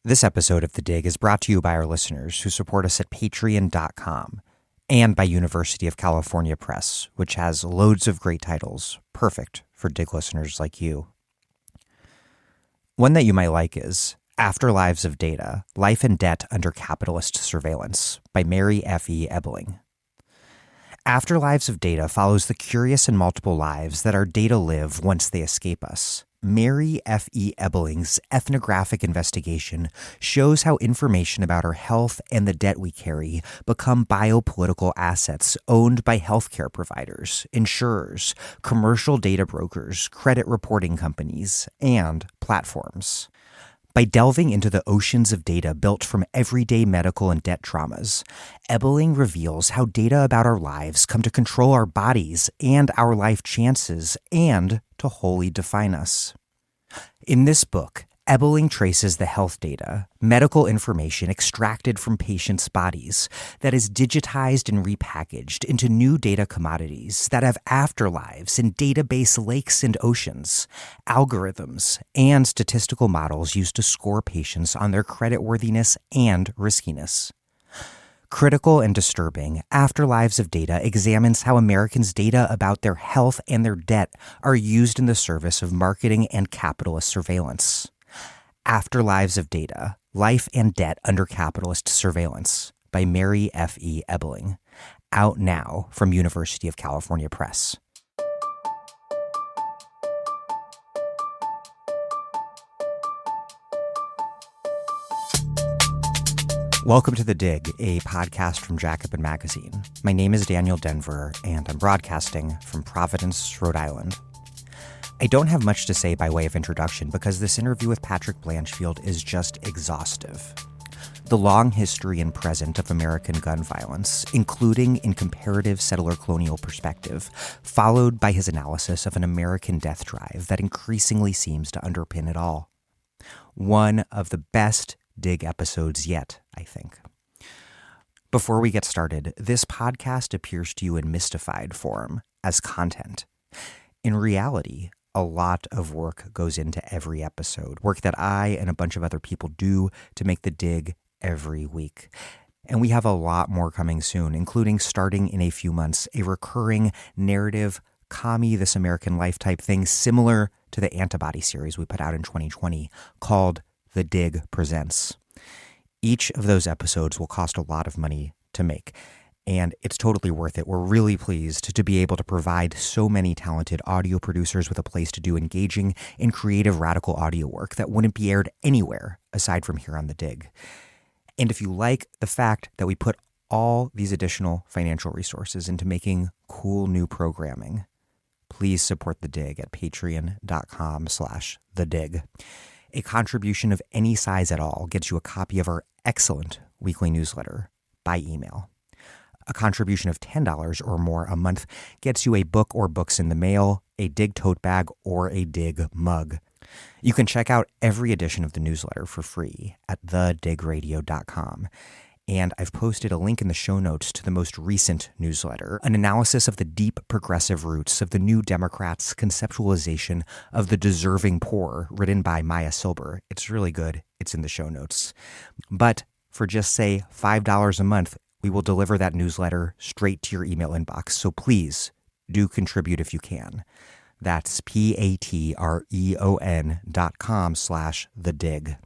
This episode of The Dig is brought to you by our listeners who support us at patreon.com and by University of California Press, which has loads of great titles, perfect for Dig listeners like you. One that you might like is Afterlives of Data, Life and Debt Under Capitalist Surveillance by Mary F.E. Ebeling. Afterlives of Data follows the curious and multiple lives that our data live once they escape us. Mary F.E. Ebeling's ethnographic investigation shows how information about our health and the debt we carry become biopolitical assets owned by healthcare providers, insurers, commercial data brokers, credit reporting companies, and platforms. By delving into the oceans of data built from everyday medical and debt traumas, Ebeling reveals how data about our lives come to control our bodies and our life chances and to wholly define us. In this book, Ebeling traces the health data, medical information extracted from patients' bodies that is digitized and repackaged into new data commodities that have afterlives in database lakes and oceans, algorithms, and statistical models used to score patients on their creditworthiness and riskiness. Critical and disturbing, Afterlives of Data examines how Americans' data about their health and their debt are used in the service of marketing and capitalist surveillance. Afterlives of Data, Life and Debt Under Capitalist Surveillance by Mary F.E. Ebeling. Out now from University of California Press. Welcome to The Dig, a podcast from Jacobin Magazine. My name is Daniel Denver, and I'm broadcasting from Providence, Rhode Island. I don't have much to say by way of introduction because this interview with Patrick Blanchfield is just exhaustive. The long history and present of American gun violence, including in comparative settler-colonial perspective, followed by his analysis of an American death drive that increasingly seems to underpin it all. One of the best Dig episodes yet, I think. Before we get started, this podcast appears to you in mystified form as content. In reality, a lot of work goes into every episode, work that I and a bunch of other people do to make The Dig every week. And we have a lot more coming soon, including starting in a few months, a recurring narrative, commie This American Life type thing similar to the Antibody series we put out in 2020 called The Dig Presents. Each of those episodes will cost a lot of money to make, and it's totally worth it. We're really pleased to be able to provide so many talented audio producers with a place to do engaging and creative radical audio work that wouldn't be aired anywhere aside from here on The Dig. And if you like the fact that we put all these additional financial resources into making cool new programming, please support The Dig at patreon.com/thedig. A contribution of any size at all gets you a copy of our excellent weekly newsletter by email. A contribution of $10 or more a month gets you a book or books in the mail, a Dig tote bag, or a Dig mug. You can check out every edition of the newsletter for free at thedigradio.com. And I've posted a link in the show notes to the most recent newsletter, an analysis of the deep progressive roots of the New Democrats' conceptualization of the deserving poor, written by Maya Silber. It's really good. It's in the show notes. But for just, say, $5 a month, we will deliver that newsletter straight to your email inbox. So please do contribute if you can. That's patreon.com/thedig.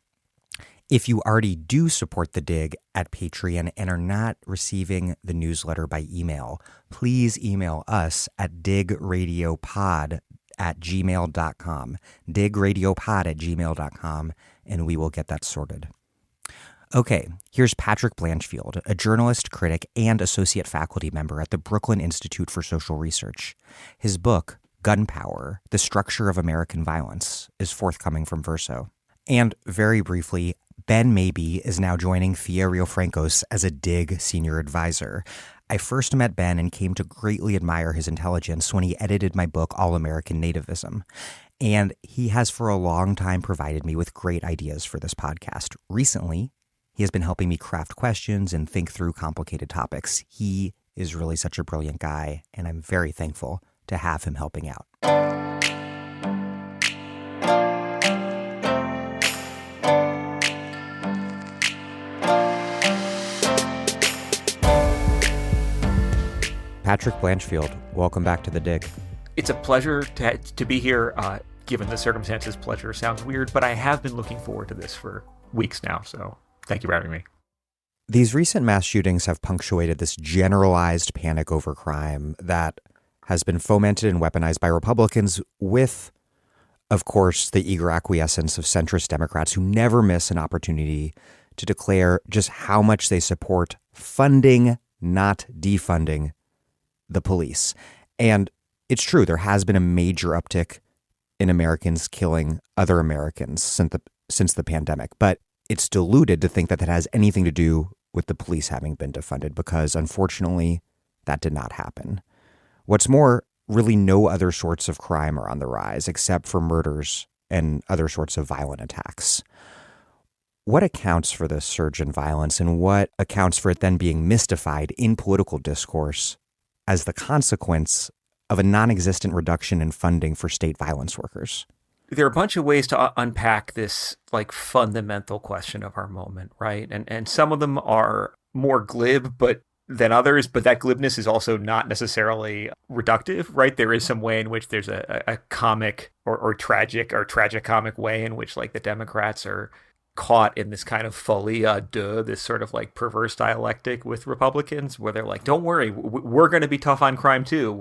If you already do support The Dig at Patreon and are not receiving the newsletter by email, please email us at digradiopod@gmail.com, digradiopod@gmail.com, and we will get that sorted. Okay, here's Patrick Blanchfield, a journalist, critic, and associate faculty member at the Brooklyn Institute for Social Research. His book, Gunpower, The Structure of American Violence, is forthcoming from Verso. And very briefly, Ben Mabee is now joining Thea Riofrancos as a Dig senior advisor. I first met Ben and came to greatly admire his intelligence when he edited my book, All American Nativism. And he has for a long time provided me with great ideas for this podcast. Recently, he has been helping me craft questions and think through complicated topics. He is really such a brilliant guy, and I'm very thankful to have him helping out. Patrick Blanchfield, welcome back to The Dig. It's a pleasure to be here. Given the circumstances, pleasure sounds weird, but I have been looking forward to this for weeks now, so thank you for having me. These recent mass shootings have punctuated this generalized panic over crime that has been fomented and weaponized by Republicans with, of course, the eager acquiescence of centrist Democrats who never miss an opportunity to declare just how much they support funding, not defunding, the police. And it's true, there has been a major uptick in Americans killing other Americans since the pandemic, but it's diluted to think that that has anything to do with the police having been defunded, because unfortunately that did not happen. What's more, really no other sorts of crime are on the rise except for murders and other sorts of violent attacks. What accounts for this surge in violence, and what accounts for it then being mystified in political discourse as the consequence of a non-existent reduction in funding for state violence workers? There are a bunch of ways to unpack this fundamental question of our moment, right? And some of them are more glib than others, but that glibness is also not necessarily reductive, right? There is some way in which there's a comic or tragic way in which the Democrats are caught in this kind of folie à deux, this sort of perverse dialectic with Republicans, where they're like, don't worry, we're going to be tough on crime too.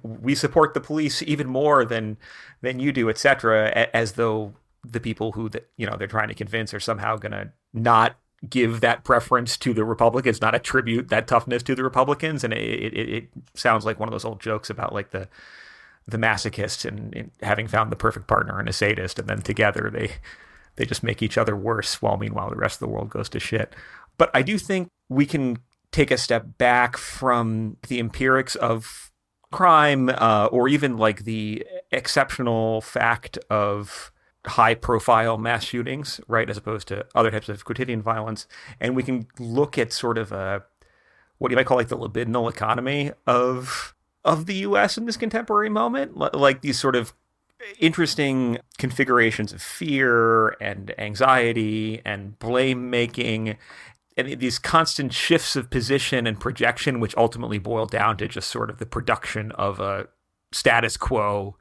We support the police even more than you do, etc. As though the people who they're trying to convince are somehow going to not give that preference to the Republicans, not attribute that toughness to the Republicans. And it sounds like one of those old jokes about the masochist and having found the perfect partner and a sadist, and then together they just make each other worse, while meanwhile the rest of the world goes to shit. But I do think we can take a step back from the empirics of crime, or even the exceptional fact of high-profile mass shootings, right, as opposed to other types of quotidian violence. And we can look at sort of what you might call the libidinal economy of the U.S. in this contemporary moment, these sort of interesting configurations of fear and anxiety and blame making, and these constant shifts of position and projection, which ultimately boil down to just sort of the production of a status quo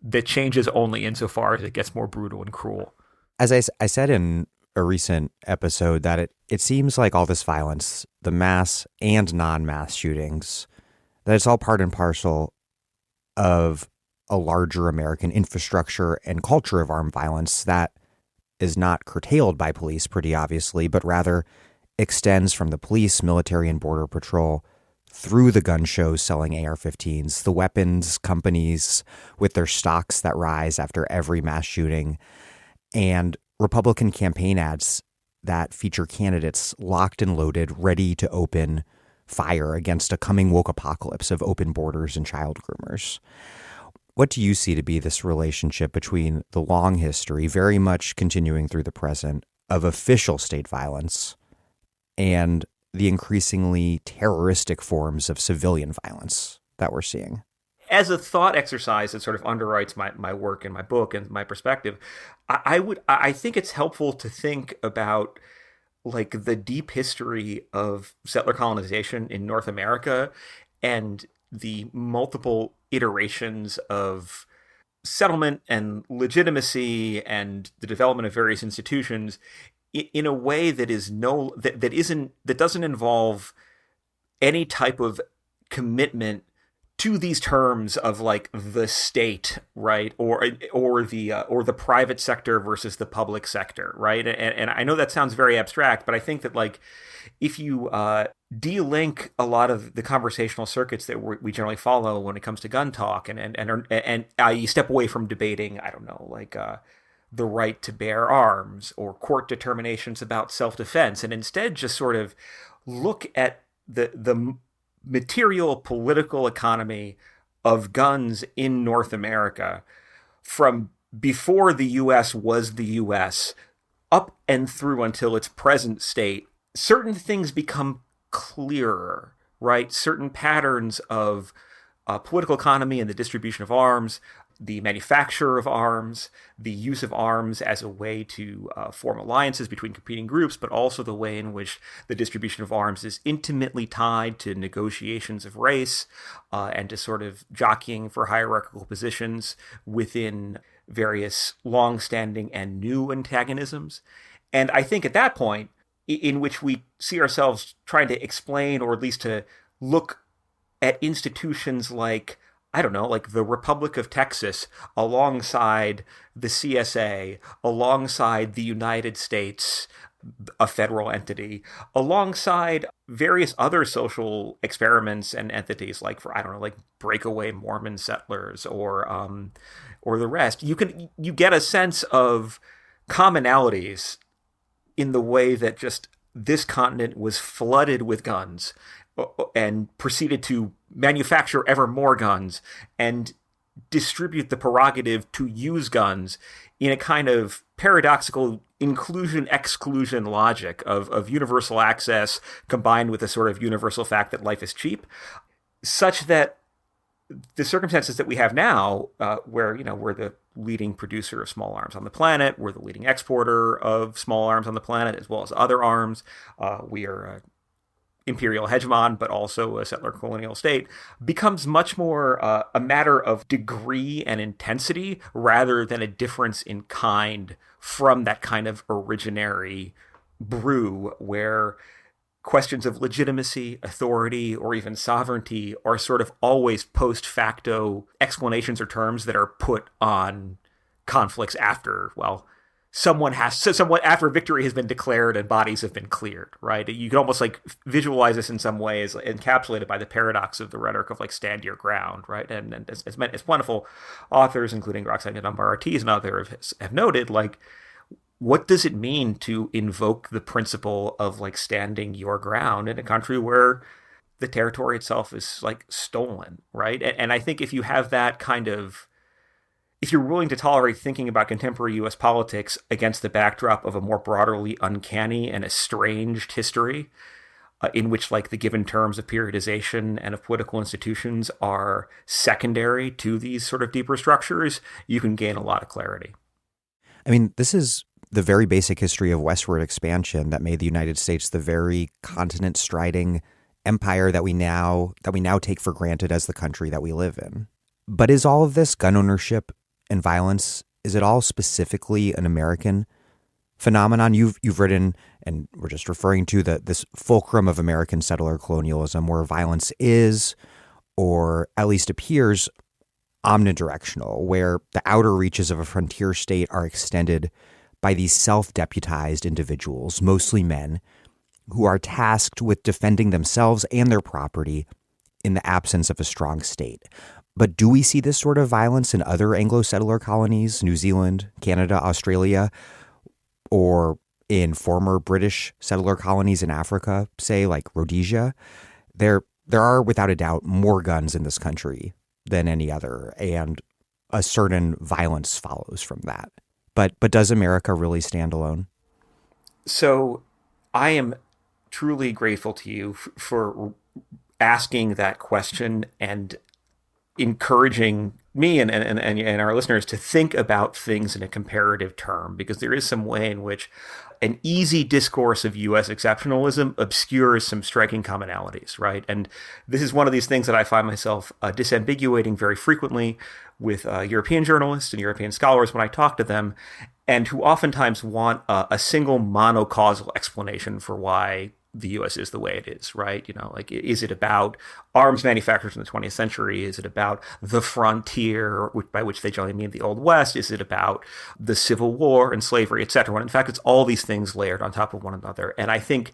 that changes only insofar as it gets more brutal and cruel. As I said in a recent episode, that it seems like all this violence, the mass and non-mass shootings, that it's all part and parcel of a larger American infrastructure and culture of armed violence that is not curtailed by police, pretty obviously, but rather extends from the police, military, and border patrol through the gun shows selling AR-15s, the weapons companies with their stocks that rise after every mass shooting, and Republican campaign ads that feature candidates locked and loaded, ready to open fire against a coming woke apocalypse of open borders and child groomers. What do you see to be this relationship between the long history, very much continuing through the present, of official state violence and the increasingly terroristic forms of civilian violence that we're seeing? As a thought exercise that sort of underwrites my work and my book and my perspective, I think it's helpful to think about the deep history of settler colonization in North America and the multiple iterations of settlement and legitimacy and the development of various institutions in a way that doesn't involve any type of commitment to these terms of the state, right, or the private sector versus the public sector, right? And I know that sounds very abstract, but I think that if you de-link a lot of the conversational circuits that we generally follow when it comes to gun talk, and you step away from debating, I don't know, the right to bear arms or court determinations about self-defense, and instead just sort of look at the material political economy of guns in North America from before the U.S. was the U.S. up and through until its present state, certain things become clearer, right? Certain patterns of political economy and the distribution of arms the manufacture of arms, the use of arms as a way to form alliances between competing groups, but also the way in which the distribution of arms is intimately tied to negotiations of race and to sort of jockeying for hierarchical positions within various long-standing and new antagonisms. And I think at that point, in which we see ourselves trying to explain, or at least to look at institutions like, I don't know, like the Republic of Texas alongside the CSA, alongside the United States, a federal entity, alongside various other social experiments and entities like, for, I don't know, like breakaway Mormon settlers or the rest. You get a sense of commonalities in the way that just this continent was flooded with guns and proceeded to manufacture ever more guns and distribute the prerogative to use guns in a kind of paradoxical inclusion-exclusion logic of universal access combined with a sort of universal fact that life is cheap, such that the circumstances that we have now, where, we're the leading producer of small arms on the planet, we're the leading exporter of small arms on the planet, as well as other arms. We are imperial hegemon, but also a settler colonial state, becomes much more a matter of degree and intensity rather than a difference in kind from that kind of originary brew where questions of legitimacy, authority, or even sovereignty are sort of always post facto explanations or terms that are put on conflicts after, someone after victory has been declared and bodies have been cleared, right? You can almost like visualize this in some ways encapsulated by the paradox of the rhetoric of like stand your ground, right? And as wonderful authors, including Roxana Dunbar Ortiz and others have noted, like, what does it mean to invoke the principle of like standing your ground in a country where the territory itself is like stolen, right? And I think if you have that kind of, if you're willing to tolerate thinking about contemporary U.S. politics against the backdrop of a more broadly uncanny and estranged history, in which like the given terms of periodization and of political institutions are secondary to these sort of deeper structures, you can gain a lot of clarity. I mean, this is the very basic history of westward expansion that made the United States the very continent-striding empire that we now take for granted as the country that we live in. But is all of this gun ownership and violence, is it all specifically an American phenomenon? You've written, and we're just referring to this fulcrum of American settler colonialism, where violence is, or at least appears, omnidirectional, where the outer reaches of a frontier state are extended by these self-deputized individuals, mostly men, who are tasked with defending themselves and their property in the absence of a strong state. But do we see this sort of violence in other Anglo-settler colonies, New Zealand, Canada, Australia, or in former British settler colonies in Africa, say like Rhodesia? There are, without a doubt, more guns in this country than any other, and a certain violence follows from that. But does America really stand alone? So I am truly grateful to you for asking that question and encouraging me and our listeners to think about things in a comparative term, because there is some way in which an easy discourse of U.S. exceptionalism obscures some striking commonalities, right? And this is one of these things that I find myself disambiguating very frequently with European journalists and European scholars when I talk to them, and who oftentimes want a single monocausal explanation for why the U.S. is the way it is, right? Like, is it about arms manufacturers in the 20th century? Is it about the frontier, by which they generally mean the Old West? Is it about the Civil War and slavery, et cetera? When in fact, it's all these things layered on top of one another. And I think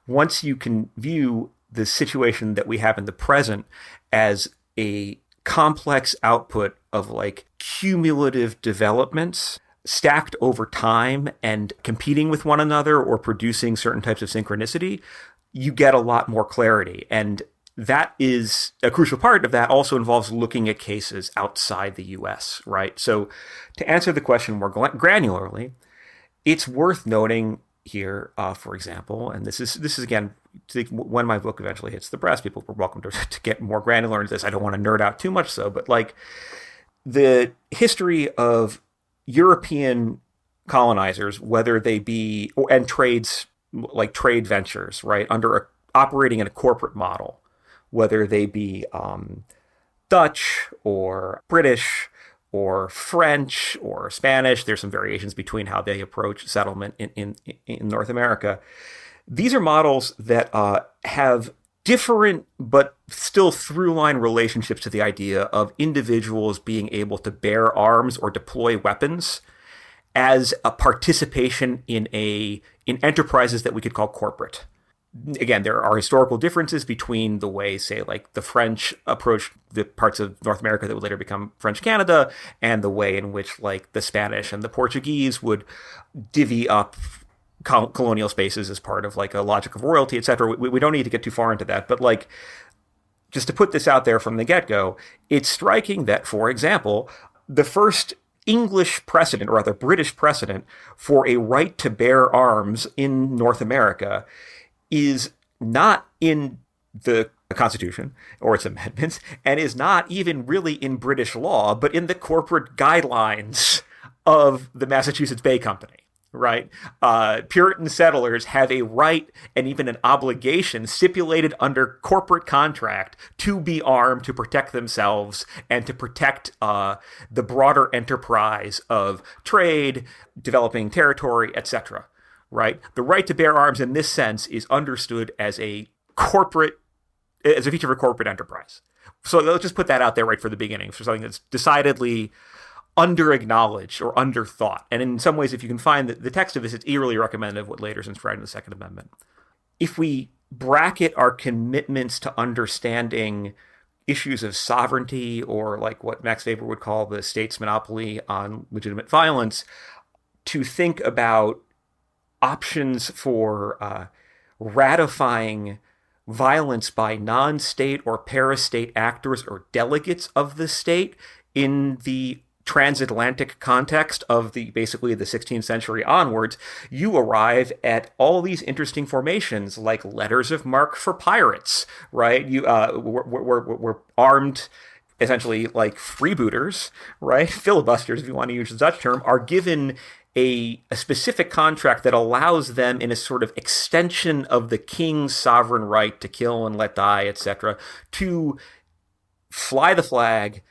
once you can view the situation that we have in the present as a complex output of like cumulative developments stacked over time and competing with one another or producing certain types of synchronicity, you get a lot more clarity. And that is a crucial part of that also involves looking at cases outside the US, right? So to answer the question more granularly, it's worth noting here, for example, and this is again, when my book eventually hits the press, people were welcome to get more granular into this. I don't want to nerd out too much but like, the history of European colonizers, whether they be, and trades, like trade ventures, right, operating in a corporate model, whether they be Dutch or British or French or Spanish. There's some variations between how they approach settlement in North America. These are models that have different but still through-line relationships to the idea of individuals being able to bear arms or deploy weapons as a participation in enterprises that we could call corporate. Again, there are historical differences between the way, say, like the French approached the parts of North America that would later become French Canada, and the way in which, like, the Spanish and the Portuguese would divvy up colonial spaces as part of, like, a logic of royalty, etc. We don't need to get too far into that, but, like, just to put this out there from the get-go, it's striking that, for example, the first English precedent, or rather British precedent, for a right to bear arms in North America is not in the Constitution or its amendments, and is not even really in British law, but in the corporate guidelines of the Massachusetts Bay Company. Right? Puritan settlers have a right and even an obligation stipulated under corporate contract to be armed to protect themselves and to protect the broader enterprise of trade, developing territory, etc. Right? The right to bear arms in this sense is understood as a feature of a corporate enterprise. So let's just put that out there right for the beginning, for something that's decidedly under-acknowledged or under-thought. And in some ways, if you can find the text of this, it's eerily recommended of what later is inscribed in the Second Amendment. If we bracket our commitments to understanding issues of sovereignty, or like what Max Weber would call the state's monopoly on legitimate violence, to think about options for ratifying violence by non-state or parastate actors or delegates of the state in the transatlantic context of basically the 16th century onwards, you arrive at all these interesting formations like letters of marque for pirates, right? We're armed, essentially, like freebooters, right? Filibusters, if you want to use the Dutch term, are given a specific contract that allows them, in a sort of extension of the king's sovereign right to kill and let die, etc., to fly the flag,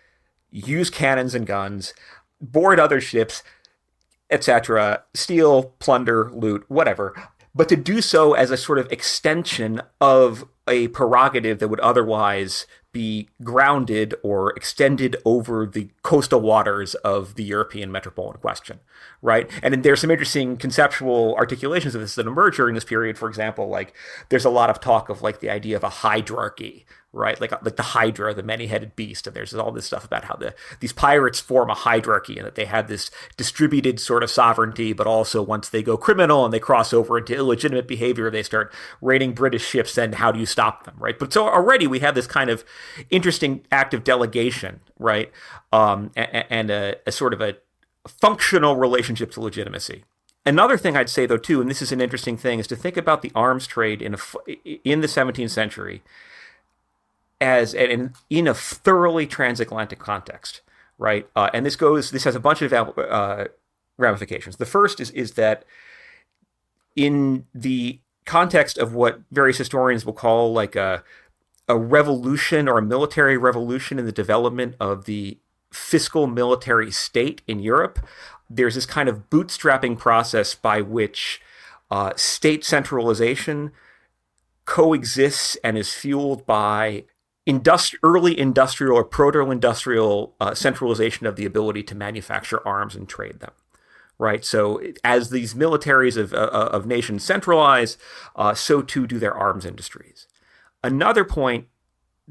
use cannons and guns, board other ships, etc., steal, plunder, loot, whatever, but to do so as a sort of extension of a prerogative that would otherwise be grounded or extended over the coastal waters of the European metropole in question, right? And there's some interesting conceptual articulations of this that emerge during this period. For example, like there's a lot of talk of like the idea of a hydrarchy, right? Like the Hydra, the many-headed beast, and there's all this stuff about how these pirates form a hydrarchy and that they have this distributed sort of sovereignty, but also once they go criminal and they cross over into illegitimate behavior, they start raiding British ships, then how do you stop them, right? But so already we have this kind of interesting act of delegation, right? And a sort of a functional relationship to legitimacy. Another thing I'd say, though, too, and this is an interesting thing, is to think about the arms trade in the 17th century as in a thoroughly transatlantic context, right? And this has a bunch of ramifications. The first is that in the context of what various historians will call like a revolution or a military revolution in the development of the fiscal military state in Europe, there's this kind of bootstrapping process by which state centralization coexists and is fueled by early industrial or proto-industrial centralization of the ability to manufacture arms and trade them, right? So as these militaries of nations centralize, so too do their arms industries. Another point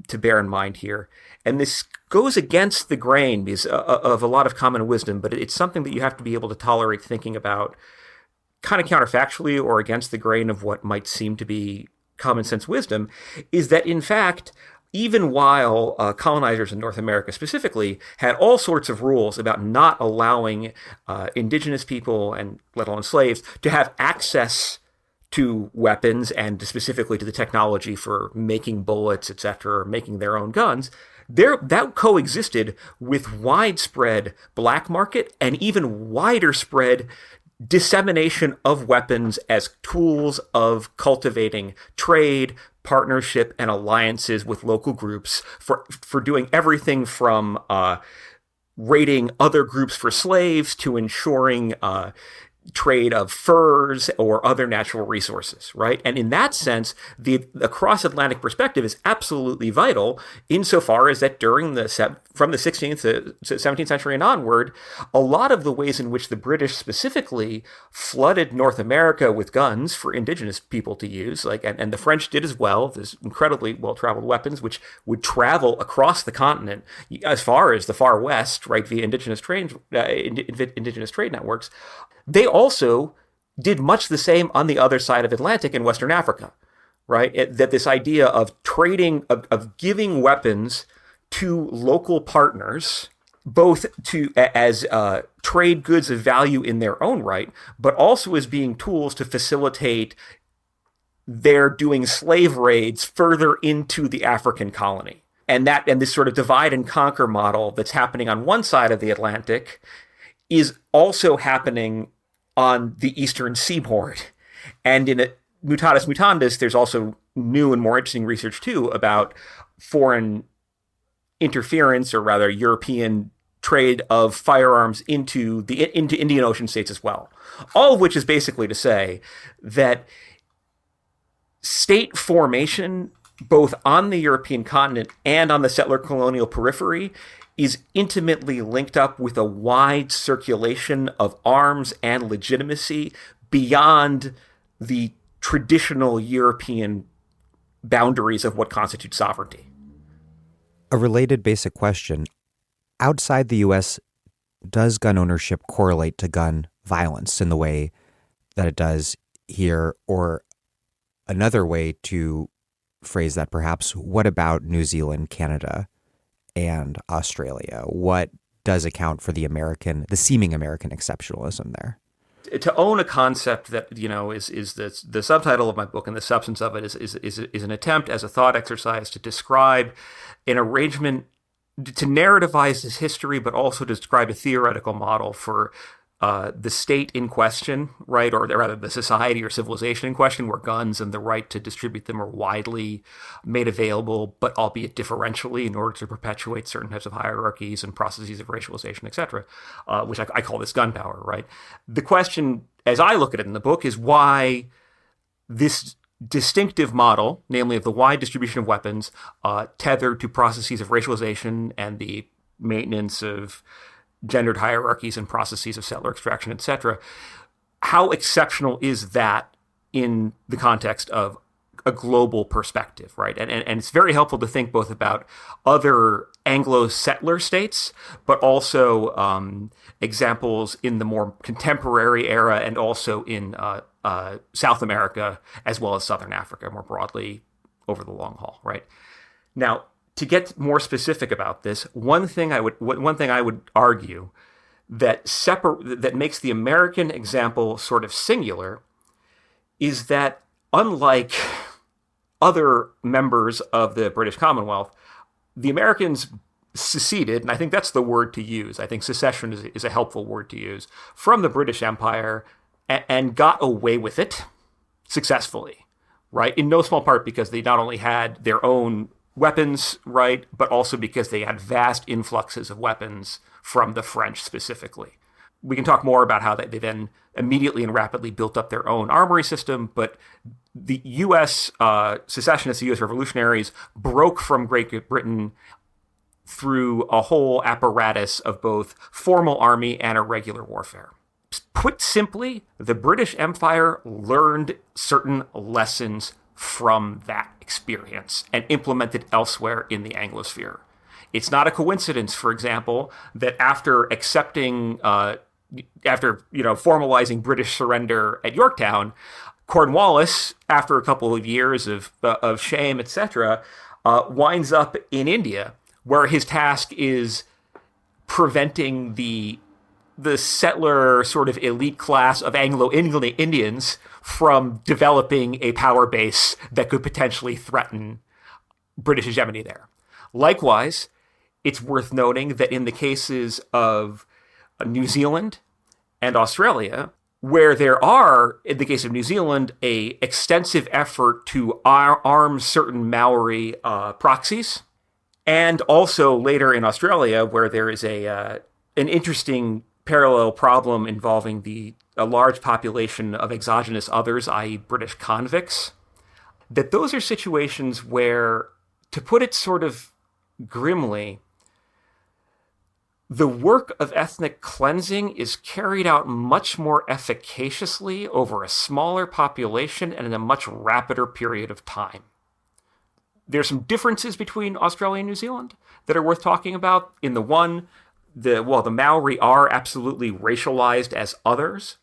to bear in mind here, and this goes against the grain of a lot of common wisdom, but it's something that you have to be able to tolerate thinking about kind of counterfactually or against the grain of what might seem to be common sense wisdom, is that in fact, even while colonizers in North America specifically had all sorts of rules about not allowing indigenous people, and let alone slaves, to have access to weapons and specifically to the technology for making bullets, etc., or making their own guns, that coexisted with widespread black market and even wider spread dissemination of weapons as tools of cultivating trade, partnership, and alliances with local groups for doing everything from raiding other groups for slaves to ensuring trade of furs or other natural resources, right? And in that sense, the cross-Atlantic perspective is absolutely vital insofar as that from the 16th to 17th century and onward, a lot of the ways in which the British specifically flooded North America with guns for indigenous people to use, and the French did as well. There's incredibly well-traveled weapons which would travel across the continent as far as the far west, right, via indigenous trade networks. They also did much the same on the other side of Atlantic in Western Africa, right? That this idea of trading, of giving weapons to local partners, both as trade goods of value in their own right, but also as being tools to facilitate their doing slave raids further into the African colony. And this sort of divide and conquer model that's happening on one side of the Atlantic is also happening on the eastern seaboard. And in mutatis mutandis, there's also new and more interesting research too about foreign interference, or rather European trade of firearms into Indian Ocean states as well. All of which is basically to say that state formation, both on the European continent and on the settler colonial periphery, is intimately linked up with a wide circulation of arms and legitimacy beyond the traditional European boundaries of what constitutes sovereignty. A related basic question. Outside the U.S., does gun ownership correlate to gun violence in the way that it does here? Or another way to phrase that perhaps, what about New Zealand, Canada, and Australia? What does account for the seeming American exceptionalism there? To own a concept that, is the subtitle of my book, and the substance of it is an attempt as a thought exercise to describe an arrangement, to narrativize this history, but also to describe a theoretical model for the state in question, right, or rather the society or civilization in question, where guns and the right to distribute them are widely made available, but albeit differentially in order to perpetuate certain types of hierarchies and processes of racialization, etc., which I call this gunpower, right? The question, as I look at it in the book, is why this distinctive model, namely of the wide distribution of weapons, tethered to processes of racialization and the maintenance of gendered hierarchies and processes of settler extraction, etc. How exceptional is that in the context of a global perspective, right? And it's very helpful to think both about other Anglo-settler states, but also examples in the more contemporary era and also in South America, as well as Southern Africa more broadly over the long haul, right? Now, to get more specific about this, one thing I would argue that makes the American example sort of singular is that, unlike other members of the British Commonwealth, the Americans seceded, and I think that's the word to use. I think secession is a helpful word to use, from the British Empire and got away with it successfully, right? In no small part because they not only had their own weapons, right, but also because they had vast influxes of weapons from the French specifically. We can talk more about how they then immediately and rapidly built up their own armory system, but the U.S. Secessionists, the U.S. revolutionaries, broke from Great Britain through a whole apparatus of both formal army and irregular warfare. Put simply, the British Empire learned certain lessons from that experience and implemented elsewhere in the Anglosphere. It's not a coincidence, for example, that after formalizing British surrender at Yorktown, Cornwallis, after a couple of years of shame, etc., winds up in India, where his task is preventing the the settler sort of elite class of Anglo-Indians from developing a power base that could potentially threaten British hegemony there. Likewise, it's worth noting that in the cases of New Zealand and Australia, where there are, in the case of New Zealand, a extensive effort to arm certain Maori proxies, and also later in Australia, where there is an interesting parallel problem involving a large population of exogenous others, i.e. British convicts, that those are situations where, to put it sort of grimly, the work of ethnic cleansing is carried out much more efficaciously over a smaller population and in a much rapider period of time. There's some differences between Australia and New Zealand that are worth talking about. In the one, the Maori are absolutely racialized as others.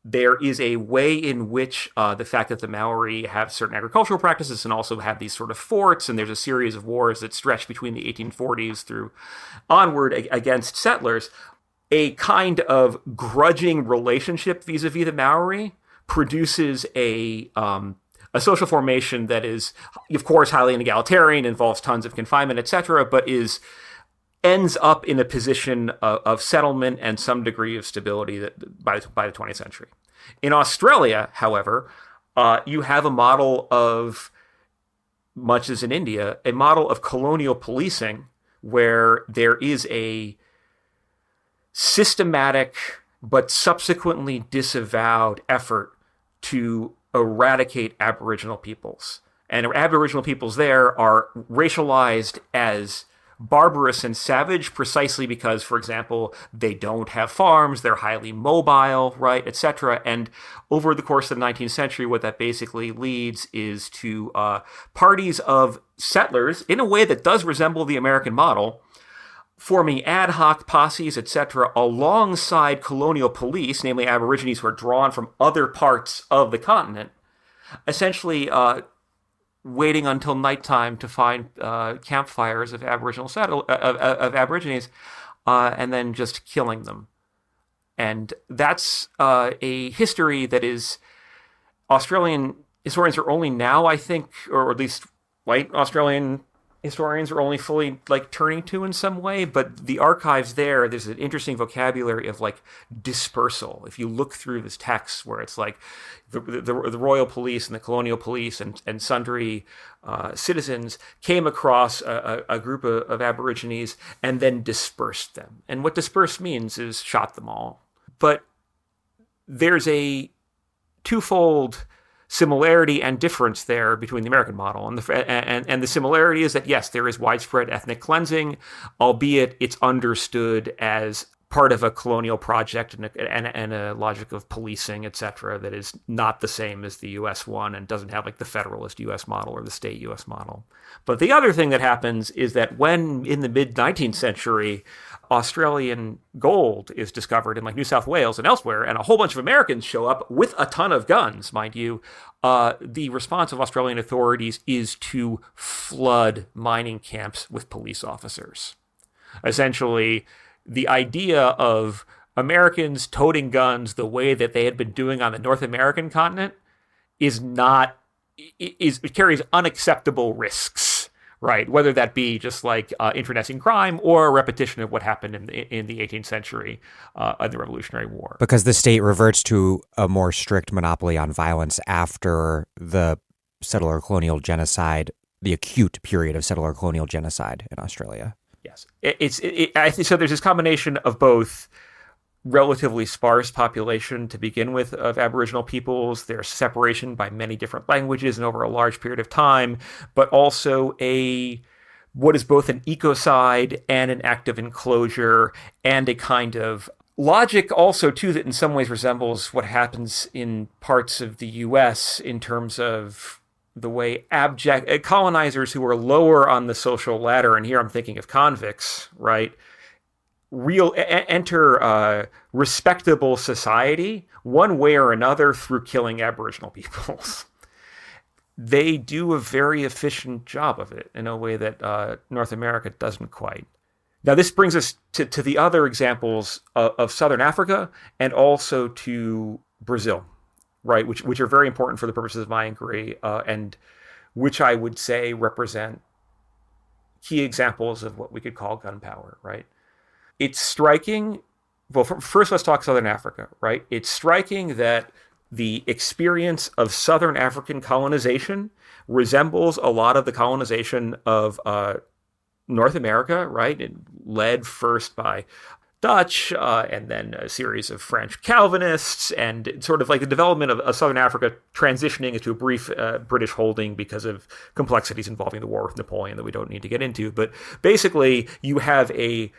There is a way in which the fact that the Maori have certain agricultural practices and also have these sort of forts, and there's a series of wars that stretch between the 1840s through onward against settlers, a kind of grudging relationship vis-a-vis the Maori produces a social formation that is, of course, highly egalitarian, involves tons of confinement, etc., but ends up in a position of settlement and some degree of stability by the 20th century. In Australia, however, you have a model of, much as in India, a model of colonial policing where there is a systematic but subsequently disavowed effort to eradicate Aboriginal peoples. And Aboriginal peoples there are racialized as barbarous and savage precisely because, for example, they don't have farms, they're highly mobile, right, etc. And over the course of the 19th century, what that basically leads is to parties of settlers, in a way that does resemble the American model, forming ad hoc posses, etc., alongside colonial police, namely Aborigines who are drawn from other parts of the continent, essentially waiting until nighttime to find campfires of Aborigines, and then just killing them. And that's a history that is Australian historians are only now, I think, or at least white Australian historians are only fully turning to in some way, but the archives there's an interesting vocabulary of dispersal. If you look through this text where it's the royal police and the colonial police and sundry citizens came across a group of Aborigines and then dispersed them. And what dispersed means is shot them all. But there's a twofold similarity and difference there between the American model. And the similarity is that, yes, there is widespread ethnic cleansing, albeit it's understood as part of a colonial project and a logic of policing, etc., that is not the same as the U.S. one and doesn't have the federalist U.S. model or the state U.S. model. But the other thing that happens is that when, in the mid-19th century, Australian gold is discovered in New South Wales and elsewhere, and a whole bunch of Americans show up with a ton of guns, mind you, the response of Australian authorities is to flood mining camps with police officers. Essentially, the idea of Americans toting guns the way that they had been doing on the North American continent it carries unacceptable risks, right? Whether that be just internecine crime or a repetition of what happened in the 18th century in the Revolutionary War. Because the state reverts to a more strict monopoly on violence after the settler colonial genocide, the acute period of settler colonial genocide in Australia. Yes, I think so. There's this combination of both relatively sparse population to begin with of Aboriginal peoples, their separation by many different languages and over a large period of time, but also what is both an ecocide and an act of enclosure and a kind of logic also too that in some ways resembles what happens in parts of the U.S. in terms of the way abject colonizers who are lower on the social ladder, and here I'm thinking of convicts, right? Enter respectable society one way or another through killing Aboriginal peoples. They do a very efficient job of it in a way that North America doesn't quite. Now, this brings us to the other examples of Southern Africa and also to Brazil, right, which are very important for the purposes of my inquiry, and which I would say represent key examples of what we could call gunpower, right? It's striking. Well, first, let's talk Southern Africa, right? It's striking that the experience of Southern African colonization resembles a lot of the colonization of North America, right? It led first by Dutch, and then a series of French Calvinists, and sort of like the development of Southern Africa transitioning into a brief British holding because of complexities involving the war with Napoleon that we don't need to get into. But basically, you have a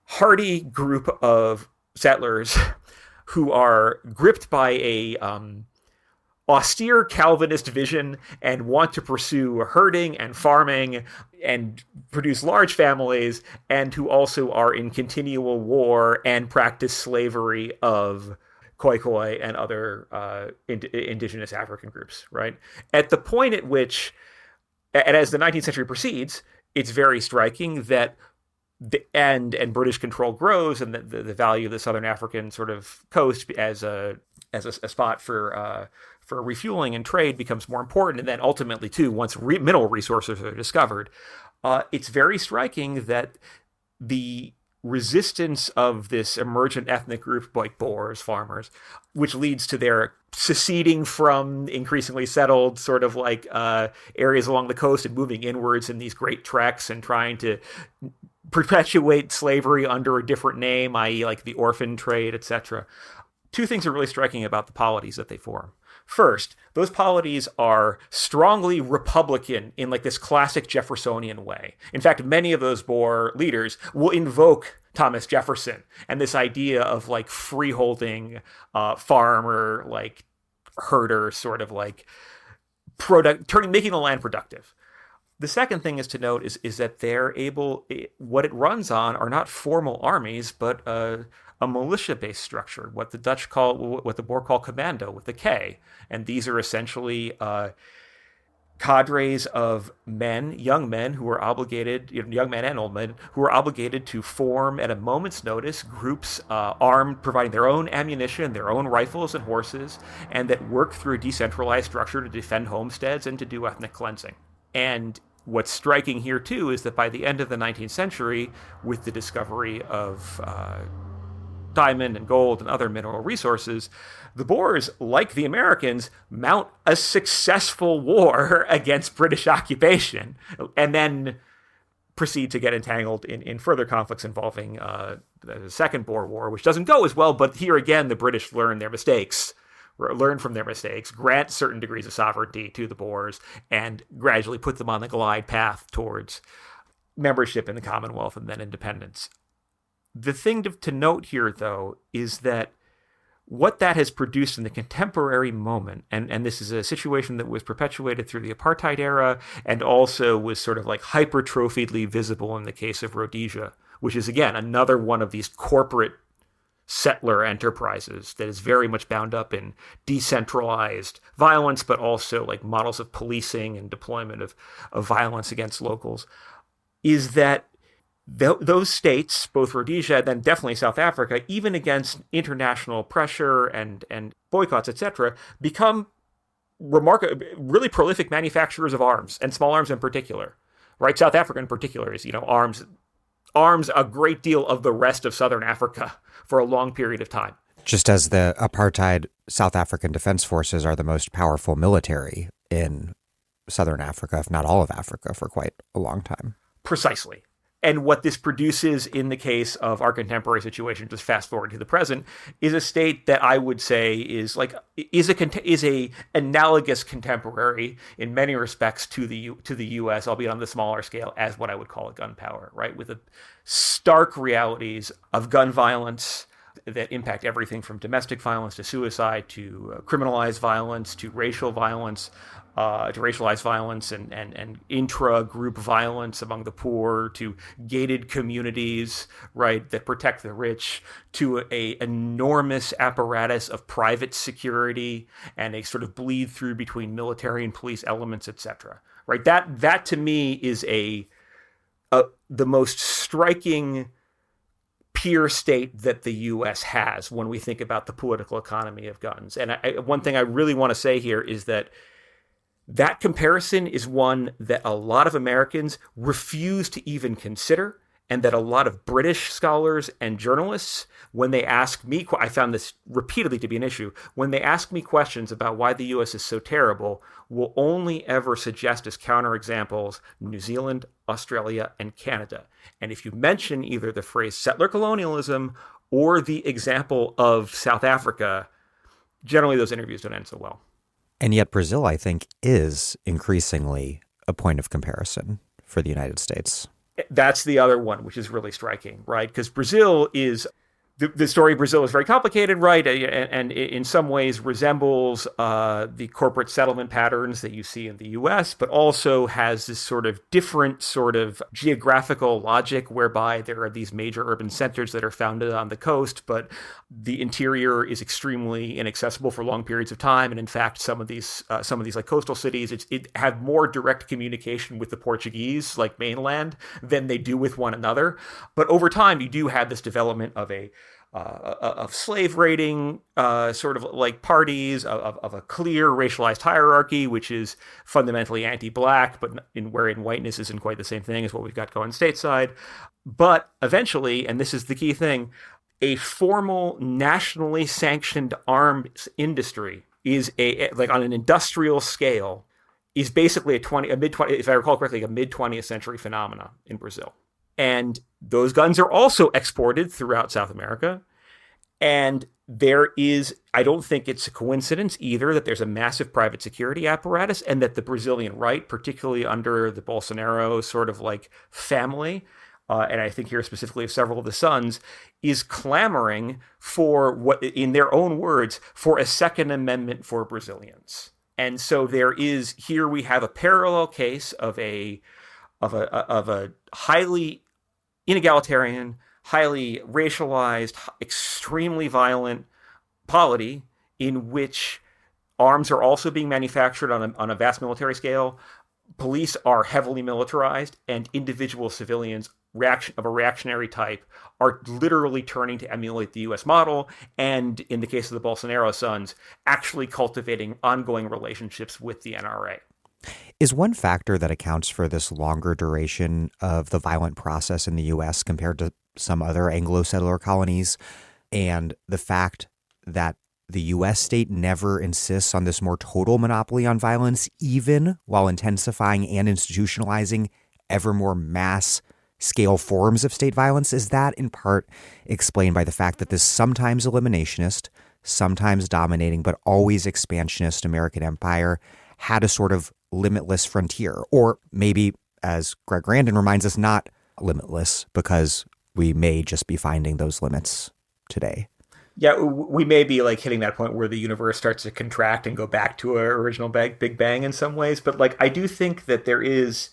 hardy group of settlers who are gripped by a austere Calvinist vision and want to pursue herding and farming and produce large families, and who also are in continual war and practice slavery of Khoikhoi and other indigenous African groups, right? At the point at which, and as the 19th century proceeds, it's very striking that and British control grows, and the value of the Southern African sort of coast as a spot for refueling and trade becomes more important. And then ultimately, too, once mineral resources are discovered, it's very striking that the resistance of this emergent ethnic group like Boers, farmers, which leads to their seceding from increasingly settled sort of like areas along the coast and moving inwards in these great treks and trying to perpetuate slavery under a different name, i.e. like the orphan trade, etc. Two things are really striking about the polities that they form. First, those polities are strongly Republican in like this classic Jeffersonian way. In fact, many of those Boer leaders will invoke Thomas Jefferson and this idea of like freeholding farmer, like herder, sort of like making the land productive. The second thing is to note is that they're able, what it runs on are not formal armies, but a militia-based structure, what the Boer call commando with the K. And these are essentially cadres of young men who are obligated, young men and old men, who are obligated to form at a moment's notice groups armed, providing their own ammunition, their own rifles and horses, and that work through a decentralized structure to defend homesteads and to do ethnic cleansing. And what's striking here, too, is that by the end of the 19th century, with the discovery of diamond and gold and other mineral resources, the Boers, like the Americans, mount a successful war against British occupation and then proceed to get entangled in further conflicts involving the Second Boer War, which doesn't go as well, but here again, the British learn from their mistakes, grant certain degrees of sovereignty to the Boers, and gradually put them on the glide path towards membership in the Commonwealth and then independence. The thing to note here, though, is that what that has produced in the contemporary moment, and this is a situation that was perpetuated through the apartheid era and also was sort of like hypertrophiedly visible in the case of Rhodesia, which is, again, another one of these corporate settler enterprises that is very much bound up in decentralized violence, but also like models of policing and deployment of violence against locals, is that those states, both Rhodesia and then definitely South Africa, even against international pressure and boycotts, etc., become really prolific manufacturers of arms, and small arms in particular. Right? South Africa in particular is, arms a great deal of the rest of Southern Africa for a long period of time. Just as the apartheid South African Defense Forces are the most powerful military in Southern Africa, if not all of Africa, for quite a long time. Precisely. And what this produces in the case of our contemporary situation, just fast forward to the present, is a state that I would say is a analogous contemporary in many respects to the U.S., albeit on the smaller scale, as what I would call a gunpower, right? With the stark realities of gun violence that impact everything from domestic violence to suicide to criminalized violence to racial violence, to racialized violence and intra-group violence among the poor, to gated communities, right, that protect the rich, to a enormous apparatus of private security and a sort of bleed through between military and police elements, etc. Right, that to me is a the most striking peer state that the U.S. has when we think about the political economy of guns. And one thing I really want to say here is that comparison is one that a lot of Americans refuse to even consider, and that a lot of British scholars and journalists, when they ask me, I found this repeatedly to be an issue, when they ask me questions about why the U.S. is so terrible, will only ever suggest as counterexamples New Zealand, Australia, and Canada. And if you mention either the phrase settler colonialism or the example of South Africa, generally those interviews don't end so well. And yet Brazil, I think, is increasingly a point of comparison for the United States. That's the other one, which is really striking, right? Because Brazil is... The story of Brazil is very complicated, right? And in some ways resembles the corporate settlement patterns that you see in the U.S., but also has this sort of different sort of geographical logic whereby there are these major urban centers that are founded on the coast, but the interior is extremely inaccessible for long periods of time. And in fact, some of these like coastal cities, it have more direct communication with the Portuguese, like mainland, than they do with one another. But over time, you do have this development of of slave raiding sort of like parties, of a clear racialized hierarchy, which is fundamentally anti-black, but wherein whiteness isn't quite the same thing as what we've got going stateside. But eventually, and this is the key thing, a formal nationally sanctioned arms industry is like on an industrial scale is basically if I recall correctly, a mid-20th century phenomena in Brazil. And those guns are also exported throughout South America. And there is, I don't think it's a coincidence either, that there's a massive private security apparatus and that the Brazilian right, particularly under the Bolsonaro sort of like family, and I think here specifically of several of the sons, is clamoring for what, in their own words, for a Second Amendment for Brazilians. And so here we have a parallel case of a highly inegalitarian, highly racialized, extremely violent polity in which arms are also being manufactured on a vast military scale. Police are heavily militarized, and individual civilians of a reactionary type are literally turning to emulate the U.S. model, and in the case of the Bolsonaro sons, actually cultivating ongoing relationships with the NRA. Is one factor that accounts for this longer duration of the violent process in the U.S. compared to some other Anglo-settler colonies, and the fact that the U.S. state never insists on this more total monopoly on violence, even while intensifying and institutionalizing ever more mass-scale forms of state violence? Is that in part explained by the fact that this sometimes eliminationist, sometimes dominating, but always expansionist American empire had a sort of limitless frontier? Or maybe, as Greg Grandin reminds us, not limitless, because we may just be finding those limits today. Yeah, we may be like hitting that point where the universe starts to contract and go back to our original Big Bang in some ways. But like, I do think that there is,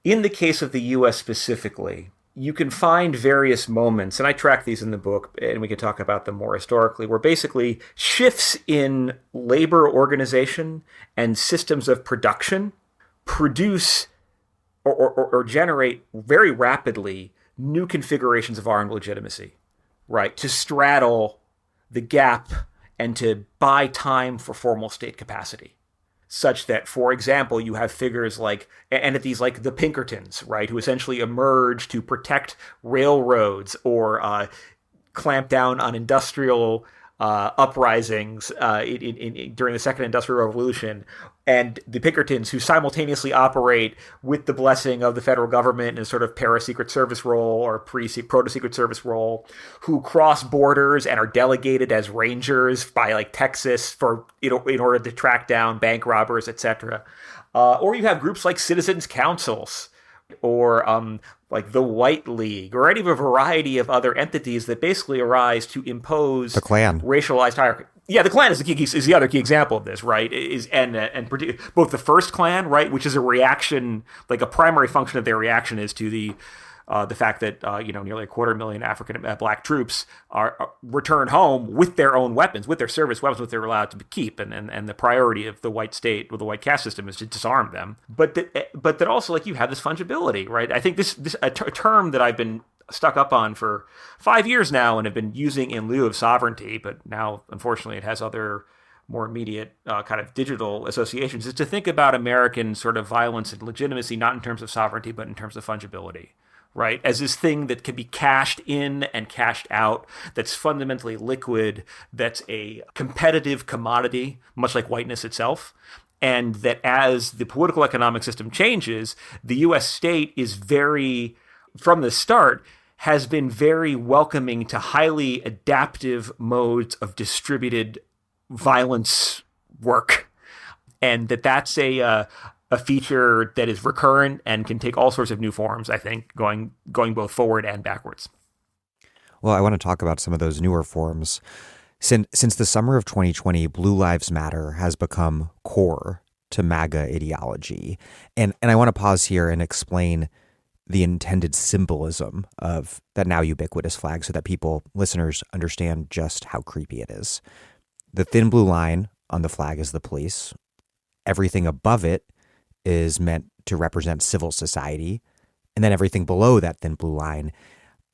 in the case of the U.S. specifically, you can find various moments, and I track these in the book, and we can talk about them more historically, where basically shifts in labor organization and systems of production produce or generate very rapidly new configurations of armed legitimacy, right? To straddle the gap and to buy time for formal state capacity. Such that, for example, you have figures like entities like the Pinkertons, right, who essentially emerge to protect railroads or clamp down on industrial uprisings during the Second Industrial Revolution, and the Pinkertons, who simultaneously operate with the blessing of the federal government in a sort of para-Secret Service role or proto-Secret Service role, who cross borders and are delegated as rangers by like Texas for in order to track down bank robbers, etc. Or you have groups like citizens' councils, or like the White League, or any of a variety of other entities that basically arise to impose the Klan, racialized hierarchy. Yeah, the Klan is the other key example of this, right? Both the first Klan, right, which is a reaction, like a primary function of their reaction is to the the fact that nearly 250,000 African black troops are returned home with their own weapons, with their service weapons, what they're allowed to keep, and the priority of the white state or the white caste system is to disarm them. But that also, like, you have this fungibility, right? I think this a term that I've been stuck up on for 5 years now and have been using in lieu of sovereignty, but now unfortunately it has other more immediate kind of digital associations, is to think about American sort of violence and legitimacy not in terms of sovereignty but in terms of fungibility, right? As this thing that can be cashed in and cashed out, that's fundamentally liquid, that's a competitive commodity, much like whiteness itself. And that as the political economic system changes, the U.S. state is very, from the start, has been very welcoming to highly adaptive modes of distributed violence work. And that's a feature that is recurrent and can take all sorts of new forms, I think, going both forward and backwards. Well, I want to talk about some of those newer forms. Since the summer of 2020, Blue Lives Matter has become core to MAGA ideology. And I want to pause here and explain the intended symbolism of that now ubiquitous flag so that listeners understand just how creepy it is. The thin blue line on the flag is the police. Everything above it is meant to represent civil society. And then everything below that thin blue line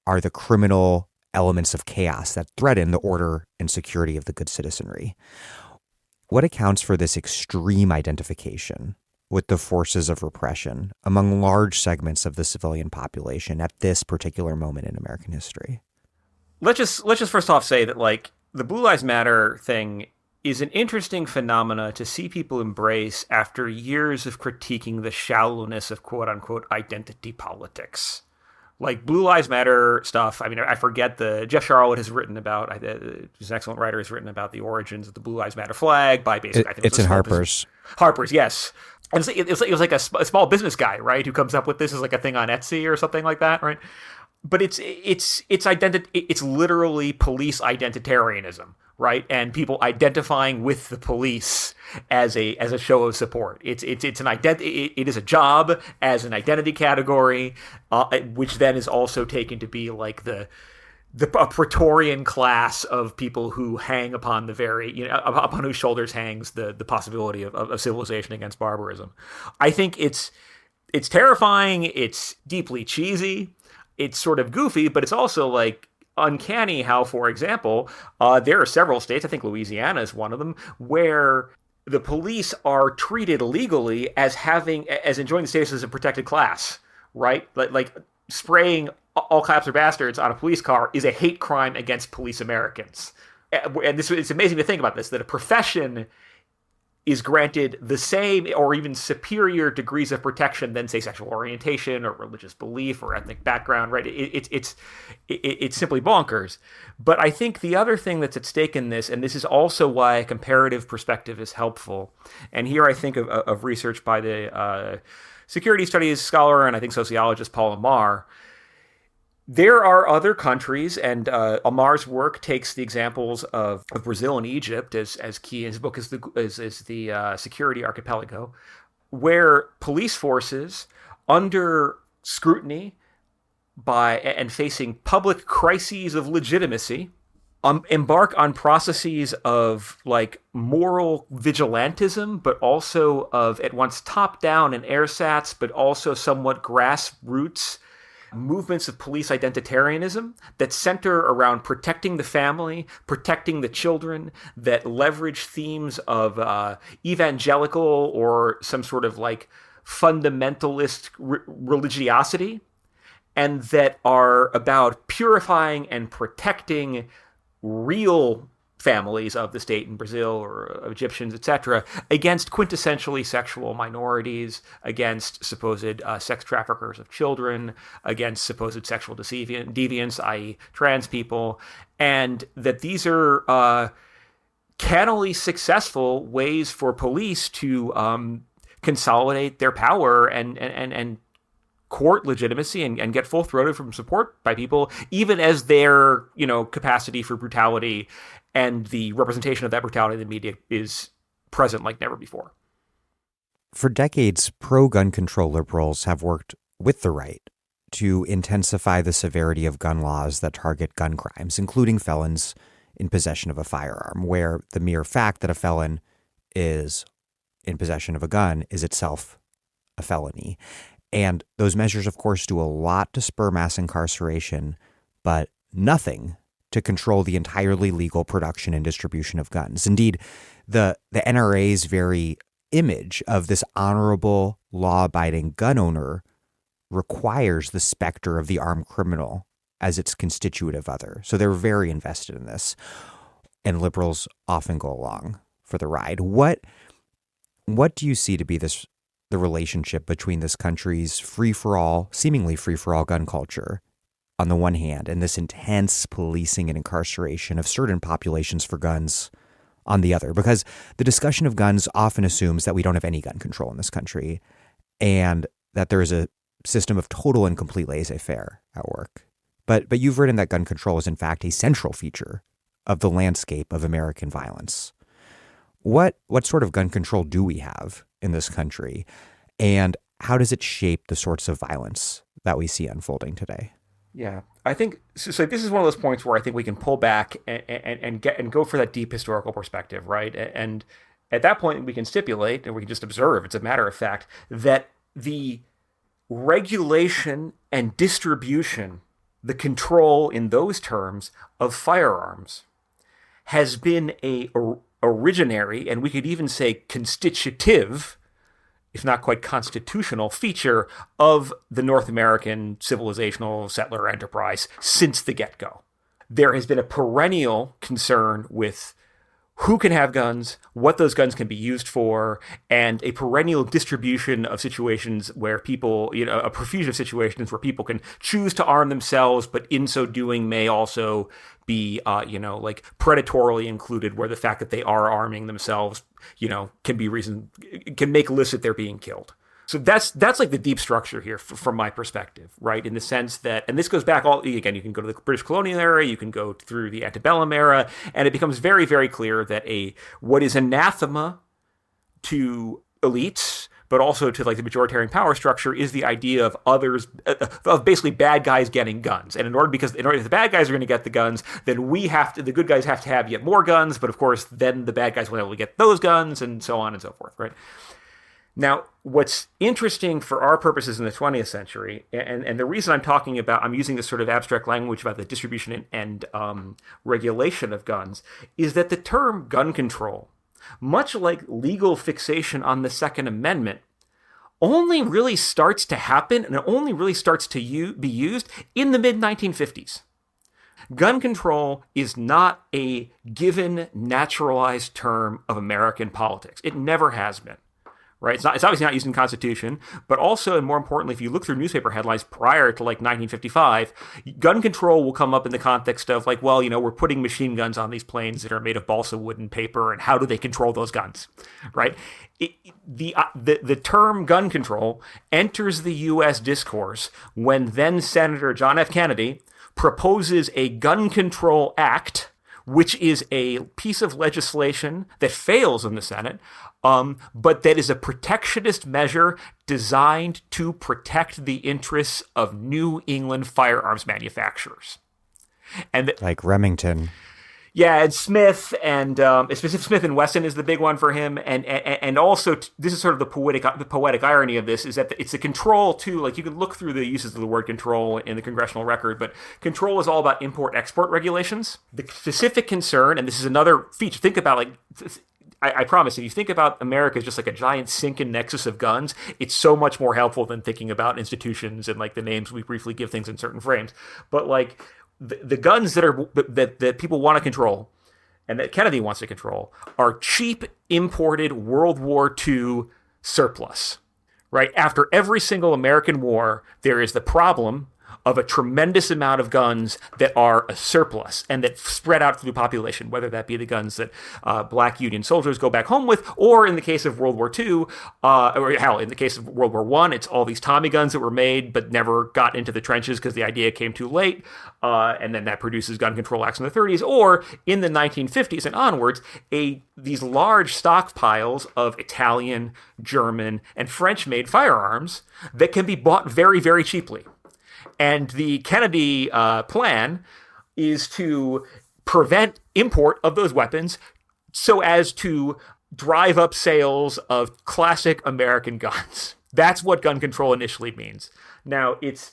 are the criminal elements of chaos that threaten the order and security of the good citizenry. What accounts for this extreme identification with the forces of repression among large segments of the civilian population at this particular moment in American history? Let's just first off say that, like, the Blue Lives Matter thing is an interesting phenomena to see people embrace after years of critiquing the shallowness of quote unquote identity politics. Like, Blue Lives Matter stuff, I mean, I forget Jeff Charlotte has written about, he's an excellent writer, has written about the origins of the Blue Lives Matter flag by basically, I think it's in Harper's. Harper's, yes. And it was like a small business guy, right, who comes up with this as like a thing on Etsy or something like that, right? But it's literally police identitarianism, right? And people identifying with the police as a show of support. It is a job as an identity category, which then is also taken to be like a Praetorian class of people who hang upon upon whose shoulders hangs the possibility of civilization against barbarism. I think it's terrifying. It's deeply cheesy. It's sort of goofy, but it's also like uncanny how, for example, there are several states, I think Louisiana is one of them, where the police are treated legally as enjoying the status as a protected class, right? Like spraying all cops are bastards on a police car is a hate crime against police Americans. And it's amazing to think about this, that a profession is granted the same or even superior degrees of protection than, say, sexual orientation or religious belief or ethnic background, right? It's simply bonkers. But I think the other thing that's at stake in this, and this is also why a comparative perspective is helpful, and here I think of research by the security studies scholar and I think sociologist Paul Amar. There are other countries, and Amar's work takes the examples of Brazil and Egypt as key. His book is the Security Archipelago, where police forces, under scrutiny and facing public crises of legitimacy, embark on processes of like moral vigilantism, but also of at once top-down and ersatz, but also somewhat grassroots movements of police identitarianism that center around protecting the family, protecting the children, that leverage themes of evangelical or some sort of like fundamentalist religiosity, and that are about purifying and protecting real families of the state in Brazil or of Egyptians, etc., against quintessentially sexual minorities, against supposed sex traffickers of children, against supposed sexual deviants, i.e. trans people, and that these are cannily successful ways for police to consolidate their power and court legitimacy and get full-throated from support by people, even as their capacity for brutality and the representation of that brutality in the media is present like never before. For decades, pro-gun control liberals have worked with the right to intensify the severity of gun laws that target gun crimes, including felons in possession of a firearm, where the mere fact that a felon is in possession of a gun is itself a felony. And those measures, of course, do a lot to spur mass incarceration, but nothing to control the entirely legal production and distribution of guns. Indeed, the NRA's very image of this honorable, law-abiding gun owner requires the specter of the armed criminal as its constitutive other. So they're very invested in this. And liberals often go along for the ride. What do you see to be the relationship between this country's seemingly free-for-all gun culture on the one hand, and this intense policing and incarceration of certain populations for guns on the other? Because the discussion of guns often assumes that we don't have any gun control in this country and that there is a system of total and complete laissez-faire at work. But you've written that gun control is in fact a central feature of the landscape of American violence. What sort of gun control do we have in this country, and how does it shape the sorts of violence that we see unfolding today? Yeah, I think so. This is one of those points where I think we can pull back and go for that deep historical perspective, right? And at that point, we can stipulate and we can just observe. It's a matter of fact that the regulation and distribution, the control in those terms of firearms, has been a originary, and we could even say constitutive, if not quite constitutional, feature of the North American civilizational settler enterprise since the get-go. There has been a perennial concern with who can have guns, what those guns can be used for, and a perennial distribution of situations where people, a profusion of situations where people can choose to arm themselves, but in so doing may also be, like predatorily included, where the fact that they are arming themselves, can make illicit they're being killed. So that's like the deep structure here from my perspective, right? In the sense that, and this goes back again, you can go to the British colonial era, you can go through the antebellum era, and it becomes very, very clear that what is anathema to elites, but also to like the majoritarian power structure, is the idea of others, of basically bad guys getting guns. And in order if the bad guys are going to get the guns, then the good guys have to have yet more guns, but of course then the bad guys will be able to get those guns, and so on and so forth, right? Now, what's interesting for our purposes in the 20th century, and the reason I'm using this sort of abstract language about the distribution and regulation of guns, is that the term gun control, much like legal fixation on the Second Amendment, only really starts to happen and it only really starts to be used in the mid-1950s. Gun control is not a given naturalized term of American politics. It never has been. Right? It's obviously not used in the Constitution, but also, and more importantly, if you look through newspaper headlines prior to like 1955, gun control will come up in the context of like, well, we're putting machine guns on these planes that are made of balsa wood and paper, and how do they control those guns, right? The term gun control enters the U.S. discourse when then Senator John F. Kennedy proposes a Gun Control Act, which is a piece of legislation that fails in the Senate, but that is a protectionist measure designed to protect the interests of New England firearms manufacturers. And like Remington. Yeah, and Smith, and Smith and Wesson is the big one for him, and also this is sort of the poetic irony of this, is that it's a control too. Like you can look through the uses of the word control in the congressional record, but control is all about import-export regulations. The specific concern, and this is another feature. Think about like. I promise, if you think about America as just like a giant sunken nexus of guns, it's so much more helpful than thinking about institutions and like the names we briefly give things in certain frames. But like the guns that people want to control and that Kennedy wants to control are cheap imported World War II surplus, right? After every single American war, there is the problem of a tremendous amount of guns that are a surplus and that spread out through the population, whether that be the guns that black Union soldiers go back home with, or in the case of World War II, or hell, in the case of World War I, it's all these Tommy guns that were made but never got into the trenches because the idea came too late, and then that produces gun control acts in the 30s, or in the 1950s and onwards, these large stockpiles of Italian, German, and French-made firearms that can be bought very, very cheaply. And the Kennedy plan is to prevent import of those weapons so as to drive up sales of classic American guns. That's what gun control initially means. Now, it's,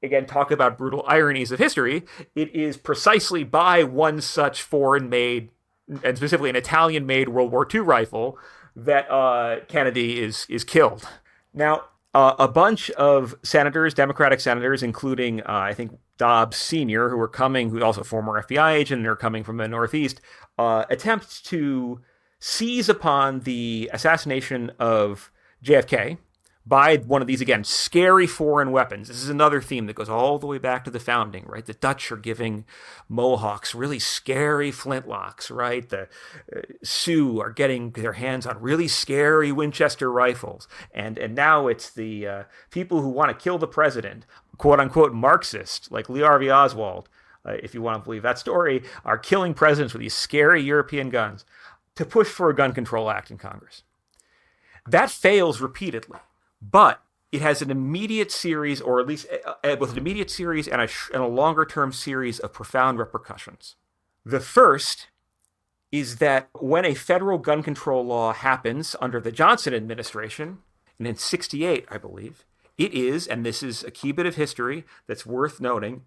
again, talk about brutal ironies of history. It is precisely by one such foreign-made, and specifically an Italian-made World War II rifle, that Kennedy is killed. Now, a bunch of senators, Democratic senators, including, I think, Dobbs Sr., who's also a former FBI agent, and are coming from the Northeast, attempt to seize upon the assassination of JFK by one of these, again, scary foreign weapons. This is another theme that goes all the way back to the founding, right? The Dutch are giving Mohawks really scary flintlocks, right? The Sioux are getting their hands on really scary Winchester rifles. And now it's the people who want to kill the president, quote-unquote Marxist, like Lee Harvey Oswald, if you want to believe that story, are killing presidents with these scary European guns to push for a gun control act in Congress. That fails repeatedly. But it has an immediate series, or at least both an immediate series and a longer-term series of profound repercussions. The first is that when a federal gun control law happens under the Johnson administration, and in 1968, I believe, it is, and this is a key bit of history that's worth noting,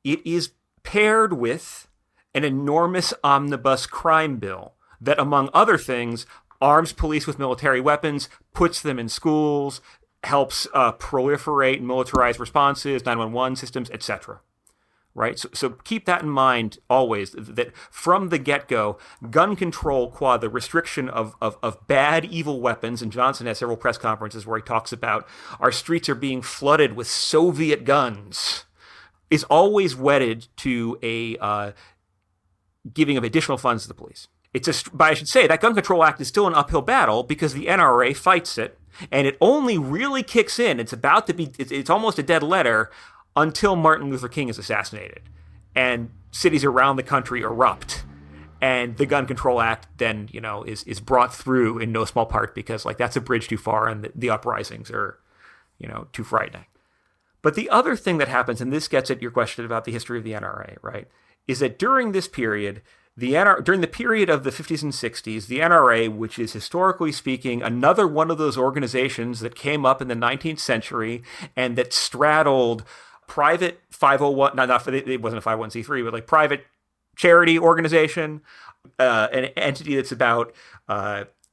it is paired with an enormous omnibus crime bill that, among other things, arms police with military weapons, puts them in schools, helps proliferate militarized responses, 911 systems, etc. Right? So keep that in mind always, that from the get-go, gun control qua the restriction of bad, evil weapons, and Johnson has several press conferences where he talks about our streets are being flooded with Soviet guns, is always wedded to a giving of additional funds to the police. But I should say that Gun Control Act is still an uphill battle because the NRA fights it, and it only really kicks in. It's almost a dead letter until Martin Luther King is assassinated, and cities around the country erupt, and the Gun Control Act then is brought through in no small part because that's a bridge too far, and the uprisings are too frightening. But the other thing that happens, and this gets at your question about the history of the NRA, right, is that during this period. During the period of the 50s and 60s, the NRA, which is historically speaking another one of those organizations that came up in the 19th century and that straddled private 501, it wasn't a 501c3, but private charity organization, an entity that's about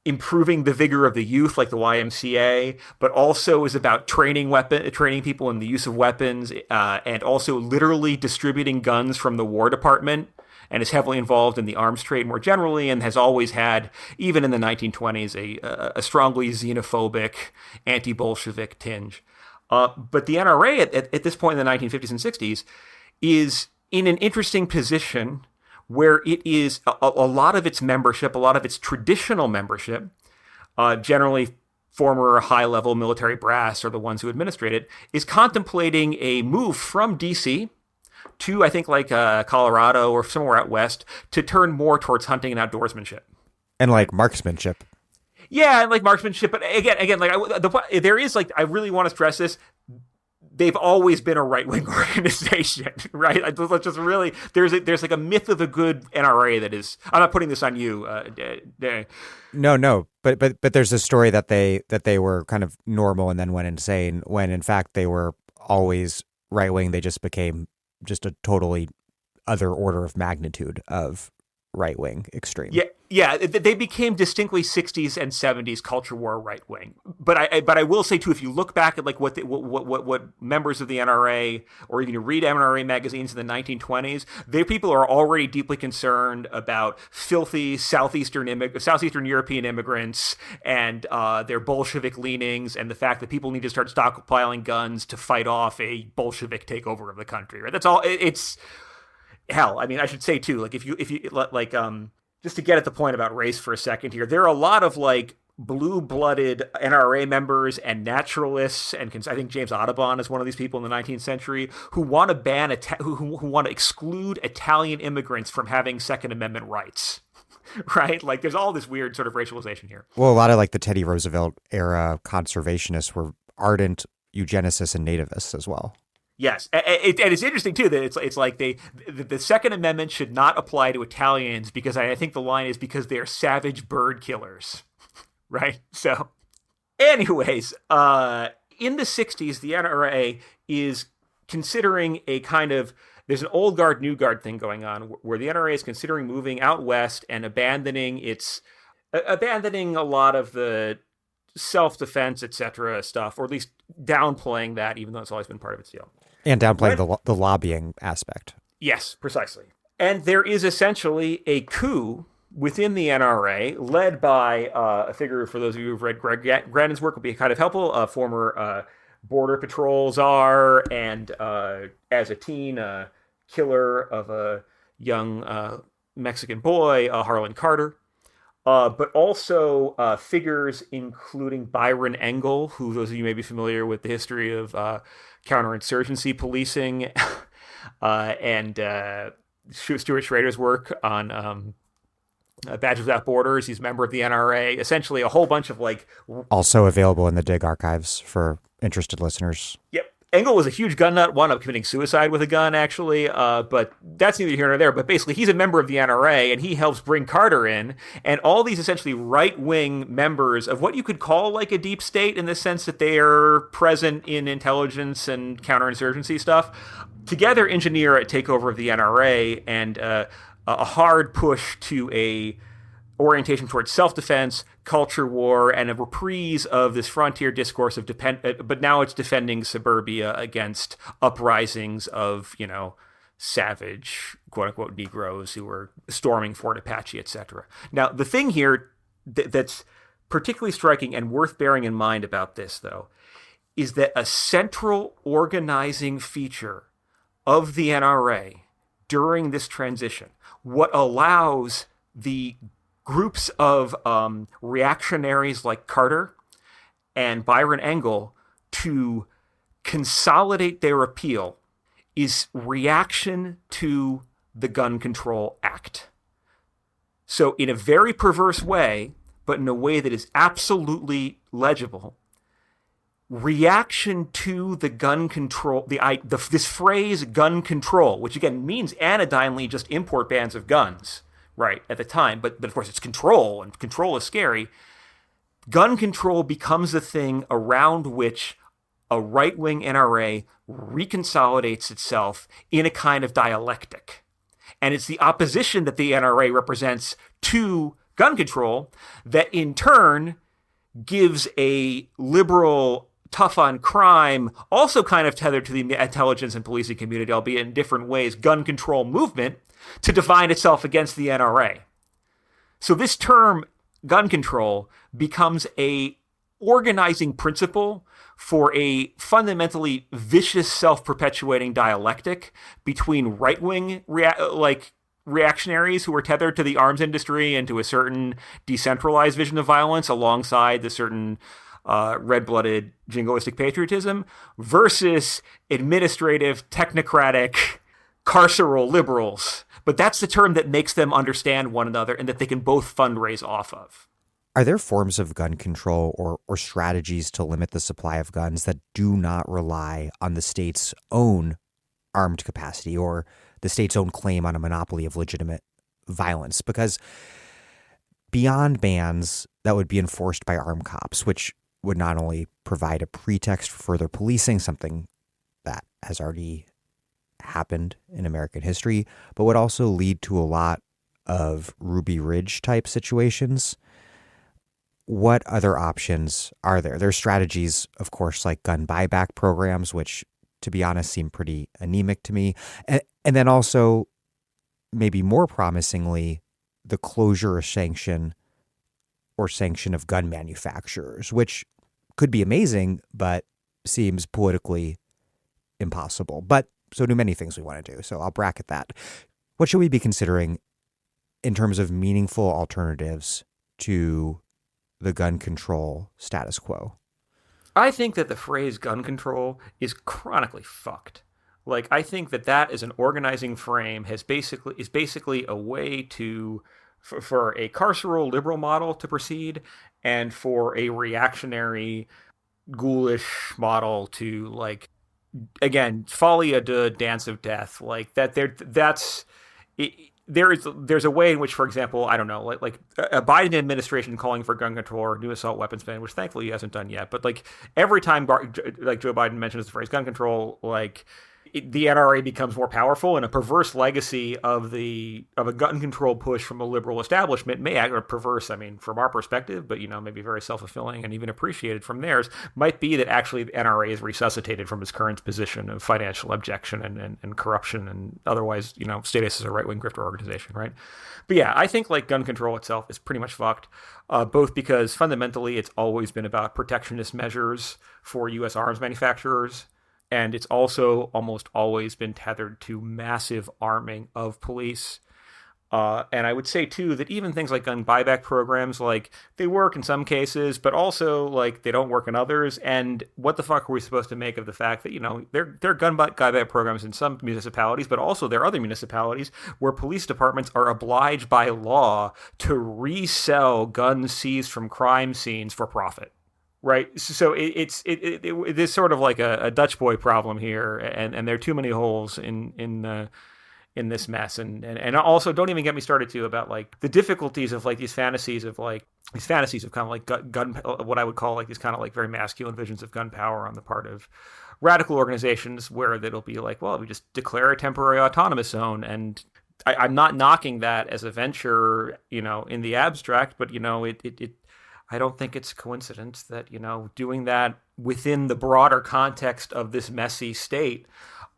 improving the vigor of the youth, like the YMCA, but also is about training people in the use of weapons, and also literally distributing guns from the War Department, and is heavily involved in the arms trade more generally, and has always had, even in the 1920s, a strongly xenophobic, anti-Bolshevik tinge. But the NRA at this point in the 1950s and 60s is in an interesting position where it is a lot of its membership, a lot of its traditional membership, generally former high-level military brass or the ones who administrate it, is contemplating a move from D.C., to, I think, Colorado or somewhere out west, to turn more towards hunting and outdoorsmanship. And marksmanship. Yeah, and marksmanship. But again, there is, I really want to stress this, they've always been a right-wing organization, right? Let's just really, there's a myth of a good NRA that is, I'm not putting this on you. No, but there's a story that they were kind of normal and then went insane, when in fact they were always right-wing. They just became just a totally other order of magnitude of right-wing extreme. Yeah, they became distinctly 60s and 70s culture war right-wing. But I will say too, if you look back at what members of the NRA, or even you read NRA magazines in the 1920s, people are already deeply concerned about filthy Southeastern European immigrants and their Bolshevik leanings, and the fact that people need to start stockpiling guns to fight off a Bolshevik takeover of the country. Right? That's all. It's hell. I mean, I should say too, if you just to get at the point about race for a second here, there are a lot of blue-blooded NRA members and naturalists, and I think James Audubon is one of these people in the 19th century, who want to ban who want to exclude Italian immigrants from having Second Amendment rights. Right? There's all this weird sort of racialization here. Well, a lot of the Teddy Roosevelt era conservationists were ardent eugenicists and nativists as well. Yes, and it's interesting too that it's like the Second Amendment should not apply to Italians because I think the line is because they are savage bird killers, right? So, anyways, in the '60s, the NRA is considering a kind of there's an old guard, new guard thing going on where the NRA is considering moving out west and abandoning a lot of the self-defense, etc. stuff, or at least downplaying that, even though it's always been part of its deal. And downplaying the lobbying aspect. Yes, precisely. And there is essentially a coup within the NRA, led by a figure, for those of you who've read Greg Grandin's work, will be kind of helpful, a former Border Patrol czar, and as a teen, killer of a young Mexican boy, Harlan Carter. But also figures including Byron Engel, who those of you may be familiar with the history of counterinsurgency policing, and Stuart Schrader's work on Badges Without Borders. He's a member of the NRA. Essentially, a whole bunch of also available in the Dig archives for interested listeners. Yep. Engel was a huge gun nut, wound up committing suicide with a gun, actually, but that's neither here nor there. But basically, he's a member of the NRA, and he helps bring Carter in, and all these essentially right-wing members of what you could call like a deep state in the sense that they are present in intelligence and counterinsurgency stuff, together engineer a takeover of the NRA and a hard push to a orientation towards self-defense, culture war, and a reprise of this frontier discourse of but now it's defending suburbia against uprisings of, savage, quote-unquote, Negroes who were storming Fort Apache, etc. Now, the thing here that's particularly striking and worth bearing in mind about this, though, is that a central organizing feature of the NRA during this transition, what allows the groups of reactionaries like Carter and Byron Engel to consolidate their appeal is reaction to the Gun Control Act. So in a very perverse way, but in a way that is absolutely legible, reaction to the gun control, this phrase gun control, which again means anodyne just import bans of guns, right, at the time, but of course it's control, and control is scary. Gun control becomes a thing around which a right-wing NRA reconsolidates itself in a kind of dialectic. And it's the opposition that the NRA represents to gun control that in turn gives a liberal, tough on crime, also kind of tethered to the intelligence and policing community, albeit in different ways, gun control movement, to define itself against the NRA. So this term, gun control, becomes a organizing principle for a fundamentally vicious self-perpetuating dialectic between right-wing reactionaries who are tethered to the arms industry and to a certain decentralized vision of violence alongside the certain red-blooded jingoistic patriotism versus administrative, technocratic, carceral liberals. But that's the term that makes them understand one another and that they can both fundraise off of. Are there forms of gun control or strategies to limit the supply of guns that do not rely on the state's own armed capacity or the state's own claim on a monopoly of legitimate violence? Because beyond bans that would be enforced by armed cops, which would not only provide a pretext for further policing, something that has already happened in American history, but would also lead to a lot of Ruby Ridge type situations. What other options are there? There's strategies, of course, like gun buyback programs, which, to be honest, seem pretty anemic to me. And then also, maybe more promisingly, the closure or sanction of gun manufacturers, which could be amazing, but seems politically impossible. But so do many things we want to do. So I'll bracket that. What should we be considering in terms of meaningful alternatives to the gun control status quo? I think that the phrase gun control is chronically fucked. I think that as an organizing frame is basically a way for a carceral liberal model to proceed and for a reactionary ghoulish model to again, folie à deux, dance of death, like that. There's a way in which, for example, I don't know, like a Biden administration calling for gun control or new assault weapons ban, which thankfully he hasn't done yet. But like every time like Joe Biden mentions the phrase gun control, like the NRA becomes more powerful, and a perverse legacy of a gun control push from a liberal establishment may act perverse. I mean, from our perspective, but maybe very self-fulfilling and even appreciated from theirs, might be that actually the NRA is resuscitated from its current position of financial abjection and corruption and otherwise, status as a right-wing grifter organization, right? But yeah, I think like gun control itself is pretty much fucked, both because fundamentally it's always been about protectionist measures for U.S. arms manufacturers. And it's also almost always been tethered to massive arming of police. And I would say, too, that even things like gun buyback programs, like, they work in some cases, but also, like, they don't work in others. And what the fuck are we supposed to make of the fact that, there are gun buyback programs in some municipalities, but also there are other municipalities where police departments are obliged by law to resell guns seized from crime scenes for profit. Right, so it's sort of like a Dutch boy problem here, and there are too many holes in this mess, and also don't even get me started too about like the difficulties of like these fantasies of kind of like gun, what I would call like these kind of like very masculine visions of gun power on the part of radical organizations, where it'll be like, well, we just declare a temporary autonomous zone, and I'm not knocking that as a venture, in the abstract, but it I don't think it's a coincidence that, doing that within the broader context of this messy state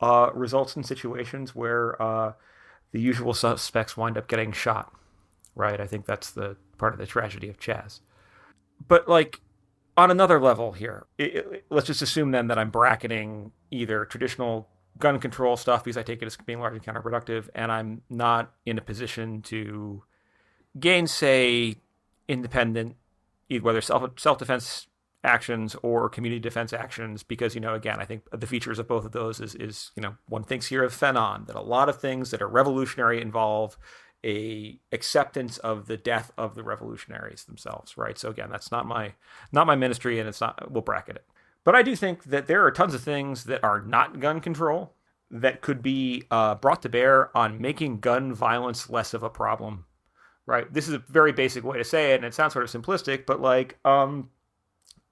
results in situations where the usual suspects wind up getting shot, right? I think that's the part of the tragedy of Chaz. But, like, on another level here, let's just assume then that I'm bracketing either traditional gun control stuff because I take it as being largely counterproductive, and I'm not in a position to gainsay independent, whether self-defense actions or community defense actions, because, again, I think the features of both of those is one thinks here of Fanon, that a lot of things that are revolutionary involve a acceptance of the death of the revolutionaries themselves, right? So again, that's not my ministry, and we'll bracket it. But I do think that there are tons of things that are not gun control that could be brought to bear on making gun violence less of a problem. Right. This is a very basic way to say it, and it sounds sort of simplistic, but like,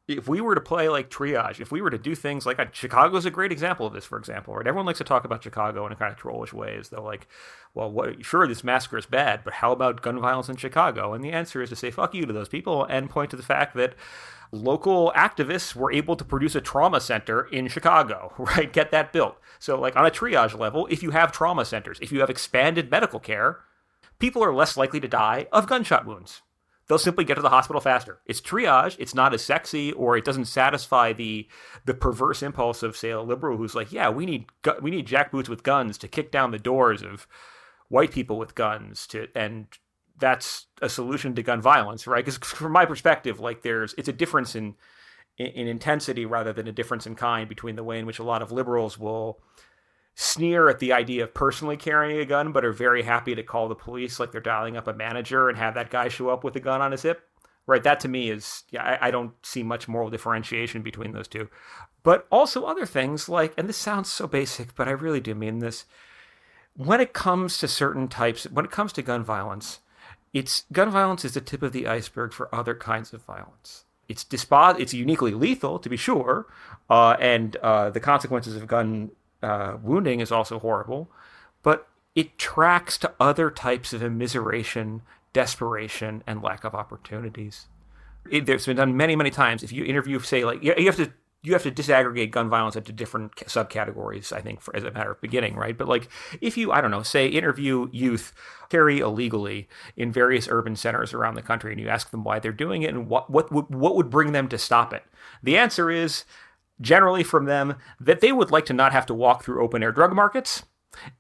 if we were to play like triage, if we were to do things like Chicago's a great example of this, for example, right? Everyone likes to talk about Chicago in a kind of trollish way, as though like, well, sure, this massacre is bad, but how about gun violence in Chicago? And the answer is to say fuck you to those people and point to the fact that local activists were able to produce a trauma center in Chicago, right? Get that built. So like on a triage level, if you have trauma centers, if you have expanded medical care, people are less likely to die of gunshot wounds. They'll simply get to the hospital faster. It's triage. It's not as sexy, or it doesn't satisfy the perverse impulse of, say, a liberal who's like, yeah, we need jackboots with guns to kick down the doors of white people with guns, and that's a solution to gun violence, right? Because from my perspective, like it's a difference in intensity rather than a difference in kind between the way in which a lot of liberals will sneer at the idea of personally carrying a gun, but are very happy to call the police like they're dialing up a manager and have that guy show up with a gun on his hip, right? That to me is, I don't see much moral differentiation between those two. But also other things like, and this sounds so basic, but I really do mean this, when it comes to certain types, when it comes to gun violence is the tip of the iceberg for other kinds of violence. It's uniquely lethal, to be sure, and the consequences of gun wounding is also horrible, but it tracks to other types of immiseration, desperation, and lack of opportunities. There's been done many, many times. If you interview, say, like, you have to disaggregate gun violence into different subcategories, I think, as a matter of beginning, right? But like, if you, I don't know, say, interview youth carry illegally in various urban centers around the country, and you ask them why they're doing it and what would bring them to stop it, the answer is generally from them that they would like to not have to walk through open air drug markets,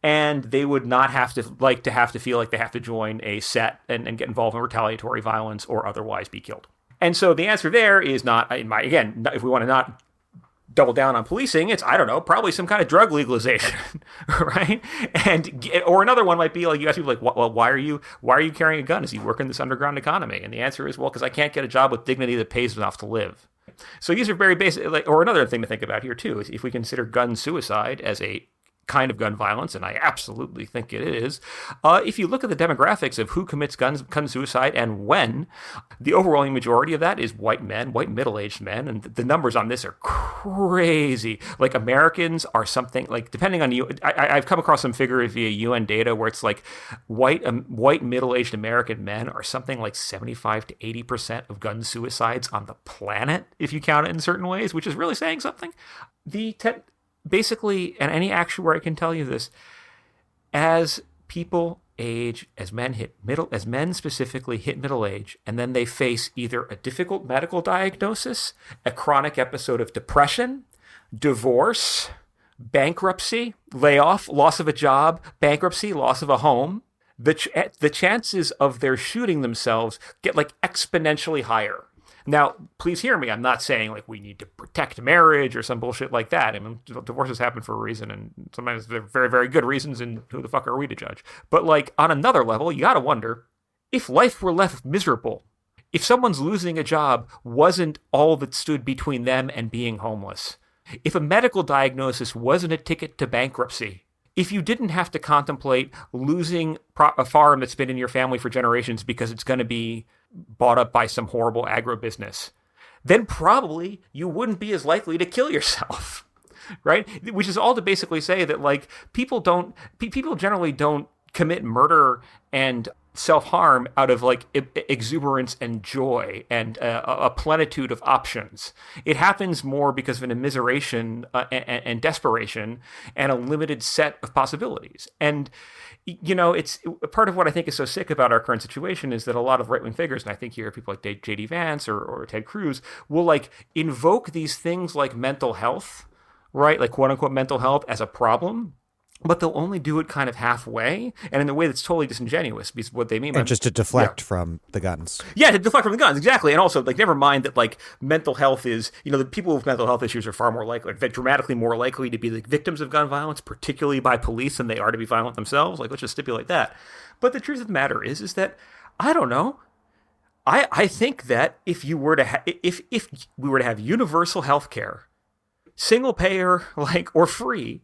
and they would not have to feel like they have to join a set and get involved in retaliatory violence or otherwise be killed. And so the answer there is not, again, if we want to not double down on policing, it's, I don't know, probably some kind of drug legalization, right? Or another one might be like, you ask people like, well, why are you carrying a gun? Is he working this underground economy? And the answer is, well, because I can't get a job with dignity that pays enough to live. So these are very basic. Or another thing to think about here too is if we consider gun suicide as a kind of gun violence, and I absolutely think it is. If you look at the demographics of who commits gun suicide and when, the overwhelming majority of that is white men, white middle-aged men, and the numbers on this are crazy. Like Americans are something like, depending on you, I've come across some figures via UN data where it's like white middle-aged American men are something like 75 to 80% of gun suicides on the planet, if you count it in certain ways, which is really saying something. Basically, and any actuary can tell you this, as people age, as men specifically hit middle age, and then they face either a difficult medical diagnosis, a chronic episode of depression, divorce, bankruptcy, layoff, loss of a job, bankruptcy, loss of a home, the chances of their shooting themselves get like exponentially higher. Now, please hear me. I'm not saying like we need to protect marriage or some bullshit like that. I mean, divorces happen for a reason, and sometimes they're very, very good reasons, and who the fuck are we to judge? But like on another level, you got to wonder if life were left miserable, if someone's losing a job wasn't all that stood between them and being homeless, if a medical diagnosis wasn't a ticket to bankruptcy, if you didn't have to contemplate losing a farm that's been in your family for generations because it's going to be bought up by some horrible agribusiness, then probably you wouldn't be as likely to kill yourself, right? Which is all to basically say that like people generally don't commit murder and self-harm out of like exuberance and joy and a plenitude of options. It happens more because of an immiseration and desperation and a limited set of possibilities. And you know, it's part of what I think is so sick about our current situation is that a lot of right-wing figures, and I think here people like J.D. Vance or Ted Cruz, will like invoke these things like mental health, right? Like quote unquote mental health as a problem. But they'll only do it kind of halfway and in a way that's totally disingenuous because what they mean by... And just to deflect from the guns. Yeah, to deflect from the guns, exactly. And also, like, never mind that, like, mental health is... You know, the people with mental health issues are far more likely, dramatically more likely to be the victims of gun violence, particularly by police, than they are to be violent themselves. Like, let's just stipulate that. But the truth of the matter is that, I don't know, I think that if you were to if we were to have universal health care, single payer, like, or free...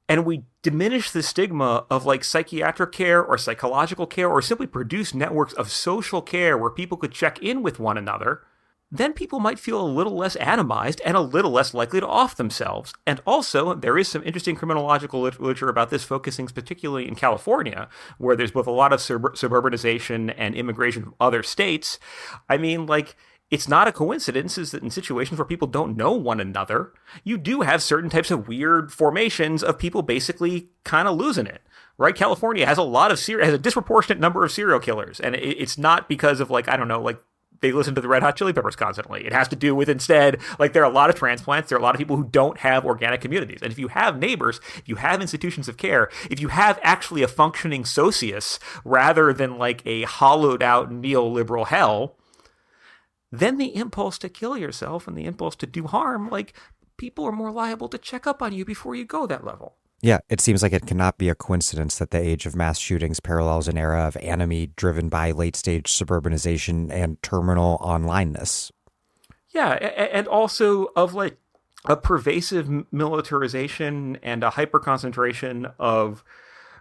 and we diminish the stigma of like psychiatric care or psychological care or simply produce networks of social care where people could check in with one another, then people might feel a little less atomized and a little less likely to off themselves. And also, there is some interesting criminological literature about this, focusing particularly in California, where there's both a lot of suburbanization and immigration from other states. I mean, like... It's not a coincidence is that in situations where people don't know one another, you do have certain types of weird formations of people basically kind of losing it, right? California has has a disproportionate number of serial killers. And it's not because of like, I don't know, like they listen to the Red Hot Chili Peppers constantly. It has to do with instead, like there are a lot of transplants. There are a lot of people who don't have organic communities. And if you have neighbors, if you have institutions of care, if you have actually a functioning socius rather than like a hollowed out neoliberal hell, then the impulse to kill yourself and the impulse to do harm, like people are more liable to check up on you before you go that level. Yeah, it seems like it cannot be a coincidence that the age of mass shootings parallels an era of anomie driven by late-stage suburbanization and terminal onlineness. Yeah, and also of like a pervasive militarization and a hyper-concentration of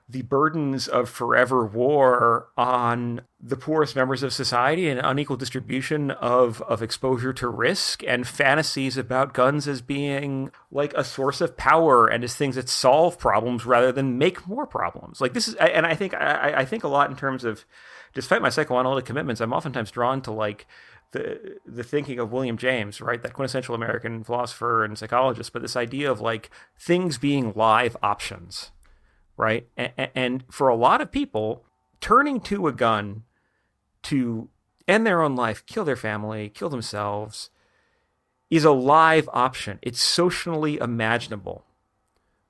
the burdens of forever war on the poorest members of society and unequal distribution of exposure to risk and fantasies about guns as being like a source of power and as things that solve problems rather than make more problems. Like this is, and I think a lot in terms of, despite my psychoanalytic commitments, I'm oftentimes drawn to like the thinking of William James, right? That quintessential American philosopher and psychologist, but this idea of like things being live options. Right. And for a lot of people, turning to a gun to end their own life, kill their family, kill themselves, is a live option. It's socially imaginable.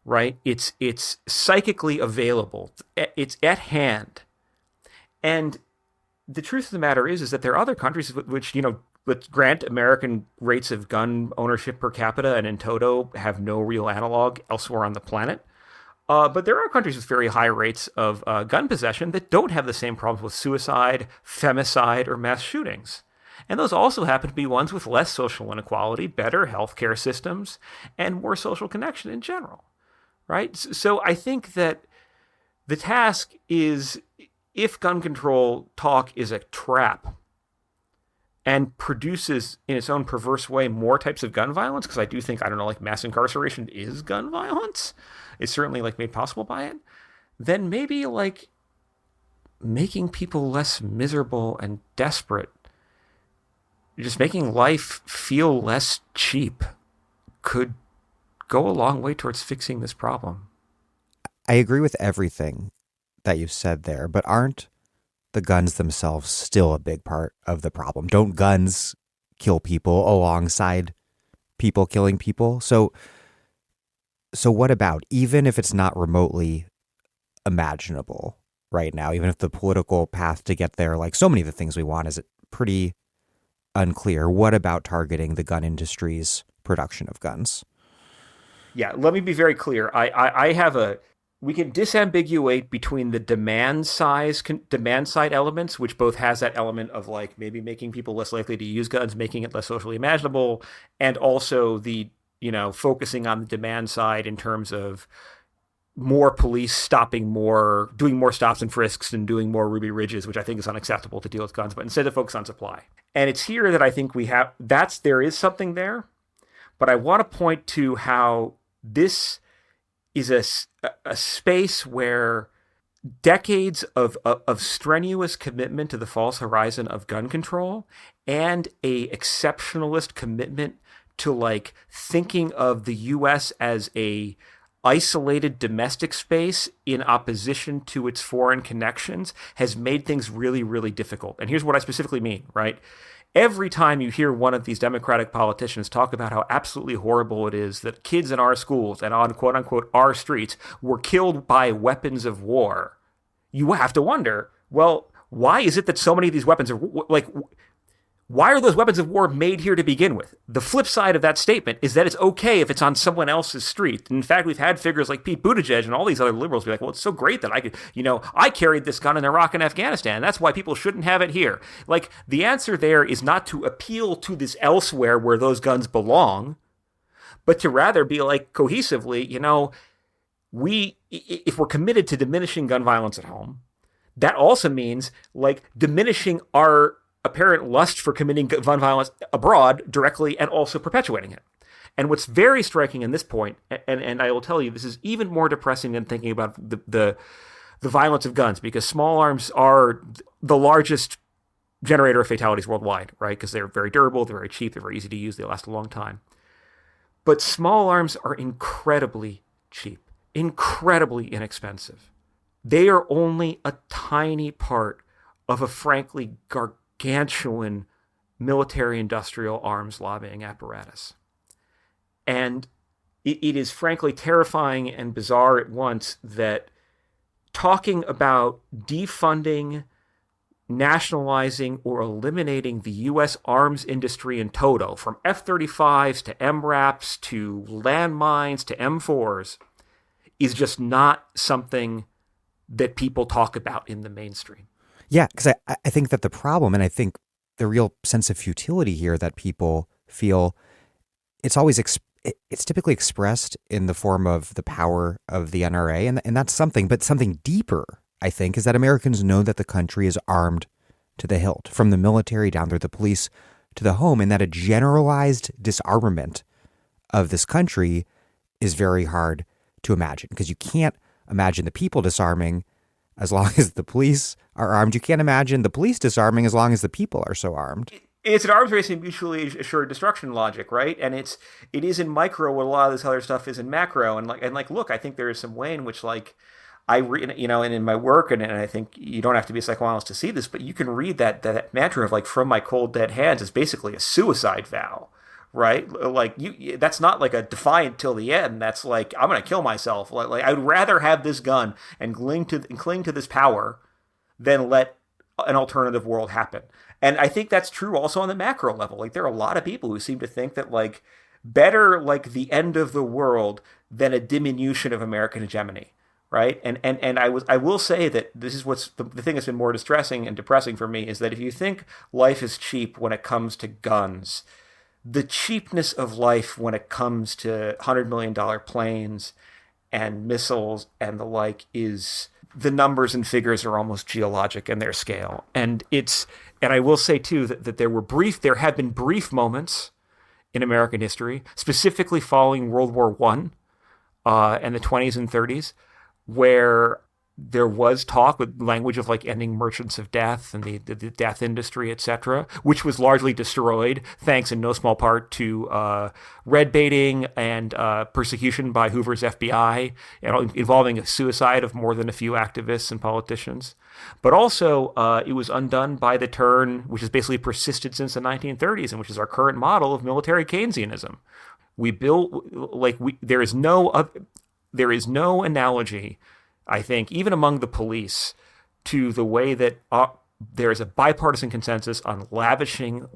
Right. It's psychically available. It's at hand. And the truth of the matter is that there are other countries which, you know, but grant American rates of gun ownership per capita and in toto have no real analog elsewhere on the planet. But there are countries with very high rates of gun possession that don't have the same problems with suicide, femicide, or mass shootings. And those also happen to be ones with less social inequality, better healthcare systems, and more social connection in general, right? So I think that the task is, if gun control talk is a trap and produces in its own perverse way more types of gun violence, because I do think, I don't know, like mass incarceration is gun violence. It's certainly like made possible by it. Then maybe like making people less miserable and desperate, just making life feel less cheap, could go a long way towards fixing this problem. I agree with everything that you said there, but aren't the guns themselves still a big part of the problem? Don't guns kill people alongside people killing people? So what about, even if it's not remotely imaginable right now, even if the political path to get there, like so many of the things we want, is pretty unclear, what about targeting the gun industry's production of guns? Yeah, let me be very clear. We can disambiguate between the demand side elements, which both has that element of like maybe making people less likely to use guns, making it less socially imaginable, and also the, focusing on the demand side in terms of more police stopping more, doing more stops and frisks and doing more Ruby Ridges, which I think is unacceptable to deal with guns, but instead to focus on supply. And it's here that I think there is something there, but I want to point to how this is a space where decades of strenuous commitment to the false horizon of gun control and a exceptionalist commitment to like thinking of the U.S. as a isolated domestic space in opposition to its foreign connections has made things really, really difficult. And here's what I specifically mean, right? Every time you hear one of these Democratic politicians talk about how absolutely horrible it is that kids in our schools and on quote unquote our streets were killed by weapons of war, you have to wonder, well, why is it that so many of these weapons are like, why are those weapons of war made here to begin with? The flip side of that statement is that it's okay if it's on someone else's street. In fact, we've had figures like Pete Buttigieg and all these other liberals be like, well, it's so great that I could, I carried this gun in Iraq and Afghanistan. That's why people shouldn't have it here. Like, the answer there is not to appeal to this elsewhere where those guns belong, but to rather be like cohesively, if we're committed to diminishing gun violence at home, that also means like diminishing our apparent lust for committing gun violence abroad directly and also perpetuating it. And what's very striking in this point, and I will tell you, this is even more depressing than thinking about the violence of guns, because small arms are the largest generator of fatalities worldwide, right? Because they're very durable, they're very cheap, they're very easy to use, they last a long time. But small arms are incredibly cheap, incredibly inexpensive. They are only a tiny part of a frankly gargantuan military-industrial arms lobbying apparatus. And it is frankly terrifying and bizarre at once that talking about defunding, nationalizing, or eliminating the U.S. arms industry in toto, from F-35s to MRAPs to landmines to M4s, is just not something that people talk about in the mainstream. Yeah, because I think that the problem, and I think the real sense of futility here that people feel, it's always it's typically expressed in the form of the power of the NRA, and that's something. But something deeper, I think, is that Americans know that the country is armed to the hilt, from the military down through the police to the home, and that a generalized disarmament of this country is very hard to imagine, because you can't imagine the people disarming as long as the police are armed. You can't imagine the police disarming as long as the people are so armed. It's an arms race in mutually assured destruction logic, right? And it is in micro what a lot of this other stuff is in macro. And look, I think there is some way in which like and in my work, and I think you don't have to be a psychoanalyst to see this, but you can read that mantra of like, from my cold dead hands, is basically a suicide vow. Right? Like that's not like a defiant till the end. That's like, I'm going to kill myself. Like I would rather have this gun and cling to this power than let an alternative world happen. And I think that's true also on the macro level. Like there are a lot of people who seem to think that like better like the end of the world than a diminution of American hegemony. right? And I will say that this is what's the thing that's been more distressing and depressing for me is that if you think life is cheap when it comes to guns, the cheapness of life when it comes to $100 million planes and missiles and the like is the numbers and figures are almost geologic in their scale. And I will say too that there have been brief moments in American history, specifically following World War One and the 20s and 30s, where there was talk with language of like ending merchants of death and the death industry, etc., which was largely destroyed thanks in no small part to red baiting and persecution by Hoover's FBI, involving a suicide of more than a few activists and politicians. But also, it was undone by the turn, which has basically persisted since the 1930s, and which is our current model of military Keynesianism. There is no analogy, I think, even among the police, to the way that there is a bipartisan consensus on lavishing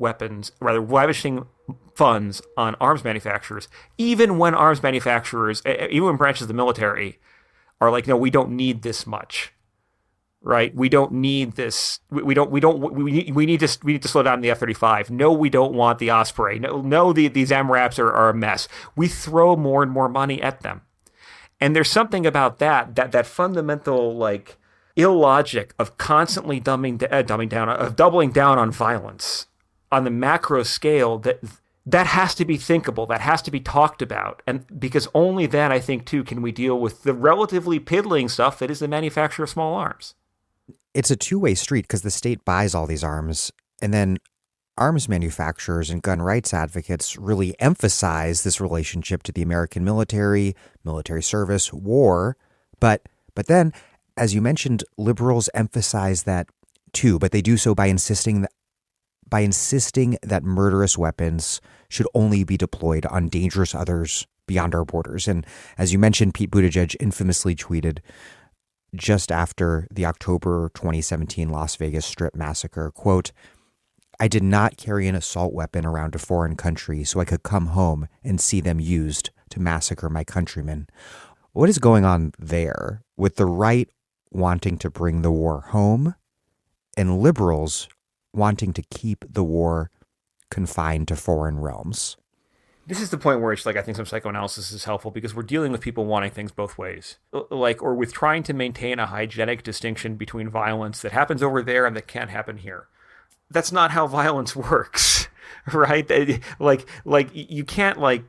funds on arms manufacturers, even when arms manufacturers, even when branches of the military are like, no, we don't need this much, right? We don't need this. We need to slow down the F-35. No, we don't want the Osprey. No, these MRAPs are a mess. We throw more and more money at them. And there's something about that fundamental like illogic of constantly doubling down on violence on the macro scale that has to be thinkable, that has to be talked about. And because only then, I think, too, can we deal with the relatively piddling stuff that is the manufacture of small arms. It's a two-way street because the state buys all these arms, and then arms manufacturers and gun rights advocates really emphasize this relationship to the American military service, war. But then, as you mentioned, liberals emphasize that too, but they do so by insisting that murderous weapons should only be deployed on dangerous others beyond our borders. And as you mentioned, Pete Buttigieg infamously tweeted just after the October 2017 Las Vegas Strip massacre, quote, "I did not carry an assault weapon around a foreign country so I could come home and see them used to massacre my countrymen." What is going on there with the right wanting to bring the war home and liberals wanting to keep the war confined to foreign realms? This is the point where it's like I think some psychoanalysis is helpful because we're dealing with people wanting things both ways, or with trying to maintain a hygienic distinction between violence that happens over there and that can't happen here. That's not how violence works, right? Like you can't like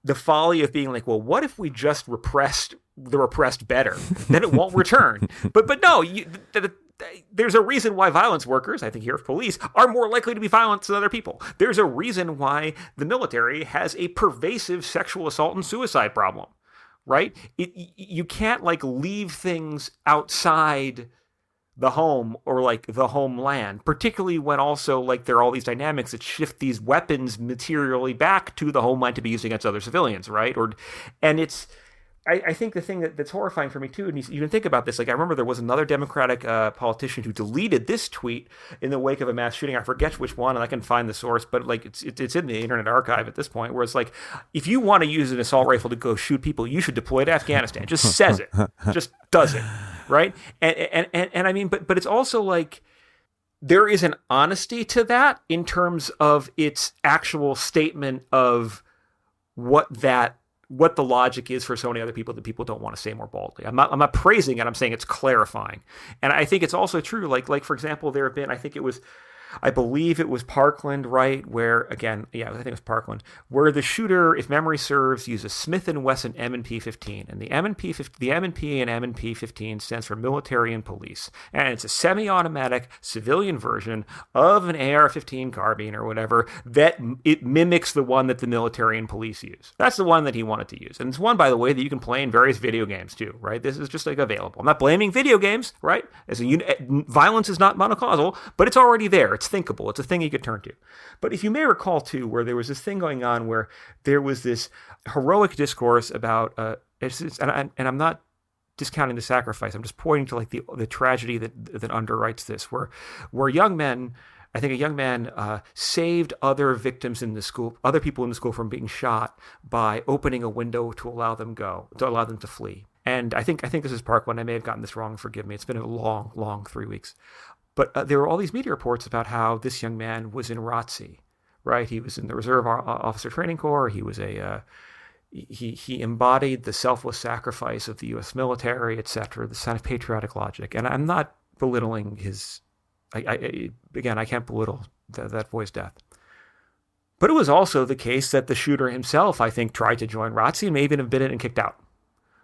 the folly of being like, well, what if we just repressed the repressed better? Then it won't return. But no, there's a reason why violence workers, I think here of police, are more likely to be violent than other people. There's a reason why the military has a pervasive sexual assault and suicide problem, right? You can't like leave things outside the home or like the homeland, particularly when also like there are all these dynamics that shift these weapons materially back to the homeland to be used against other civilians, right? I think the thing that's horrifying for me too, and you can think about this, like I remember there was another Democratic politician who deleted this tweet in the wake of a mass shooting. I forget which one, and I can find the source, but like it's in the Internet Archive at this point, where it's like, if you want to use an assault rifle to go shoot people, you should deploy to Afghanistan. Just says it, just does it, right? And I mean, but it's also like there is an honesty to that in terms of its actual statement of what the logic is for so many other people that people don't want to say more baldly. I'm not praising it. I'm saying it's clarifying. And I think it's also true. Like for example, there have been, I believe it was Parkland, right? Where again, I think it was Parkland, where the shooter, if memory serves, used a Smith & Wesson M&P 15, and the M&P and M&P 15 stands for military and police, and it's a semi-automatic civilian version of an AR-15 carbine or whatever that it mimics the one that the military and police use. That's the one that he wanted to use, and it's one, by the way, that you can play in various video games too, right? This is just like available. I'm not blaming video games, right? Violence is not monocausal, but it's already there. It's thinkable. It's a thing you could turn to. But if you may recall, too, where there was this thing going on where there was this heroic discourse about, and I'm not discounting the sacrifice. I'm just pointing to like the tragedy that underwrites this, where young men, I think a young man saved other victims in the school, other people in the school from being shot by opening a window to allow them to flee. And I think this is Parkland. I may have gotten this wrong. Forgive me. It's been a long 3 weeks. But there were all these media reports about how this young man was in ROTC, right? He was in the Reserve Officer Training Corps. He was he embodied the selfless sacrifice of the U.S. military, etc. This kind of patriotic logic. And I'm not belittling his. Again, I can't belittle that boy's death. But it was also the case that the shooter himself, I think, tried to join ROTC and may even have been in and kicked out.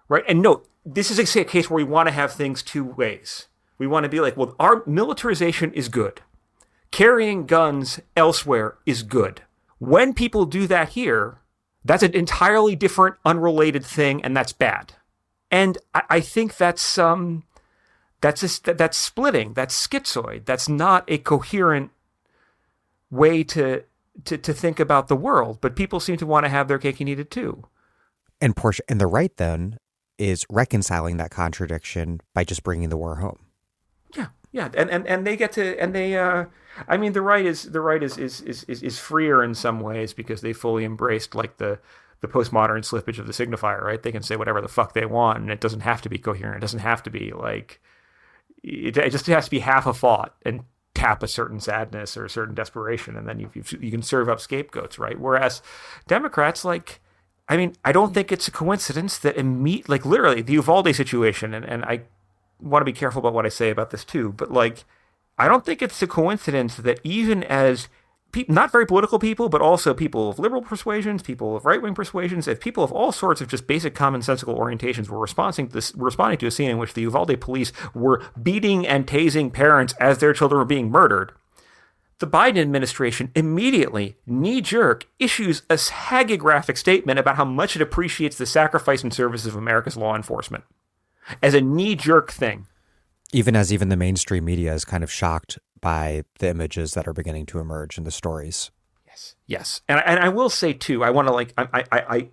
Right? And note, this is a case where we want to have things two ways. We want to be like, well, our militarization is good. Carrying guns elsewhere is good. When people do that here, that's an entirely different, unrelated thing, and that's bad. And I think that's splitting. That's schizoid. That's not a coherent way to think about the world. But people seem to want to have their cake and eat it too. And the right then is reconciling that contradiction by just bringing the war home. Yeah, and they get to, and they I mean, the right is freer in some ways because they fully embraced like the postmodern slippage of the signifier, right? They can say whatever the fuck they want, and it doesn't have to be coherent. It doesn't have to be like it just has to be half a thought and tap a certain sadness or a certain desperation, and then you can serve up scapegoats, right? Whereas Democrats, like, I mean, I don't think it's a coincidence that like literally the Uvalde situation, and I want to be careful about what I say about this too, but like, I don't think it's a coincidence that even as not very political people, but also people of liberal persuasions, people of right-wing persuasions, if people of all sorts of just basic commonsensical orientations were responding to a scene in which the Uvalde police were beating and tasing parents as their children were being murdered, the Biden administration immediately, knee-jerk, issues a hagiographic statement about how much it appreciates the sacrifice and service of America's law enforcement. As a knee-jerk thing. Even the mainstream media is kind of shocked by the images that are beginning to emerge in the stories. Yes. And I will say, too, I want to,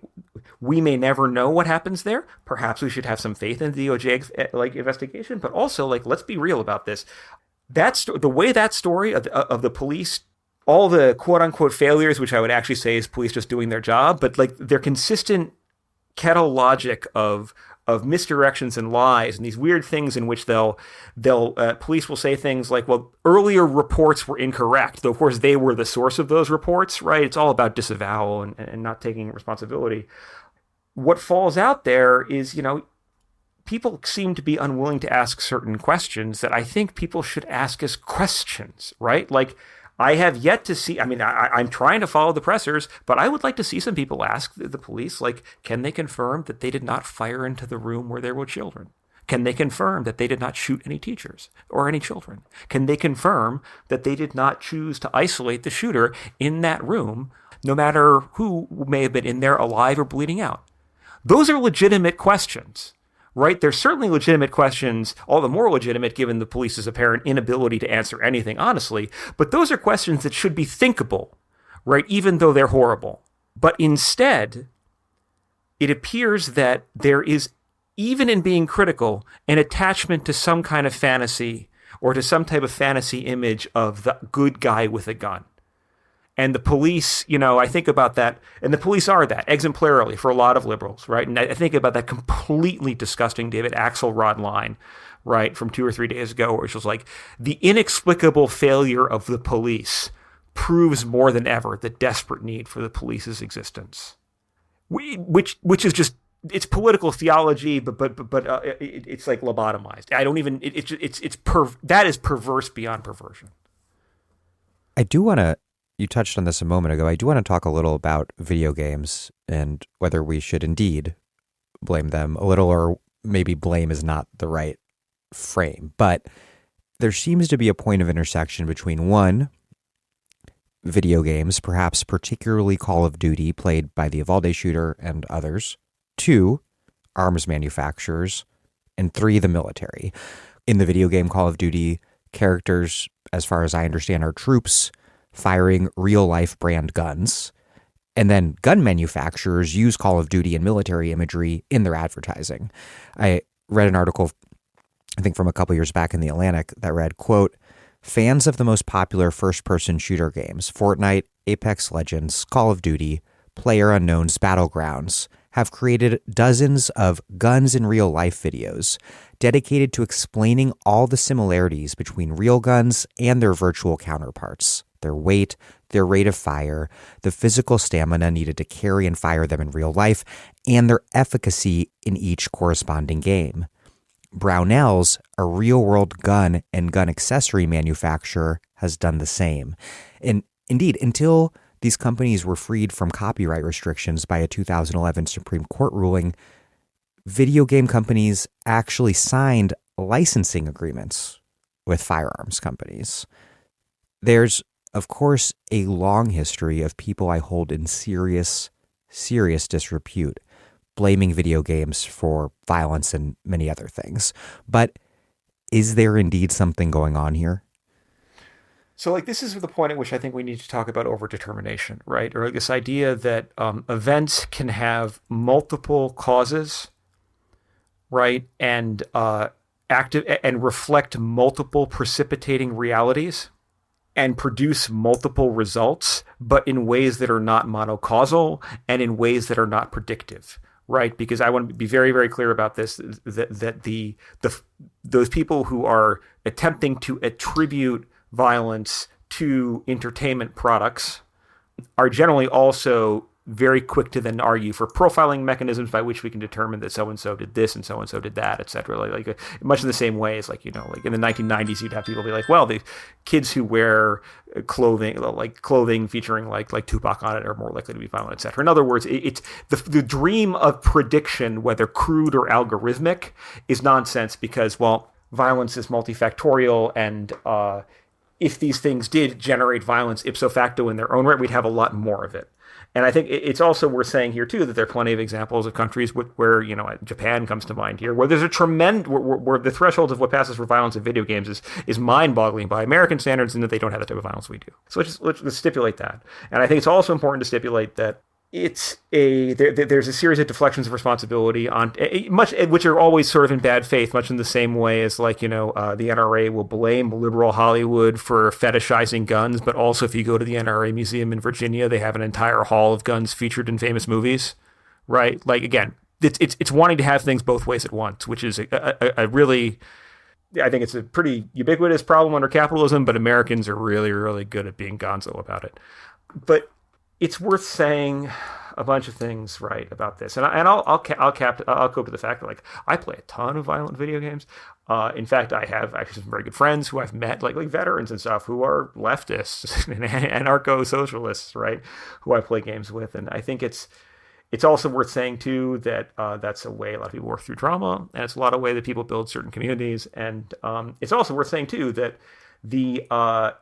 we may never know what happens there. Perhaps we should have some faith in the DOJ, investigation. But also, let's be real about this. The way that story of the police, all the quote-unquote failures, which I would actually say is police just doing their job, but, their consistent kettle logic of misdirections and lies and these weird things in which police will say things like, well, earlier reports were incorrect, though of course they were the source of those reports, right? It's all about disavowal and not taking responsibility. What falls out there is, people seem to be unwilling to ask certain questions that I think people should ask as questions, right? Like, I have yet to see, I'm trying to follow the pressers, but I would like to see some people ask the police, can they confirm that they did not fire into the room where there were children? Can they confirm that they did not shoot any teachers or any children? Can they confirm that they did not choose to isolate the shooter in that room, no matter who may have been in there alive or bleeding out? Those are legitimate questions. Right? They're certainly legitimate questions, all the more legitimate given the police's apparent inability to answer anything honestly, but those are questions that should be thinkable, right? Even though they're horrible. But instead, it appears that there is, even in being critical, an attachment to some kind of fantasy or to some type of fantasy image of the good guy with a gun. And the police, I think about that, and the police are that, exemplarily, for a lot of liberals, right? And I think about that completely disgusting David Axelrod line, right, from 2 or 3 days ago, which was like, the inexplicable failure of the police proves more than ever the desperate need for the police's existence. Which is just, it's political theology, but it's like lobotomized. I don't even, that is perverse beyond perversion. I do want to, you touched on this a moment ago. I do want to talk a little about video games and whether we should indeed blame them a little, or maybe blame is not the right frame. But there seems to be a point of intersection between, one, video games, perhaps particularly Call of Duty, played by the Uvalde shooter and others, two, arms manufacturers, and three, the military. In the video game Call of Duty, characters, as far as I understand, are troops firing real-life brand guns. And then gun manufacturers use Call of Duty and military imagery in their advertising. I read an article, I think from a couple years back in The Atlantic, that read, quote, "Fans of the most popular first-person shooter games, Fortnite, Apex Legends, Call of Duty, PlayerUnknown's Battlegrounds, have created dozens of guns in real life videos dedicated to explaining all the similarities between real guns and their virtual counterparts, their weight, their rate of fire, the physical stamina needed to carry and fire them in real life, and their efficacy in each corresponding game. Brownells, a real-world gun and gun accessory manufacturer, has done the same. And indeed, until these companies were freed from copyright restrictions by a 2011 Supreme Court ruling, video game companies actually signed licensing agreements with firearms companies. There's, of course, a long history of people I hold in serious disrepute, blaming video games for violence and many other things. But is there indeed something going on here? So, like, this is the point at which I think we need to talk about overdetermination, right? Or like this idea that events can have multiple causes, right, and active and reflect multiple precipitating realities and produce multiple results, but in ways that are not monocausal and in ways that are not predictive. Right, because I want to be very, very clear about this: that those people who are attempting to attribute violence to entertainment products are generally also very quick to then argue for profiling mechanisms by which we can determine that so-and-so did this and so-and-so did that, et cetera. Like much in the same way as, like, you know, like in the 1990s, you'd have people be like, well, the kids who wear clothing featuring like Tupac on it are more likely to be violent, et cetera. In other words, it's the dream of prediction, whether crude or algorithmic, is nonsense because, well, violence is multifactorial, and if these things did generate violence ipso facto in their own right, we'd have a lot more of it. And I think it's also worth saying here, too, that there are plenty of examples of countries where, you know, Japan comes to mind here, where there's a tremendous, where the threshold of what passes for violence in video games is mind-boggling by American standards, and that they don't have the type of violence we do. So let's stipulate that. And I think it's also important to stipulate that there's a series of deflections of responsibility on much, which are always sort of in bad faith, much in the same way as, like, you know, the NRA will blame liberal Hollywood for fetishizing guns, but also if you go to the NRA museum in Virginia, they have an entire hall of guns featured in famous movies, right? Like, again, it's wanting to have things both ways at once, which is a really, I think it's a pretty ubiquitous problem under capitalism, but Americans are really, really good at being gonzo about it. But it's worth saying a bunch of things right about this, and I'll go to the fact that, like, I play a ton of violent video games. In fact, I have actually some very good friends who I've met, like veterans and stuff, who are leftists and anarcho-socialists, right? Who I play games with, and I think it's also worth saying too that that's a way a lot of people work through trauma, and it's a lot of way that people build certain communities, and it's also worth saying too that the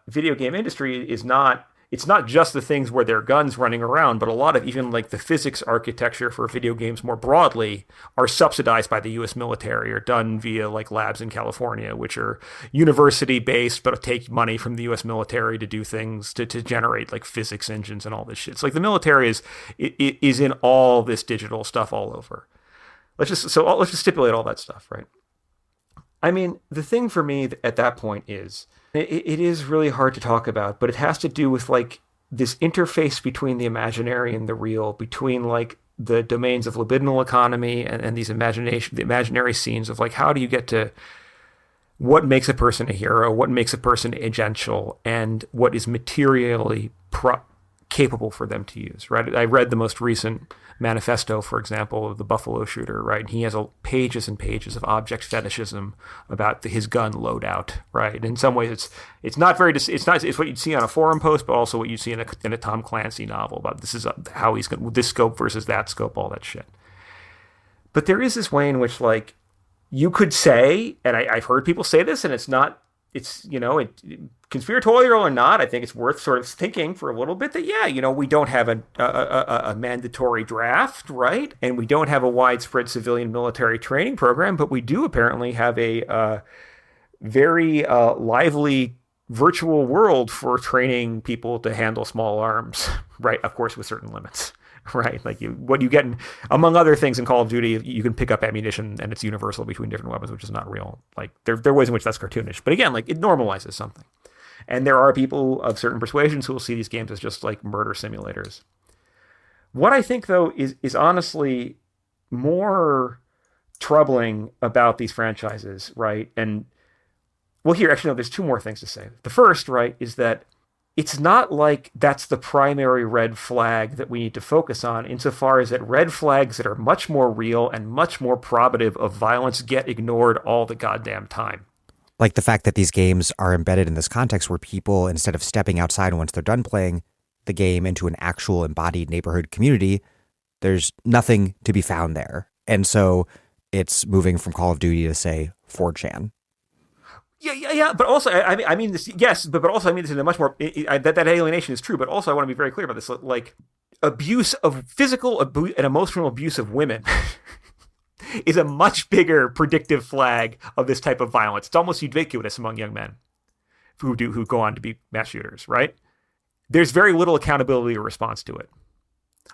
video game industry is not. It's not just the things where there are guns running around, but a lot of even like the physics architecture for video games more broadly are subsidized by the U.S. military or done via like labs in California, which are university based, but take money from the U.S. military to do things to generate like physics engines and all this shit. It's like the military is in all this digital stuff all over. Let's just stipulate all that stuff, right? I mean, the thing for me at that point is, it is really hard to talk about, but it has to do with like this interface between the imaginary and the real, between like the domains of libidinal economy and these the imaginary scenes of like, how do you get to what makes a person a hero, what makes a person agential, and what is materially capable for them to use, right? I read the most recent manifesto, for example, of the Buffalo shooter, right? He has pages and pages of object fetishism about his gun loadout, right? In some ways, it's what you'd see on a forum post, but also what you see in a Tom Clancy novel about this is how he's going this scope versus that scope, all that shit. But there is this way in which, like, you could say, and I've heard people say this, and it's conspiratorial or not, I think it's worth sort of thinking for a little bit that, yeah, you know, we don't have a mandatory draft, right? And we don't have a widespread civilian military training program, but we do apparently have a very lively virtual world for training people to handle small arms, right? Of course, with certain limits. Right, like what you get, among other things, in Call of Duty, you can pick up ammunition and it's universal between different weapons, which is not real. Like there are ways in which that's cartoonish, but again, like it normalizes something. And there are people of certain persuasions who will see these games as just like murder simulators. What I think, though, is honestly more troubling about these franchises, right? And well, here, actually, no, there's two more things to say. The first, right, is that it's not like that's the primary red flag that we need to focus on, insofar as that red flags that are much more real and much more probative of violence get ignored all the goddamn time. Like the fact that these games are embedded in this context where people, instead of stepping outside once they're done playing the game into an actual embodied neighborhood community, there's nothing to be found there. And so it's moving from Call of Duty to, say, 4chan. Yeah. But also, I mean this. Yes, but also, I mean this in a much more that alienation is true. But also, I want to be very clear about this. Like, abuse of physical and emotional abuse of women is a much bigger predictive flag of this type of violence. It's almost ubiquitous among young men who go on to be mass shooters. Right? There's very little accountability or response to it.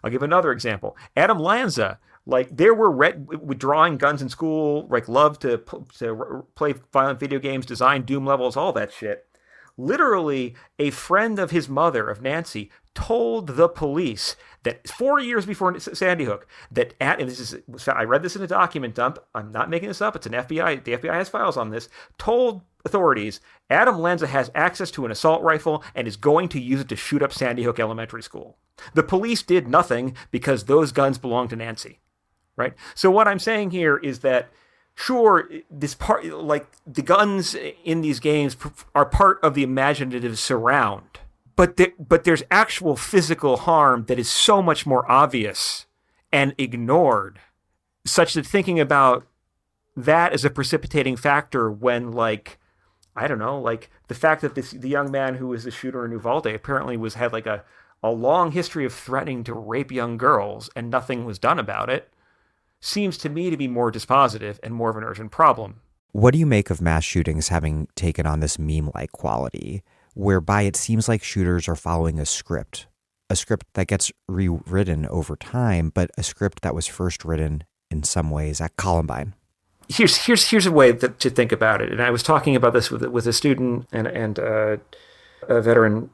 I'll give another example. Adam Lanza. Like, there were withdrawing guns in school, like, loved to play violent video games, design Doom levels, all that shit. Literally, a friend of his mother, of Nancy, told the police that 4 years before Sandy Hook, that I read this in a document dump. I'm not making this up. It's an FBI. The FBI has files on this. Told authorities Adam Lanza has access to an assault rifle and is going to use it to shoot up Sandy Hook Elementary School. The police did nothing because those guns belonged to Nancy. Right. So what I'm saying here is that, sure, this part, like the guns in these games are part of the imaginative surround, but there's actual physical harm that is so much more obvious and ignored, such that thinking about that as a precipitating factor when, like, I don't know, like the fact that the young man who was the shooter in Uvalde apparently had like a long history of threatening to rape young girls and nothing was done about it, seems to me to be more dispositive and more of an urgent problem. What do you make of mass shootings having taken on this meme-like quality, whereby it seems like shooters are following a script that gets rewritten over time, but a script that was first written in some ways at Columbine? Here's a way to think about it. And I was talking about this with a student and a veteran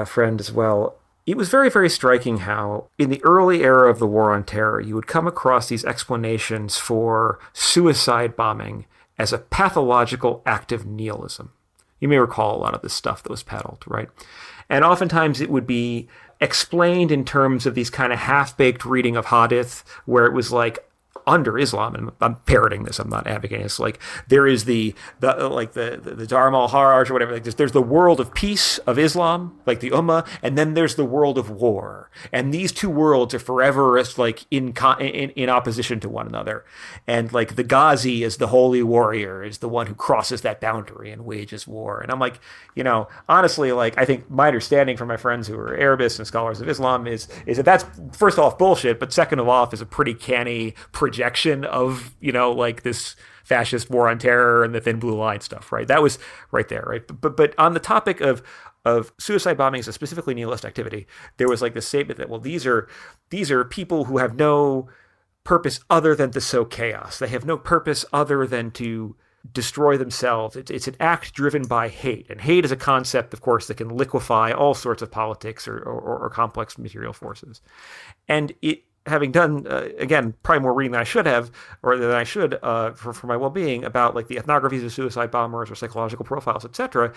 friend as well. It was very, very striking how, in the early era of the War on Terror, you would come across these explanations for suicide bombing as a pathological act of nihilism. You may recall a lot of this stuff that was peddled, right? And oftentimes it would be explained in terms of these kind of half-baked reading of hadith, where it was like, under Islam, and I'm parroting this, I'm not advocating this, like there is the Dharma al-Haraj or whatever, like there's the world of peace of Islam, like the Ummah, and then there's the world of war, and these two worlds are forever as like in opposition to one another, and like the Ghazi is the holy warrior, is the one who crosses that boundary and wages war. And I'm like, honestly, like I think my understanding from my friends who are Arabists and scholars of Islam is that that's first off bullshit, but second of all is a pretty canny projection of, like this fascist war on terror and the thin blue line stuff, right? That was right there, right? But on the topic of suicide bombing as a specifically nihilist activity, there was like this statement that, well, these are people who have no purpose other than to sow chaos. They have no purpose other than to destroy themselves. It's an act driven by hate. And hate is a concept, of course, that can liquefy all sorts of politics or complex material forces. And it, having done, again, probably more reading than I should have, or than I should for my well-being, about like the ethnographies of suicide bombers or psychological profiles, etc.,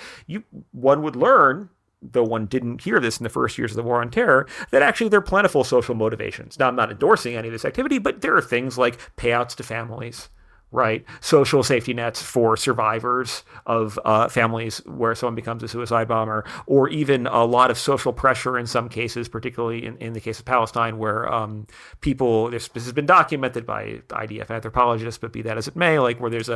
one would learn, though one didn't hear this in the first years of the War on Terror, that actually there are plentiful social motivations. Now, I'm not endorsing any of this activity, but there are things like payouts to families, right? Social safety nets for survivors of families where someone becomes a suicide bomber, or even a lot of social pressure in some cases, particularly in the case of Palestine, where people, this has been documented by IDF anthropologists, but be that as it may, like where there's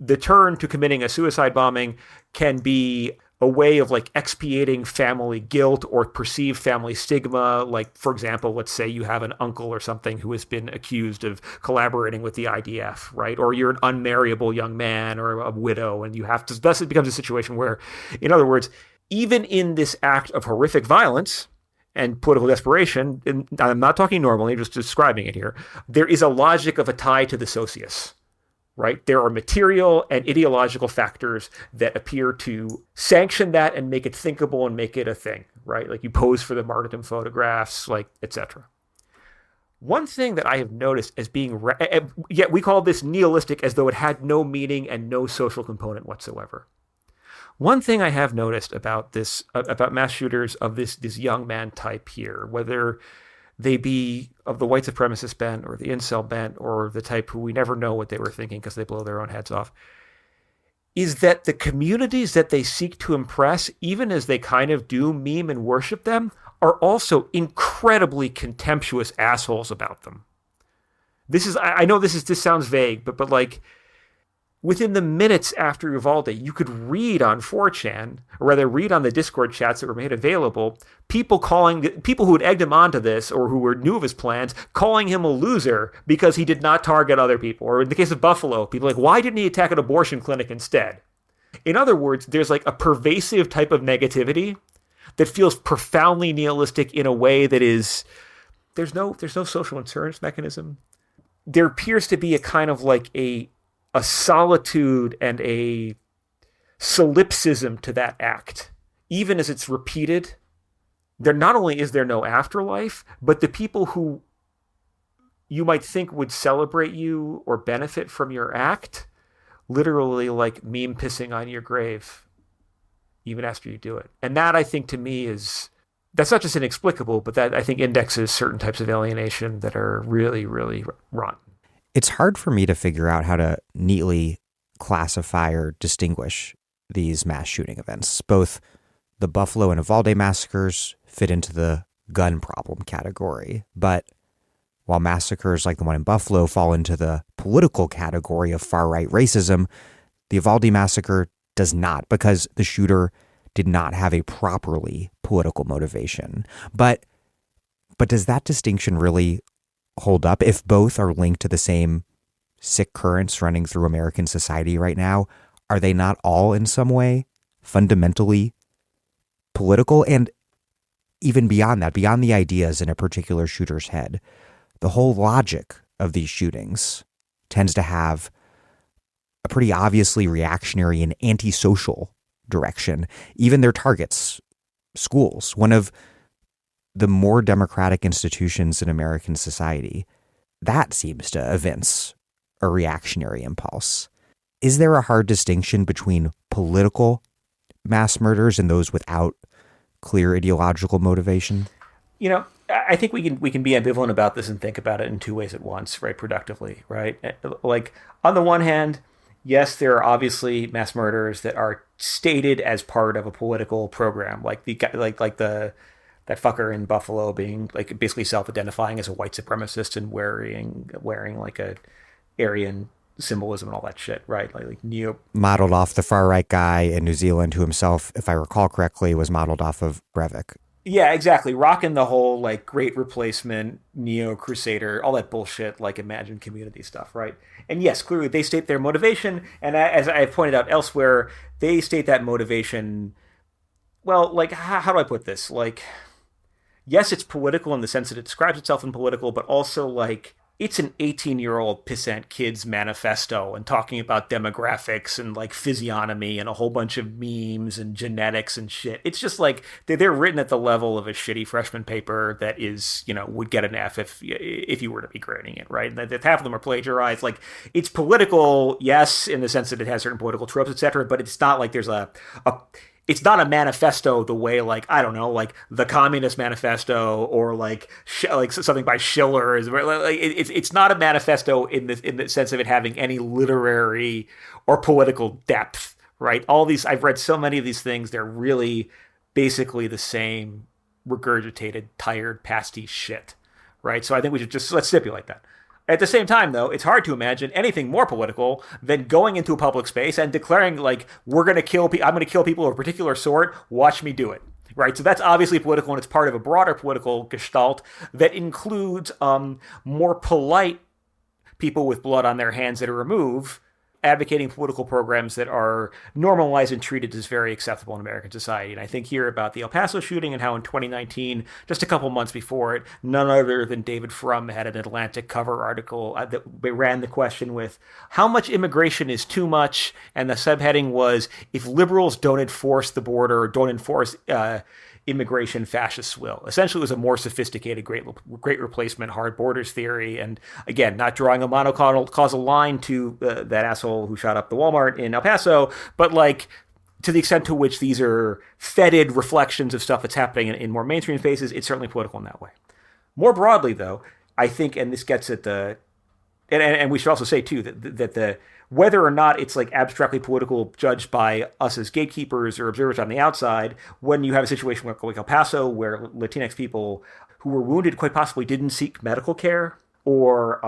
the turn to committing a suicide bombing can be a way of like expiating family guilt or perceived family stigma. Like, for example, let's say you have an uncle or something who has been accused of collaborating with the IDF, right? Or you're an unmarriable young man or a widow, and you have to, thus it becomes a situation where, in other words, even in this act of horrific violence and political desperation, and I'm not talking normally, just describing it here, there is a logic of a tie to the socius. Right? There are material and ideological factors that appear to sanction that and make it thinkable and make it a thing, right? Like you pose for the martyrdom photographs, like, etc. One thing that I have noticed as being, yet we call this nihilistic as though it had no meaning and no social component whatsoever. One thing I have noticed about about mass shooters of this young man type here, whether they be of the white supremacist bent or the incel bent or the type who we never know what they were thinking because they blow their own heads off, is that the communities that they seek to impress, even as they kind of do meme and worship them, are also incredibly contemptuous assholes about them. I know this sounds vague, but like within the minutes after Uvalde, you could read on 4chan, or rather read on the Discord chats that were made available, people who had egged him onto this or who knew of his plans, calling him a loser because he did not target other people. Or in the case of Buffalo, people like, why didn't he attack an abortion clinic instead? In other words, there's like a pervasive type of negativity that feels profoundly nihilistic in a way that is, there's no social insurance mechanism. There appears to be a kind of like a solitude and a solipsism to that act, even as it's repeated. Not only is there no afterlife, but the people who you might think would celebrate you or benefit from your act literally like meme pissing on your grave even after you do it. And that, I think, to me that's not just inexplicable, but that I think indexes certain types of alienation that are really, really rotten. It's hard for me to figure out how to neatly classify or distinguish these mass shooting events. Both the Buffalo and Uvalde massacres fit into the gun problem category, but while massacres like the one in Buffalo fall into the political category of far-right racism, the Uvalde massacre does not, because the shooter did not have a properly political motivation. But does that distinction really hold up if both are linked to the same sick currents running through American society right now? Are they not all in some way fundamentally political? And even beyond that, beyond the ideas in a particular shooter's head, the whole logic of these shootings tends to have a pretty obviously reactionary and antisocial direction. Even their targets, schools, one of the more democratic institutions in American society, that seems to evince a reactionary impulse. Is there a hard distinction between political mass murders and those without clear ideological motivation? You know, I think we can be ambivalent about this and think about it in two ways at once, right? Productively, right? Like, on the one hand, yes, there are obviously mass murders that are stated as part of a political program, like that fucker in Buffalo being like basically self-identifying as a white supremacist and wearing like a Aryan symbolism and all that shit, right? Like neo modeled off the far right guy in New Zealand, who himself, if I recall correctly, was modeled off of Breivik. Yeah, exactly. Rocking the whole like great replacement, neo crusader, all that bullshit, like imagined community stuff, right? And yes, clearly they state their motivation, and as I've pointed out elsewhere, they state that motivation. Well, like how do I put this? Like, yes, it's political in the sense that it describes itself in political, but also like it's an 18-year-old pissant kid's manifesto and talking about demographics and like physiognomy and a whole bunch of memes and genetics and shit. It's just like they're written at the level of a shitty freshman paper that is, you know, would get an F if you were to be grading it, right? And that half of them are plagiarized. Like, it's political, yes, in the sense that it has certain political tropes, etc., but it's not like there's it's not a manifesto the way, like, I don't know, like the Communist Manifesto or like something by Schiller is. Like, it's not a manifesto in the sense of it having any literary or political depth, right? All these, I've read so many of these things, they're really basically the same regurgitated, tired, pastiche shit, right? So I think we should let's stipulate that. At the same time, though, it's hard to imagine anything more political than going into a public space and declaring, like, I'm going to kill people of a particular sort, watch me do it, right? So that's obviously political, and it's part of a broader political gestalt that includes more polite people with blood on their hands that are removed, advocating political programs that are normalized and treated as very acceptable in American society. And I think here about the El Paso shooting and how in 2019, just a couple months before it, none other than David Frum had an Atlantic cover article that ran the question with, how much immigration is too much? And the subheading was, if liberals don't enforce the border, don't enforce immigration fascists will. Essentially, it was a more sophisticated great replacement, hard borders theory. And again, not drawing a monocausal line to that asshole who shot up the Walmart in El Paso, but like to the extent to which these are fetid reflections of stuff that's happening in more mainstream spaces, it's certainly political in that way. More broadly, though, I think, and this gets at the, and we should also say too that the whether or not it's like abstractly political, judged by us as gatekeepers or observers on the outside, when you have a situation like El Paso where Latinx people who were wounded quite possibly didn't seek medical care, or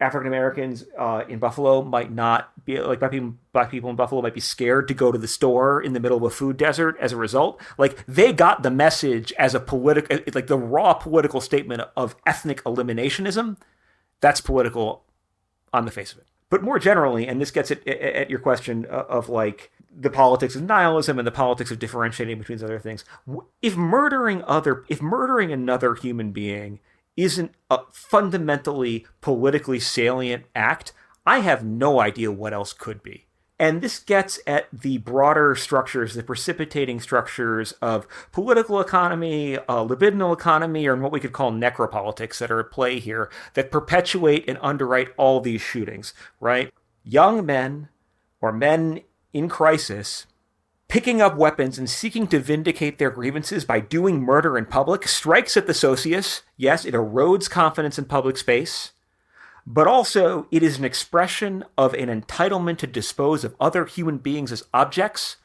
African Americans in Buffalo might not be like black people in Buffalo might be scared to go to the store in the middle of a food desert as a result. Like they got the message as a political, like the raw political statement of ethnic eliminationism. That's political on the face of it. But more generally, and this gets at your question of like the politics of nihilism and the politics of differentiating between these other things. If murdering another human being isn't a fundamentally politically salient act, I have no idea what else could be. And this gets at the broader structures, the precipitating structures of political economy, libidinal economy, or what we could call necropolitics that are at play here, that perpetuate and underwrite all these shootings, right? Young men or men in crisis picking up weapons and seeking to vindicate their grievances by doing murder in public strikes at the socius. Yes, it erodes confidence in public space. But also, it is an expression of an entitlement to dispose of other human beings as objects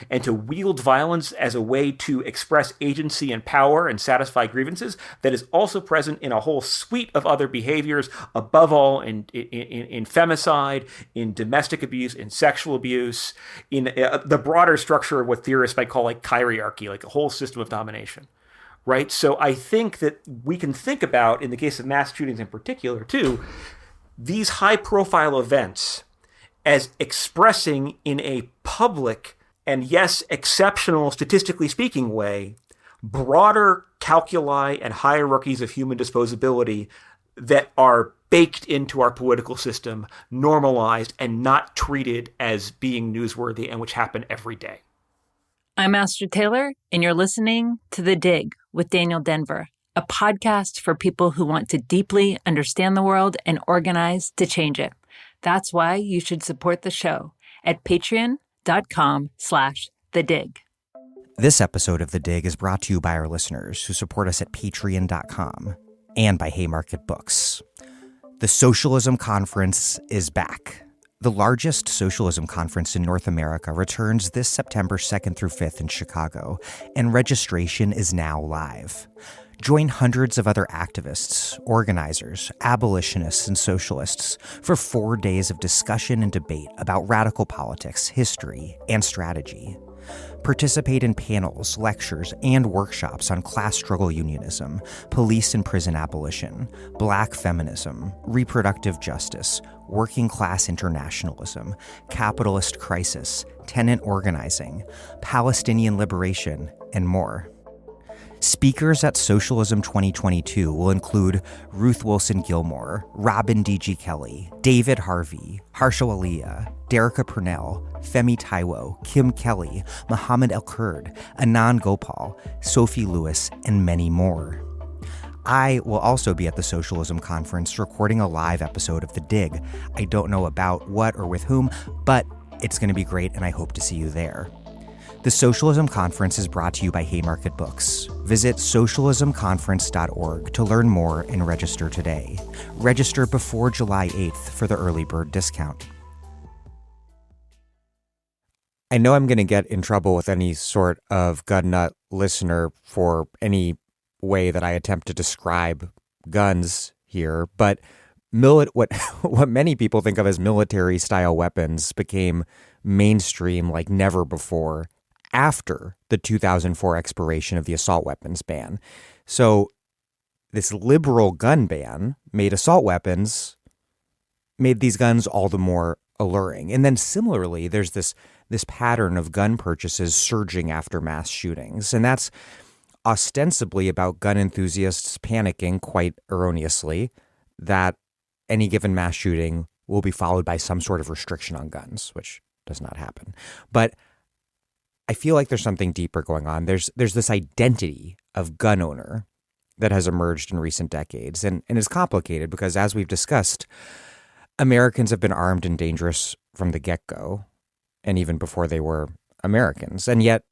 and to wield violence as a way to express agency and power and satisfy grievances that is also present in a whole suite of other behaviors, above all in femicide, in domestic abuse, in sexual abuse, in the broader structure of what theorists might call like chiriarchy, like a whole system of domination. Right? So I think that we can think about, in the case of mass shootings in particular, too, these high-profile events as expressing in a public and, yes, exceptional, statistically speaking way, broader calculi and hierarchies of human disposability that are baked into our political system, normalized, and not treated as being newsworthy, and which happen every day. I'm Astrid Taylor, and you're listening to The Dig with Daniel Denver, a podcast for people who want to deeply understand the world and organize to change it. That's why you should support the show at patreon.com/thedig. This episode of The Dig is brought to you by our listeners who support us at patreon.com and by Haymarket Books. The Socialism Conference is back. The largest socialism conference in North America returns this September 2nd through 5th in Chicago, and registration is now live. Join hundreds of other activists, organizers, abolitionists, and socialists for 4 days of discussion and debate about radical politics, history, and strategy. Participate in panels, lectures, and workshops on class struggle unionism, police and prison abolition, black feminism, reproductive justice, working class internationalism, capitalist crisis, tenant organizing, Palestinian liberation, and more. Speakers at Socialism 2022 will include Ruth Wilson Gilmore, Robin D.G. Kelly, David Harvey, Harsha Aliyah, Derica Purnell, Femi Taiwo, Kim Kelly, Muhammad El-Kurd, Anand Gopal, Sophie Lewis, and many more. I will also be at the Socialism Conference recording a live episode of The Dig. I don't know about what or with whom, but it's going to be great, and I hope to see you there. The Socialism Conference is brought to you by Haymarket Books. Visit socialismconference.org to learn more and register today. Register before July 8th for the early bird discount. I know I'm going to get in trouble with any sort of gun nut listener for any way that I attempt to describe guns here, but what many people think of as military-style weapons became mainstream like never before after the 2004 expiration of the assault weapons ban. So this liberal gun ban made these guns all the more alluring. And then similarly, there's this pattern of gun purchases surging after mass shootings. And that's ostensibly about gun enthusiasts panicking, quite erroneously, that any given mass shooting will be followed by some sort of restriction on guns, which does not happen. But I feel like there's something deeper going on. There's this identity of gun owner that has emerged in recent decades and is complicated because, as we've discussed, Americans have been armed and dangerous from the get-go and even before they were Americans. And yet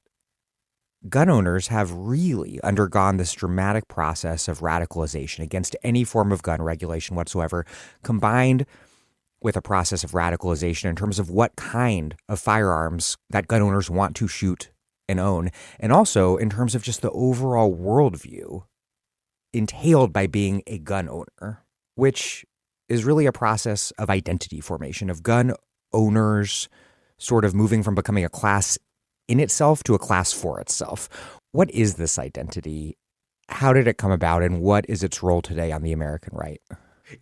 gun owners have really undergone this dramatic process of radicalization against any form of gun regulation whatsoever, combined with a process of radicalization in terms of what kind of firearms that gun owners want to shoot and own, and also in terms of just the overall worldview entailed by being a gun owner, which is really a process of identity formation, of gun owners sort of moving from becoming a class in itself to a class for itself. What is this identity? How did it come about, and what is its role today on the American right?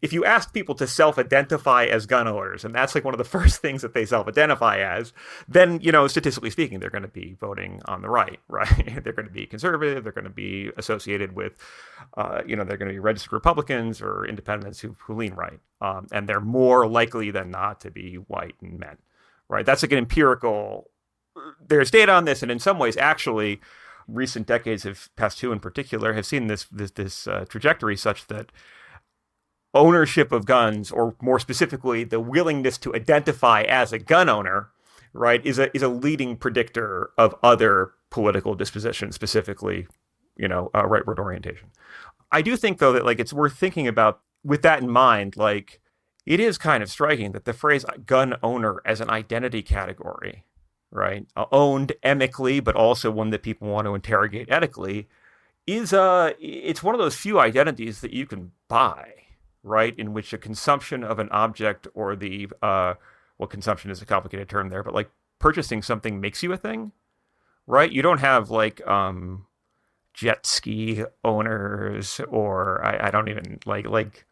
If you ask people to self-identify as gun owners, and that's like one of the first things that they self-identify as, then, statistically speaking, they're going to be voting on the right? They're going to be conservative. They're going to be associated with, they're going to be registered Republicans or independents who lean right. And they're more likely than not to be white and men, right? That's like an empirical, there's data on this. And in some ways, actually, recent decades, past two in particular, have seen this trajectory such that ownership of guns, or more specifically, the willingness to identify as a gun owner, right, is a leading predictor of other political dispositions, specifically, rightward orientation. I do think, though, that it's worth thinking about with that in mind. It is kind of striking that the phrase gun owner as an identity category, right, owned amicably, but also one that people want to interrogate ethically, it's one of those few identities that you can buy. Right, in which a consumption of an object or consumption is a complicated term there, but purchasing something makes you a thing, right? You don't have jet ski owners, or I don't even like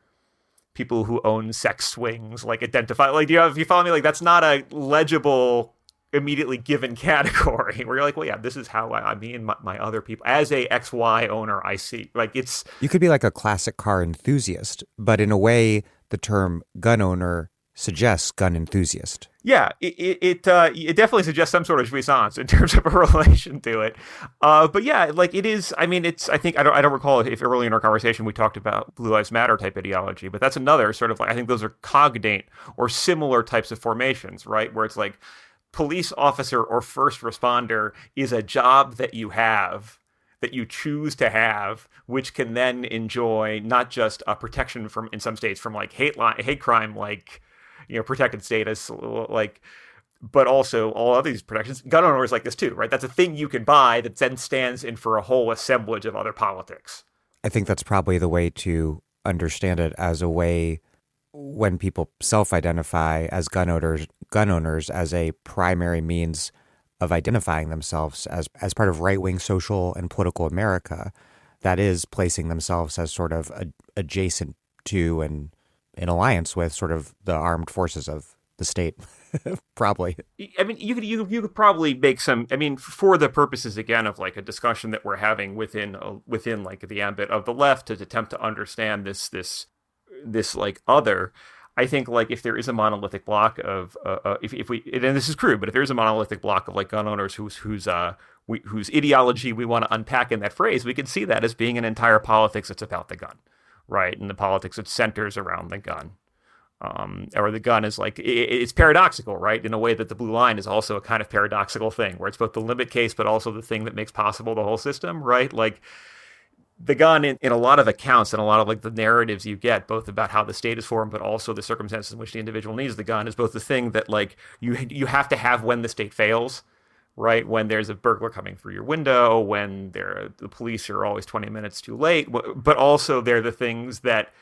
people who own sex swings, identify, if you follow me, that's not a legible, immediately given category where you're well, yeah, this is how I mean my other people as a XY owner. I see it's, you could be like a classic car enthusiast, but in a way the term gun owner suggests gun enthusiast. Yeah, it definitely suggests some sort of jouissance in terms of a relation to it. But yeah, it is. I mean, I think I don't recall if early in our conversation we talked about Blue Lives Matter type ideology, but that's another sort of I think those are cognate or similar types of formations, right? Where it's police officer or first responder is a job that you have, that you choose to have, which can then enjoy not just a protection from, in some states, from hate crime, protected status, but also all of these protections. Gun owners like this too, right? That's a thing you can buy that then stands in for a whole assemblage of other politics. I think that's probably the way to understand it, as a way when people self-identify as gun owners as a primary means of identifying themselves as part of right-wing social and political America, that is placing themselves as sort of adjacent to and in alliance with sort of the armed forces of the state, probably. I mean, you could probably make some. I mean, for the purposes again of a discussion that we're having within the ambit of the left to attempt to understand this other, I think if there is a monolithic block of if we, and this is crude, but if there is a monolithic block of gun owners whose ideology we want to unpack in that phrase, we can see that as being an entire politics that's about the gun, right? And the politics that centers around the gun, or the gun is it's paradoxical, right? In a way that the blue line is also a kind of paradoxical thing, where it's both the limit case but also the thing that makes possible the whole system, right? The gun, in a lot of accounts and a lot of the narratives you get, both about how the state is formed, but also the circumstances in which the individual needs the gun, is both the thing that you have to have when the state fails, right? When there's a burglar coming through your window, when the police are always 20 minutes too late, but also they're the things that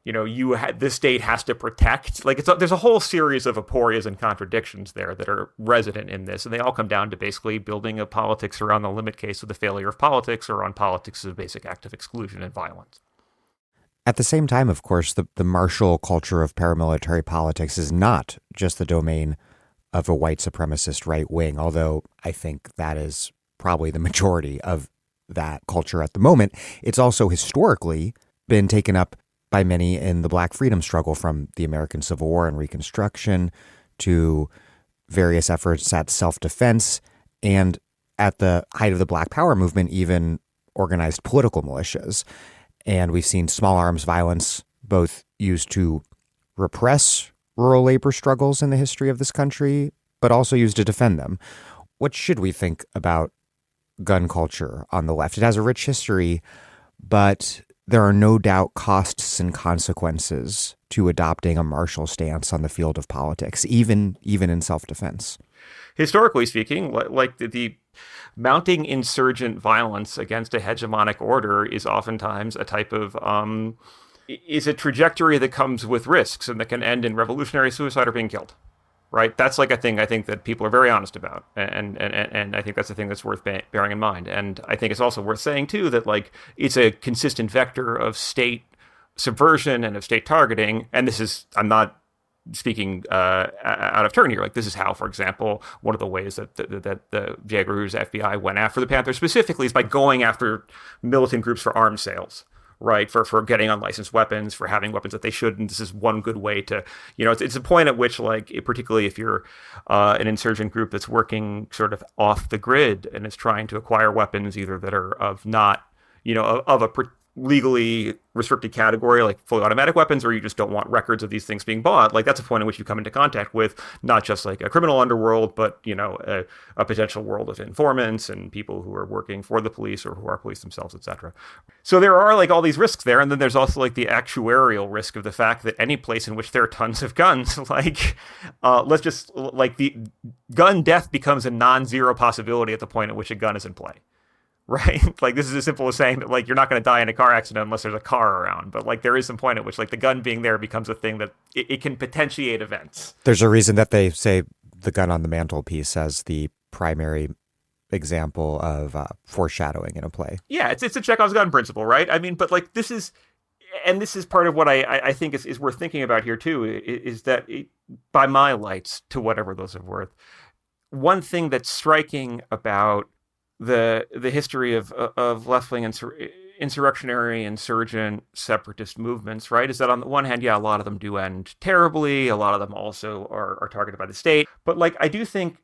the state has to protect. There's a whole series of aporias and contradictions there that are resident in this, and they all come down to basically building a politics around the limit case of the failure of politics, or on politics as a basic act of exclusion and violence. At the same time, of course, the martial culture of paramilitary politics is not just the domain of a white supremacist right wing, although I think that is probably the majority of that culture at the moment. It's also historically been taken up by many in the Black freedom struggle, from the American Civil War and Reconstruction to various efforts at self-defense. And at the height of the Black Power movement, even organized political militias. And we've seen small arms violence both used to repress rural labor struggles in the history of this country, but also used to defend them. What should we think about gun culture on the left? It has a rich history, but there are no doubt costs and consequences to adopting a martial stance on the field of politics, even in self-defense. Historically speaking, like the mounting insurgent violence against a hegemonic order is oftentimes a type of is a trajectory that comes with risks and that can end in revolutionary suicide or being killed. Right, that's like a thing I think that people are very honest about, and I think that's a thing that's worth bearing in mind. And I think it's also worth saying too that like it's a consistent vector of state subversion and of state targeting. And this is, I'm not speaking out of turn here. Like this is how, for example, one of the ways that the J. Edgar Hoover's FBI went after the Panthers specifically is by going after militant groups for arms sales. Right, for getting unlicensed weapons, for having weapons that they shouldn't. This is one good way to, it's a point at which, like, particularly if you're an insurgent group that's working sort of off the grid and is trying to acquire weapons either that are of not, of a legally restricted category, like fully automatic weapons, or you just don't want records of these things being bought, like that's a point in which you come into contact with not just like a criminal underworld, but, a potential world of informants and people who are working for the police or who are police themselves, etc. So there are like all these risks there. And then there's also like the actuarial risk of the fact that any place in which there are tons of guns, like let's just like the gun death becomes a non-zero possibility at the point at which a gun is in play. Right? Like this is as simple as saying that like you're not going to die in a car accident unless there's a car around. But like there is some point at which like the gun being there becomes a thing that it can potentiate events. There's a reason that they say the gun on the mantelpiece as the primary example of foreshadowing in a play. Yeah, it's a Chekhov's gun principle, right? I mean, but like this is part of what I think is worth thinking about here too, is that by my lights, to whatever those are worth, one thing that's striking about the history of left-wing insurrectionary, insurgent, separatist movements, right, is that on the one hand, yeah, a lot of them do end terribly. A lot of them also are targeted by the state. But like, I do think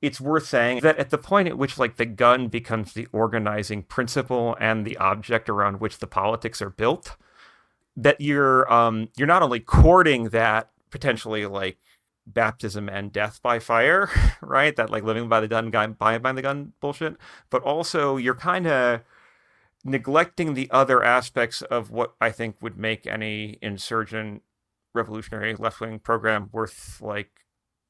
it's worth saying that at the point at which like the gun becomes the organizing principle and the object around which the politics are built, that you're not only courting that potentially like baptism and death by fire, right? That like living by the gun, by the gun bullshit. But also you're kind of neglecting the other aspects of what I think would make any insurgent revolutionary left-wing program worth like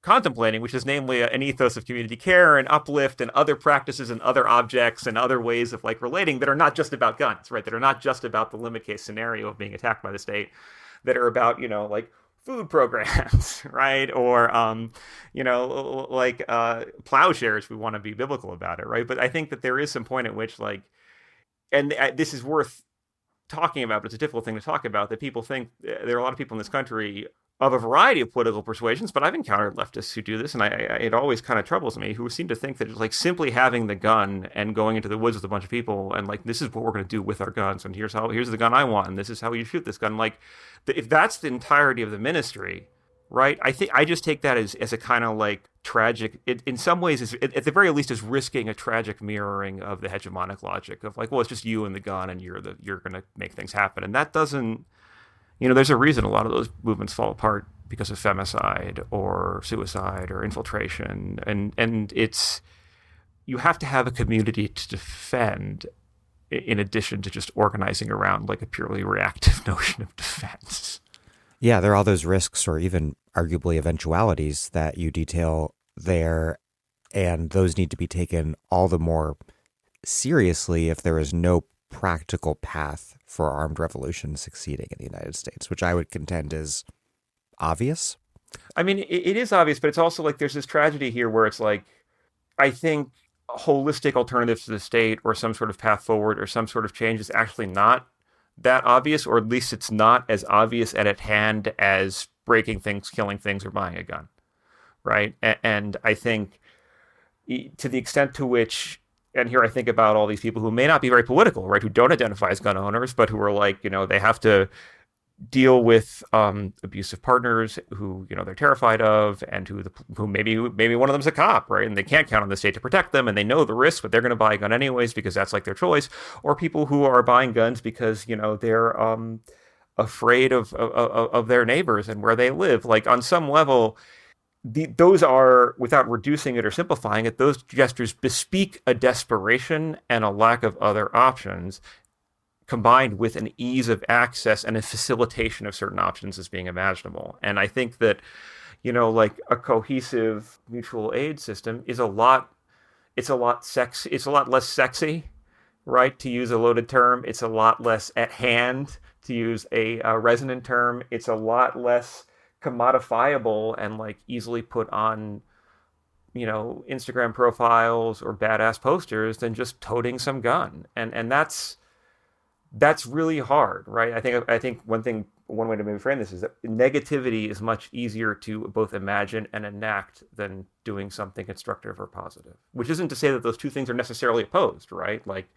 contemplating, which is namely an ethos of community care and uplift and other practices and other objects and other ways of like relating that are not just about guns, right? That are not just about the limit case scenario of being attacked by the state, that are about, like food programs, right? Or, like plowshares, we want to be biblical about it, right? But I think that there is some point at which like, and this is worth talking about, but it's a difficult thing to talk about, that people think, there are a lot of people in this country of a variety of political persuasions, but I've encountered leftists who do this, and it always kind of troubles me, who seem to think that it's like simply having the gun and going into the woods with a bunch of people and like, this is what we're going to do with our guns, and here's the gun I want, and this is how you shoot this gun. Like, if that's the entirety of the ministry, right? I just take that as a kind of like tragic, in some ways, is at the very least is risking a tragic mirroring of the hegemonic logic of like, well, it's just you and the gun, and you're going to make things happen, and that doesn't. There's a reason a lot of those movements fall apart because of femicide or suicide or infiltration. And it's, you have to have a community to defend in addition to just organizing around like a purely reactive notion of defense. Yeah, there are all those risks or even arguably eventualities that you detail there. And those need to be taken all the more seriously if there is no practical path for armed revolution succeeding in the United States, which I would contend is obvious. I mean, it is obvious, but it's also like there's this tragedy here where it's like, I think holistic alternatives to the state or some sort of path forward or some sort of change is actually not that obvious, or at least it's not as obvious and at hand as breaking things, killing things, or buying a gun, right? And I think to the extent to which, and here I think about all these people who may not be very political, right? Who don't identify as gun owners, but who are like, they have to deal with abusive partners who they're terrified of, and who maybe one of them's a cop, right? And they can't count on the state to protect them, and they know the risk, but they're going to buy a gun anyways because that's like their choice. Or people who are buying guns because they're afraid of their neighbors and where they live. Like on some level, those are, without reducing it or simplifying it, those gestures bespeak a desperation and a lack of other options, combined with an ease of access and a facilitation of certain options as being imaginable. And I think that, like a cohesive mutual aid system is it's a lot less sexy, right? To use a loaded term. It's a lot less at hand, to use a resonant term. It's a lot less commodifiable and like easily put on, Instagram profiles or badass posters than just toting some gun. And that's really hard, right? I think one way to maybe frame this is that negativity is much easier to both imagine and enact than doing something constructive or positive. Which isn't to say that those two things are necessarily opposed, right? Like,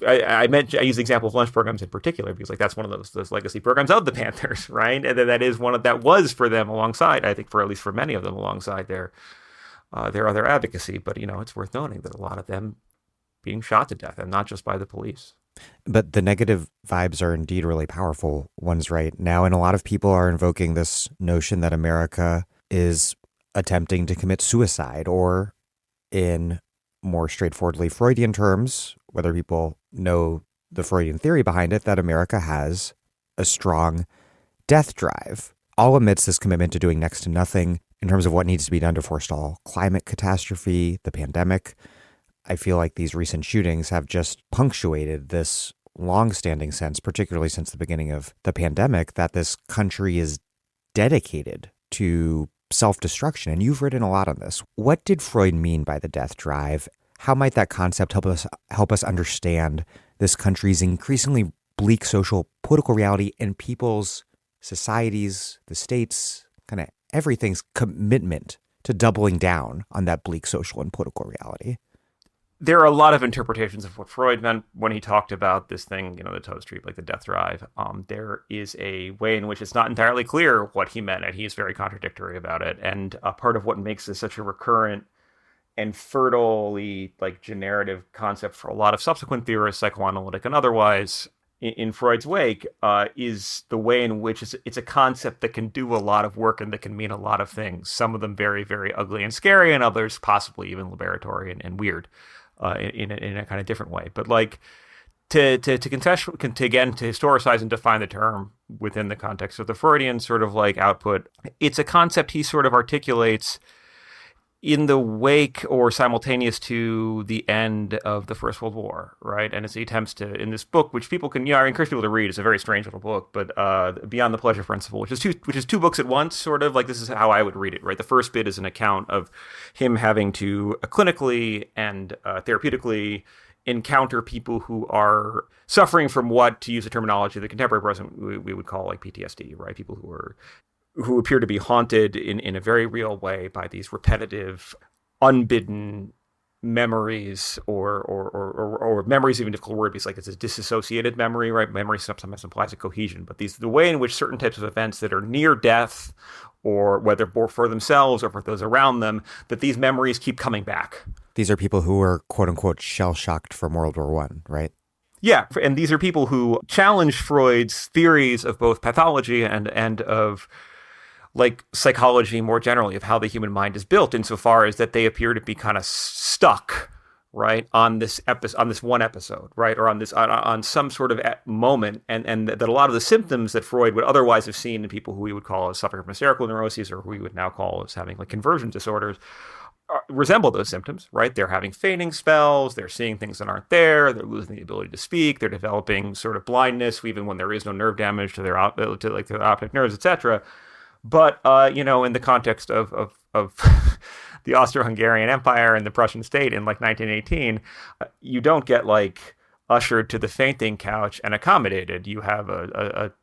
I use the example of lunch programs in particular because like that's one of those legacy programs of the Panthers, right? And that is one that was for them alongside, I think, for at least for many of them, alongside their other advocacy. But it's worth noting that a lot of them being shot to death, and not just by the police. But the negative vibes are indeed really powerful ones right now. And a lot of people are invoking this notion that America is attempting to commit suicide, or in more straightforwardly Freudian terms, whether people know the Freudian theory behind it, that America has a strong death drive, all amidst this commitment to doing next to nothing in terms of what needs to be done to forestall climate catastrophe, the pandemic. I feel like these recent shootings have just punctuated this long-standing sense, particularly since the beginning of the pandemic, that this country is dedicated to self-destruction. And you've written a lot on this. What did Freud mean by the death drive? How might that concept help us understand this country's increasingly bleak social political reality and people's societies, the states, kind of everything's commitment to doubling down on that bleak social and political reality? There are a lot of interpretations of what Freud meant when he talked about this thing, the toe street, like the death drive. There is a way in which it's not entirely clear what he meant, and he's very contradictory about it. And part of what makes this such a recurrent and fertilely like generative concept for a lot of subsequent theorists, psychoanalytic and otherwise, in Freud's wake, is the way in which it's a concept that can do a lot of work and that can mean a lot of things. Some of them very, very ugly and scary, and others possibly even liberatory and weird. In a kind of different way, but like to historicize and define the term within the context of the Freudian sort of like output, it's a concept he sort of articulates in the wake or simultaneous to the end of the First World War, right? And as he attempts to, in this book, which people can, I encourage people to read. It's a very strange little book, but Beyond the Pleasure Principle, which is two books at once, sort of like this is how I would read it, right? The first bit is an account of him having to clinically and therapeutically encounter people who are suffering from what, to use the terminology of the contemporary present, we would call like PTSD, right? People who appear to be haunted in a very real way by these repetitive, unbidden memories, or memories, even a difficult word because like it's a disassociated memory, right? Memory sometimes implies a cohesion, but the way in which certain types of events that are near death, or whether for themselves or for those around them, that these memories keep coming back. These are people who are quote unquote shell-shocked from World War I, right? Yeah, and these are people who challenge Freud's theories of both pathology and of like psychology more generally, of how the human mind is built, insofar as that they appear to be kind of stuck, right, on this one episode, right, or on some sort of moment, and that a lot of the symptoms that Freud would otherwise have seen in people who we would call as suffering from hysterical neuroses, or who we would now call as having like conversion disorders, resemble those symptoms, right? They're having fainting spells, they're seeing things that aren't there, they're losing the ability to speak, they're developing sort of blindness, even when there is no nerve damage to their optic nerves, etc. But in the context of the Austro-Hungarian Empire and the Prussian state in like 1918, you don't get like ushered to the fainting couch and accommodated. You have an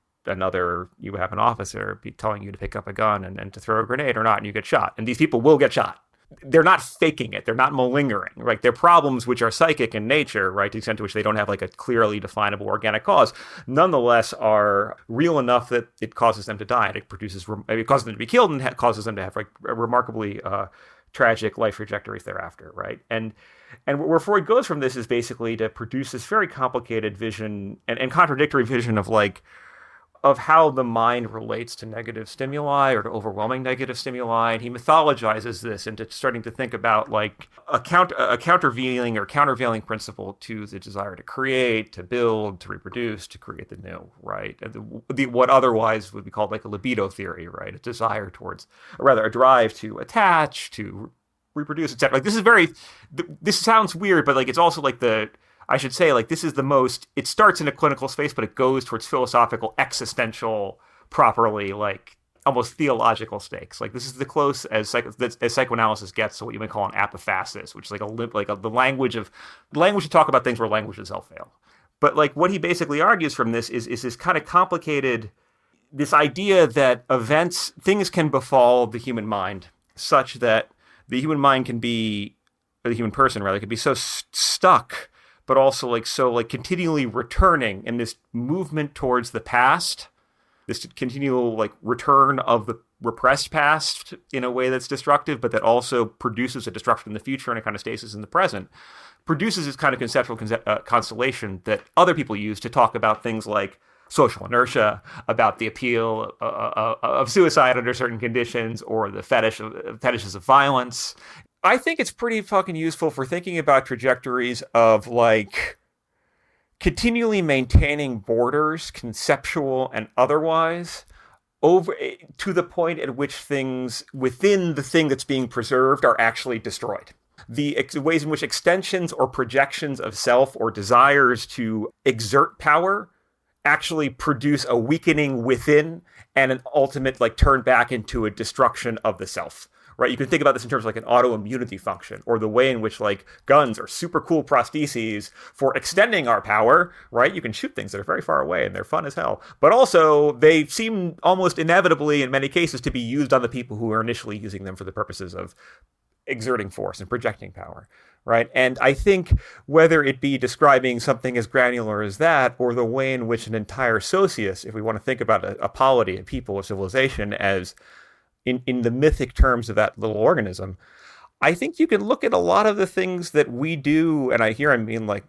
officer telling you to pick up a gun and to throw a grenade or not, and you get shot. And these people will get shot. they're not faking it. They're not malingering, right? They're problems which are psychic in nature, right? To the extent to which they don't have like a clearly definable organic cause, nonetheless are real enough that it causes them to die. It causes them to be killed and causes them to have like remarkably tragic life trajectories thereafter, right? And where Freud goes from this is basically to produce this very complicated vision and contradictory vision of how the mind relates to negative stimuli or to overwhelming negative stimuli. And he mythologizes this into starting to think about like a countervailing principle to the desire to create, to build, to reproduce, to create the new, right? What otherwise would be called like a libido theory, right? A desire towards, or rather a drive to attach, to reproduce, etc. Like this sounds weird, but like it's also like I should say, like, this is the most, it starts in a clinical space, but it goes towards philosophical, existential, properly, like, almost theological stakes. Like, this is the close as psychoanalysis gets to what you might call an apophasis, which is the language to talk about things where language itself fail. But, like, what he basically argues from this is this kind of complicated, this idea that things can befall the human mind such that the human mind can be, or the human person, rather, can be so stuck, but also continually returning in this movement towards the past, this continual like return of the repressed past in a way that's destructive, but that also produces a destruction in the future and a kind of stasis in the present, produces this kind of conceptual constellation that other people use to talk about things like social inertia, about the appeal of suicide under certain conditions, or the fetishes of violence. I think it's pretty fucking useful for thinking about trajectories of like continually maintaining borders, conceptual and otherwise, over to the point at which things within the thing that's being preserved are actually destroyed. The ways in which extensions or projections of self or desires to exert power actually produce a weakening within and an ultimate like turn back into a destruction of the self. Right, you can think about this in terms of like an autoimmunity function, or the way in which like guns are super cool prostheses for extending our power. Right, you can shoot things that are very far away and they're fun as hell, but also they seem almost inevitably in many cases to be used on the people who are initially using them for the purposes of exerting force and projecting power. Right, and I think whether it be describing something as granular as that, or the way in which an entire socius, if we want to think about a polity, a people, a civilization as in the mythic terms of that little organism, I think you can look at a lot of the things that we do, and I mean like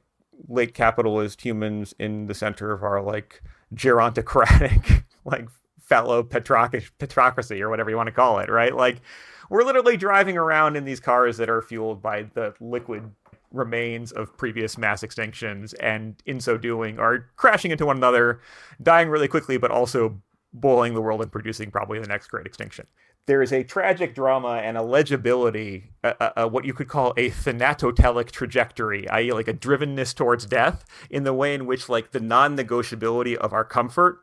late capitalist humans in the center of our like gerontocratic, like fallow petrocracy, or whatever you want to call it, right? Like we're literally driving around in these cars that are fueled by the liquid remains of previous mass extinctions, and in so doing are crashing into one another, dying really quickly, but also boiling the world and producing probably the next great extinction. There is a tragic drama and a legibility, what you could call a thanatotelic trajectory, i.e. like a drivenness towards death, in the way in which like the non-negotiability of our comfort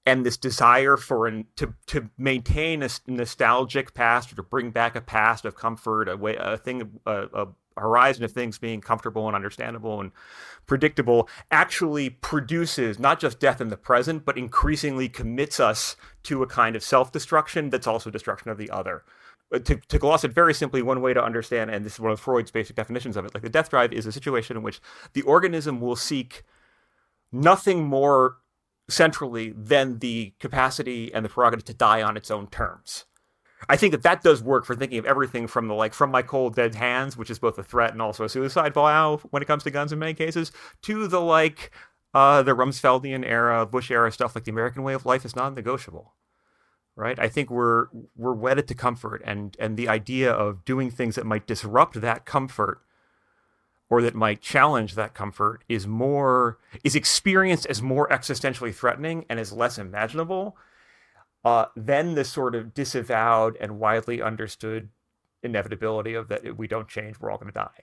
and this desire to maintain a nostalgic past, or to bring back a past of comfort, a horizon of things being comfortable and understandable and predictable, actually produces not just death in the present, but increasingly commits us to a kind of self-destruction that's also destruction of the other. To gloss it very simply, one way to understand, and this is one of Freud's basic definitions of it, like the death drive is a situation in which the organism will seek nothing more centrally than the capacity and the prerogative to die on its own terms. I think that does work for thinking of everything from the like from my cold dead hands, which is both a threat and also a suicide vow when it comes to guns in many cases, to the like the Rumsfeldian era, Bush era stuff, like the American way of life is non-negotiable. Right? I think we're wedded to comfort, and the idea of doing things that might disrupt that comfort or that might challenge that comfort is experienced as more existentially threatening and is less imaginable than the sort of disavowed and widely understood inevitability of that if we don't change, we're all going to die.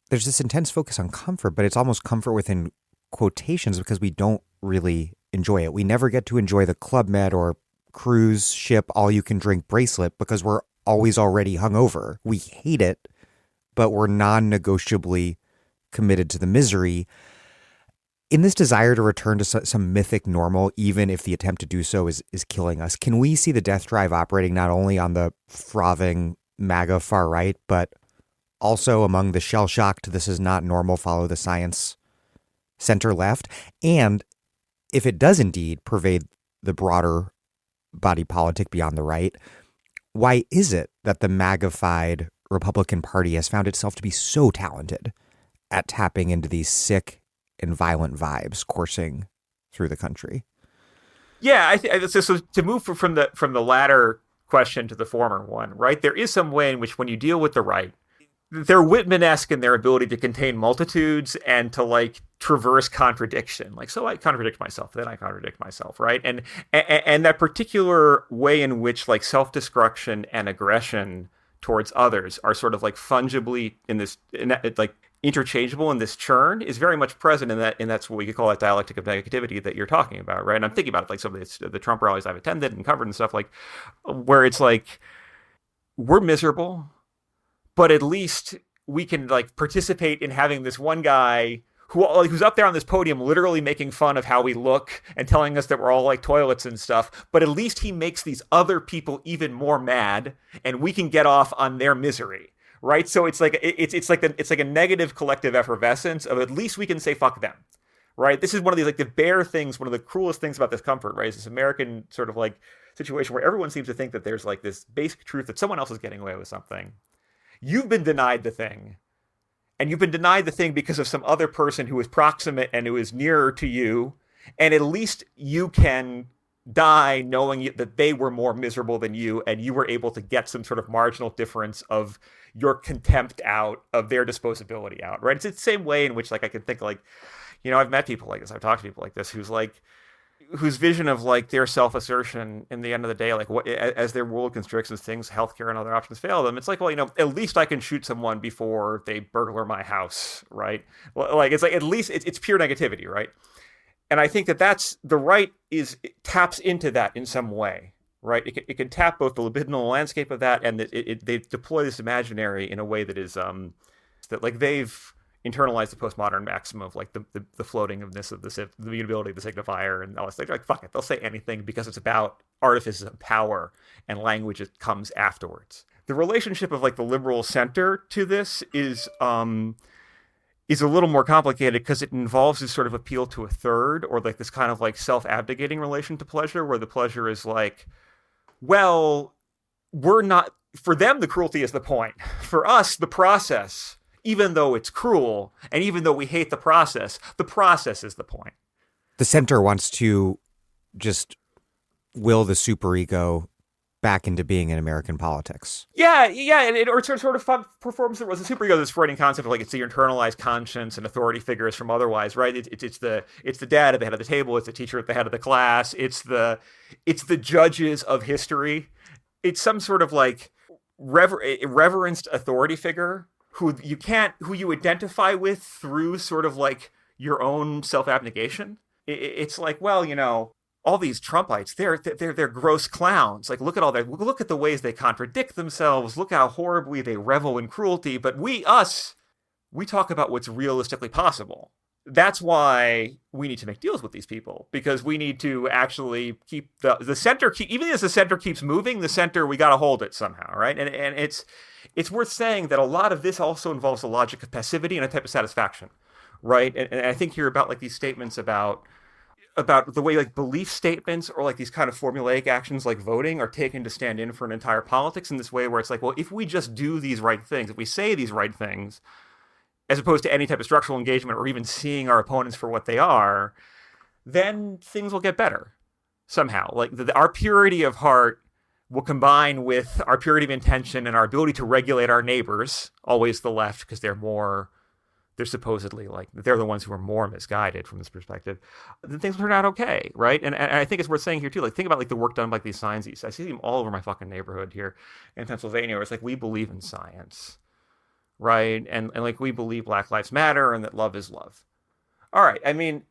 There's this intense focus on comfort, but it's almost comfort within quotations because we don't really enjoy it. We never get to enjoy the Club Med or cruise ship all-you-can-drink bracelet because we're always already hungover. We hate it, but we're non-negotiably committed to the misery. In this desire to return to some mythic normal, even if the attempt to do so is killing us, can we see the death drive operating not only on the frothing MAGA far right, but also among the shell-shocked, this is not normal, follow the science center left. And if it does indeed pervade the broader body politic beyond the right, why is it that the MAGA-fied Republican Party has found itself to be so talented at tapping into these sick and violent vibes coursing through the country? Yeah, I think so. To move from the latter question to the former one, right? There is some way in which, when you deal with the right, they're Whitman-esque in their ability to contain multitudes and to like traverse contradiction. Like, so I contradict myself, then I contradict myself, right? And that particular way in which like self-destruction and aggression towards others are sort of like fungibly like interchangeable in this churn is very much present in that, and that's what we could call that dialectic of negativity that you're talking about, right? And I'm thinking about it like some of the Trump rallies I've attended and covered and stuff, like where it's like we're miserable, but at least we can like participate in having this one guy who's up there on this podium literally making fun of how we look and telling us that we're all like toilets and stuff, but at least he makes these other people even more mad and we can get off on their misery, right? So it's like it's like a negative collective effervescence of at least we can say fuck them, right? This is one of these like the bare things, one of the cruelest things about this comfort, right? Is this American sort of like situation where everyone seems to think that there's like this basic truth that someone else is getting away with something. You've been denied the thing, and you've been denied the thing because of some other person who is proximate and who is nearer to you, and at least you can die knowing that they were more miserable than you, and you were able to get some sort of marginal difference of your contempt out, of their disposability out, right? It's the same way in which, like, I can think, like, you know, I've met people like this, I've talked to people like this, whose vision of like their self-assertion in the end of the day, like what as their world constricts as things, healthcare and other options fail them, it's like, well, you know, at least I can shoot someone before they burglar my house, right? Like it's like at least it's pure negativity, right? And I think that's the right it taps into that in some way, right? It can tap both the libidinal landscape of that, and they deploy this imaginary in a way that is that like they've internalize the postmodern maxim of like the floatingness of the mutability of the signifier and all this. They're like, fuck it, they'll say anything because it's about artifices of power and language that comes afterwards. The relationship of like the liberal center to this is a little more complicated because it involves this sort of appeal to a third, or like this kind of like self-abdicating relation to pleasure, where the pleasure is like, well, we're not, for them the cruelty is the point. For us, the process, even though it's cruel, and even though we hate the process is the point. The center wants to just will the superego back into being in American politics. Yeah, and it sort of performs the superego, this Freudian concept of like it's the internalized conscience and authority figures from otherwise, right? It's the dad at the head of the table, it's the teacher at the head of the class, it's the judges of history. It's some sort of like reverenced authority figure who you identify with through sort of like your own self-abnegation. It's like, well, you know, all these Trumpites, they're gross clowns. Like, look at the ways they contradict themselves. Look how horribly they revel in cruelty. But we talk about what's realistically possible. That's why we need to make deals with these people, because we need to actually keep the center. Even as the center keeps moving, the center, we got to hold it somehow, right? And it's worth saying that a lot of this also involves a logic of passivity and a type of satisfaction, right? And I think here about like these statements about the way like belief statements or like these kind of formulaic actions like voting are taken to stand in for an entire politics in this way where it's like, well, if we just do these right things, if we say these right things, as opposed to any type of structural engagement or even seeing our opponents for what they are, then things will get better somehow. Like our purity of heart will combine with our purity of intention and our ability to regulate our neighbors, always the left, because they're supposedly like, they're the ones who are more misguided from this perspective, then things will turn out okay, right? And I think it's worth saying here too, like think about like the work done by like these signs. I see them all over my fucking neighborhood here in Pennsylvania, where it's like, we believe in science, right? And like we believe Black Lives Matter and that love is love. All right, I mean,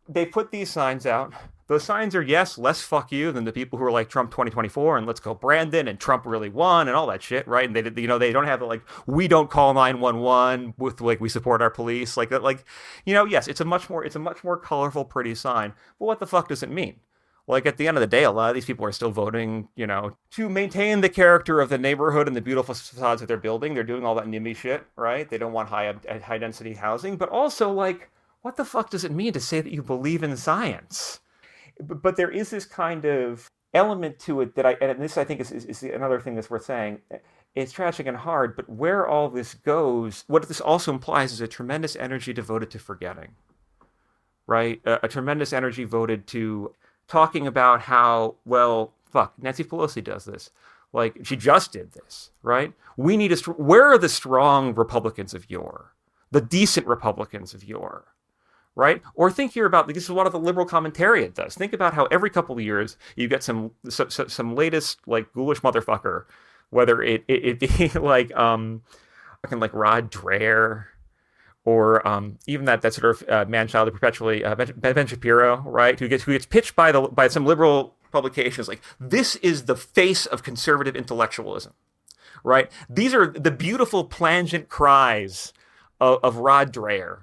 they put these signs out. Those signs are, yes, less fuck you than the people who are like Trump 2024 and let's go Brandon and Trump really won and all that shit, right? And they, you know, they don't have the like, we don't call 911 with like, we support our police, like that, like, you know, yes, it's a much more colorful, pretty sign. But what the fuck does it mean? Like, at the end of the day, a lot of these people are still voting, to maintain the character of the neighborhood and the beautiful facades that they're building. They're doing all that NIMBY shit, right? They don't want high density housing. But also, like, what the fuck does it mean to say that you believe in science? But there is this kind of element to it that and this I think is another thing that's worth saying. It's tragic and hard, but where all this goes, what this also implies is a tremendous energy devoted to forgetting, right? A tremendous energy voted to talking about how, well, fuck, Nancy Pelosi does this. Like, she just did this, right? We need where are the strong Republicans of yore? The decent Republicans of yore, right? Or think here about, this is what the liberal commentariat does. Think about how every couple of years you get some latest, like, ghoulish motherfucker, whether it be like, fucking like Rod Dreher, or even that sort of man-child perpetually Ben Shapiro, right? Who gets pitched by some liberal publications like, this is the face of conservative intellectualism, right? These are the beautiful plangent cries of Rod Dreher,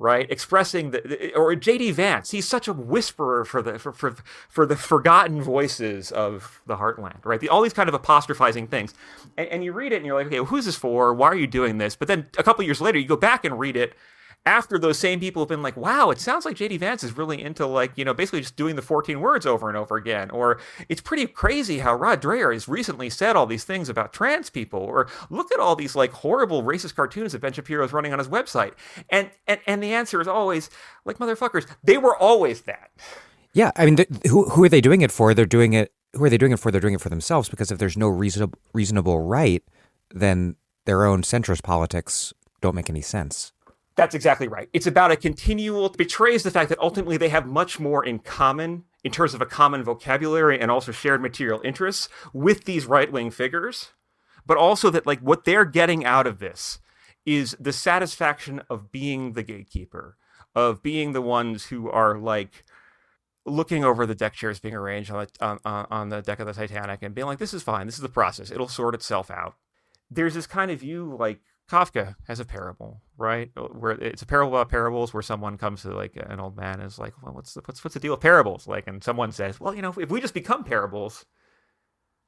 right? Expressing or J.D. Vance. He's such a whisperer for the forgotten voices of the heartland, right? All these kind of apostrophizing things. And you read it and you're like, okay, well, who's this for? Why are you doing this? But then a couple of years later, you go back and read it after those same people have been like, wow, it sounds like J.D. Vance is really into, like, basically just doing the 14 words over and over again. Or it's pretty crazy how Rod Dreher has recently said all these things about trans people. Or look at all these, like, horrible racist cartoons that Ben Shapiro is running on his website. And the answer is always, like, motherfuckers, they were always that. Yeah, I mean, who are they doing it for? They're doing it. Who are they doing it for? They're doing it for themselves, because if there's no reasonable right, then their own centrist politics don't make any sense. That's exactly right. It's about a continual, betrays the fact that ultimately they have much more in common in terms of a common vocabulary and also shared material interests with these right-wing figures, but also that, like, what they're getting out of this is the satisfaction of being the gatekeeper, of being the ones who are, like, looking over the deck chairs being arranged on the deck of the Titanic and being like, this is fine, this is the process, it'll sort itself out. There's this kind of view, like, Kafka has a parable, right? Where it's a parable about parables, where someone comes to, like, an old man and is like, well, what's the deal with parables? Like, and someone says, well, if we just become parables,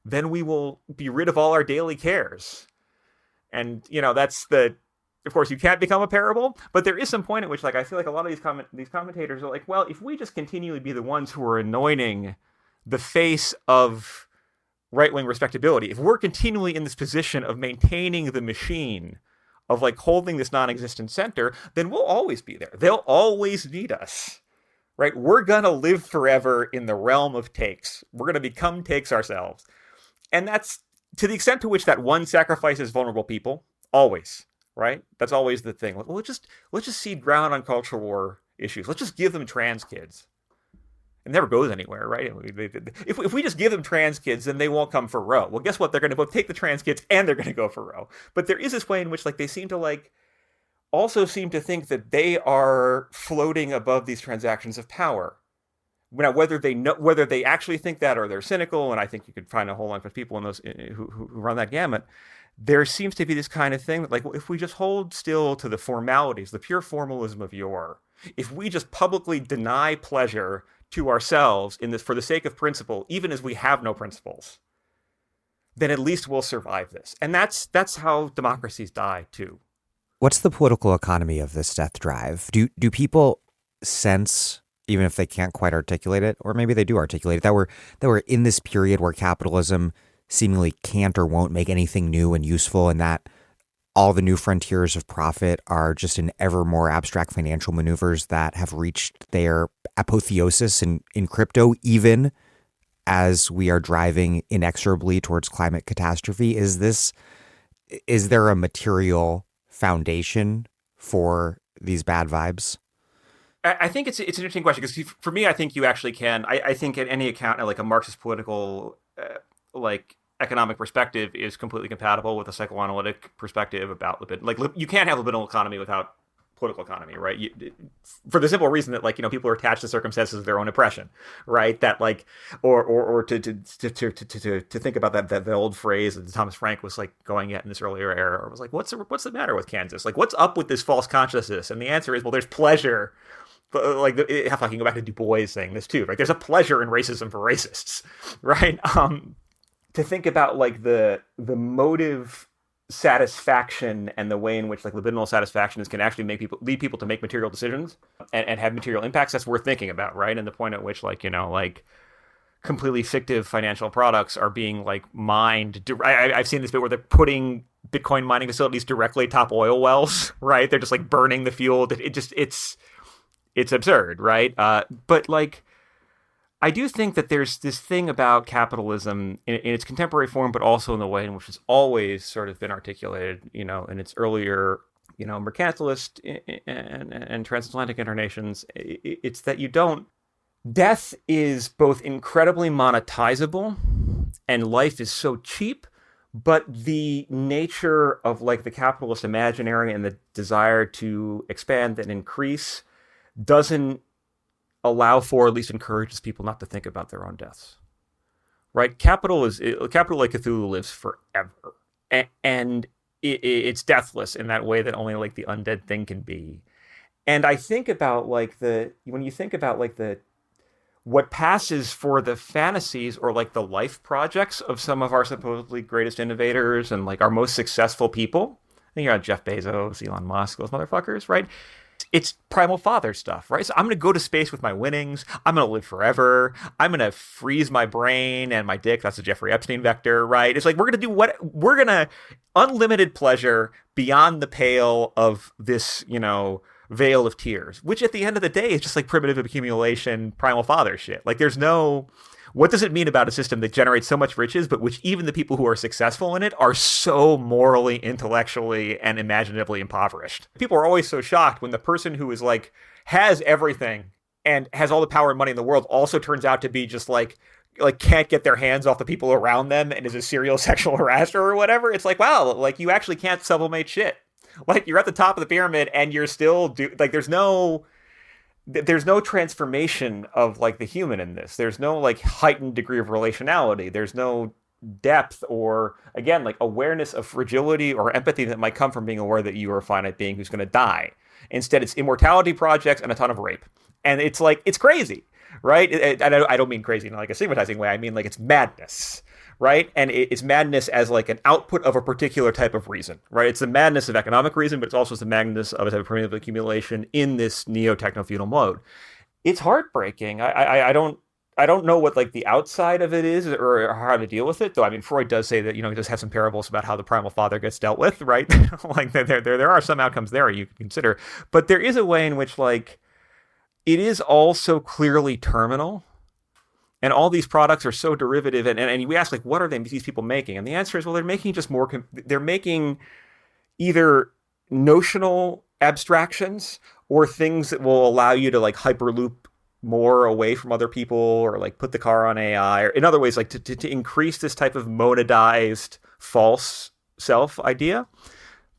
then we will be rid of all our daily cares. And, that's of course, you can't become a parable, but there is some point at which, like, I feel like a lot of these commentators are like, well, if we just continually be the ones who are anointing the face of right-wing respectability, if we're continually in this position of maintaining the machine, of, like, holding this non-existent center, then we'll always be there. They'll always need us, right? We're going to live forever in the realm of takes. We're going to become takes ourselves. And that's to the extent to which that one sacrifices vulnerable people, always, right? That's always the thing. Well, let's just cede ground on cultural war issues. Let's just give them trans kids. It never goes anywhere, right? If we just give them trans kids, then they won't come for Roe. Well, guess what? They're going to both take the trans kids and they're going to go for Roe. But there is this way in which, like, they seem to, like, also seem to think that they are floating above these transactions of power. Now, whether they actually think that or they're cynical, and I think you could find a whole bunch of people in those who run that gamut, there seems to be this kind of thing that, like, if we just hold still to the formalities, the pure formalism of yore, if we just publicly deny pleasure to ourselves in this for the sake of principle, even as we have no principles, then at least we'll survive this. And that's how democracies die too. What's the political economy of this death drive? Do people sense, even if they can't quite articulate it, or maybe they do articulate it, that we're in this period where capitalism seemingly can't or won't make anything new and useful, and that all the new frontiers of profit are just in ever more abstract financial maneuvers that have reached their apotheosis in crypto, even as we are driving inexorably towards climate catastrophe? Is there a material foundation for these bad vibes? I think it's an interesting question, because for me, I think you actually can. I think at any account, like, a Marxist political, like, economic perspective is completely compatible with a psychoanalytic perspective about like, you can't have a libidinal economy without political economy, right? For the simple reason that, like, people are attached to circumstances of their own oppression, right? That, like, or to think about that the old phrase that Thomas Frank was, like, going at in this earlier era, was like, what's the matter with Kansas? Like, what's up with this false consciousness? And the answer is, well, there's pleasure like if I can go back to Du Bois saying this too, right? There's a pleasure in racism for racists, right? To think about like the motive satisfaction and the way in which like libidinal satisfaction can actually lead people to make material decisions and have material impacts, that's worth thinking about, right? And the point at which like, like completely fictive financial products are being like mined. I've seen this bit where they're putting Bitcoin mining facilities directly atop oil wells, right? They're just like burning the fuel. It's absurd, right? But like, I do think that there's this thing about capitalism in its contemporary form, but also in the way in which it's always sort of been articulated, in its earlier, mercantilist and transatlantic incarnations. It's that death is both incredibly monetizable and life is so cheap, but the nature of like the capitalist imaginary and the desire to expand and increase doesn't allow for, or at least encourages people not to think about their own deaths, right? Capital like Cthulhu lives forever, and it's deathless in that way that only like the undead thing can be. And I think about like when you think about like what passes for the fantasies or like the life projects of some of our supposedly greatest innovators and like our most successful people. I think you're on Jeff Bezos, Elon Musk, those motherfuckers, right? It's primal father stuff, right? So I'm going to go to space with my winnings. I'm going to live forever. I'm going to freeze my brain and my dick. That's a Jeffrey Epstein vector, right? It's like we're going to unlimited pleasure beyond the pale of this, veil of tears, which at the end of the day is just like primitive accumulation, primal father shit. Like what does it mean about a system that generates so much riches, but which even the people who are successful in it are so morally, intellectually, and imaginatively impoverished? People are always so shocked when the person who is like, has everything and has all the power and money in the world also turns out to be just like can't get their hands off the people around them and is a serial sexual harasser or whatever. It's like, wow, like you actually can't sublimate shit. Like you're at the top of the pyramid and you're still there's no transformation of like the human in this. There's no like heightened degree of relationality. There's no depth or again, like awareness of fragility or empathy that might come from being aware that you are a finite being who's going to die. Instead, it's immortality projects and a ton of rape. And it's like, it's crazy, right? I don't mean crazy in like a stigmatizing way. I mean like it's madness. Right. And it's madness as like an output of a particular type of reason. Right. It's the madness of economic reason, but it's also the madness of a type of primitive accumulation in this neo-techno-feudal mode. It's heartbreaking. I don't know what like the outside of it is or how to deal with it. Though, I mean, Freud does say that, he does have some parables about how the primal father gets dealt with. Right. Like there are some outcomes there you can consider. But there is a way in which like it is all so clearly terminal. And all these products are so derivative. And we ask, like, what are these people making? And the answer is, well, they're making just more. They're making either notional abstractions or things that will allow you to, like, hyperloop more away from other people or, like, put the car on AI. Or in other ways, like, to increase this type of monadized false self idea.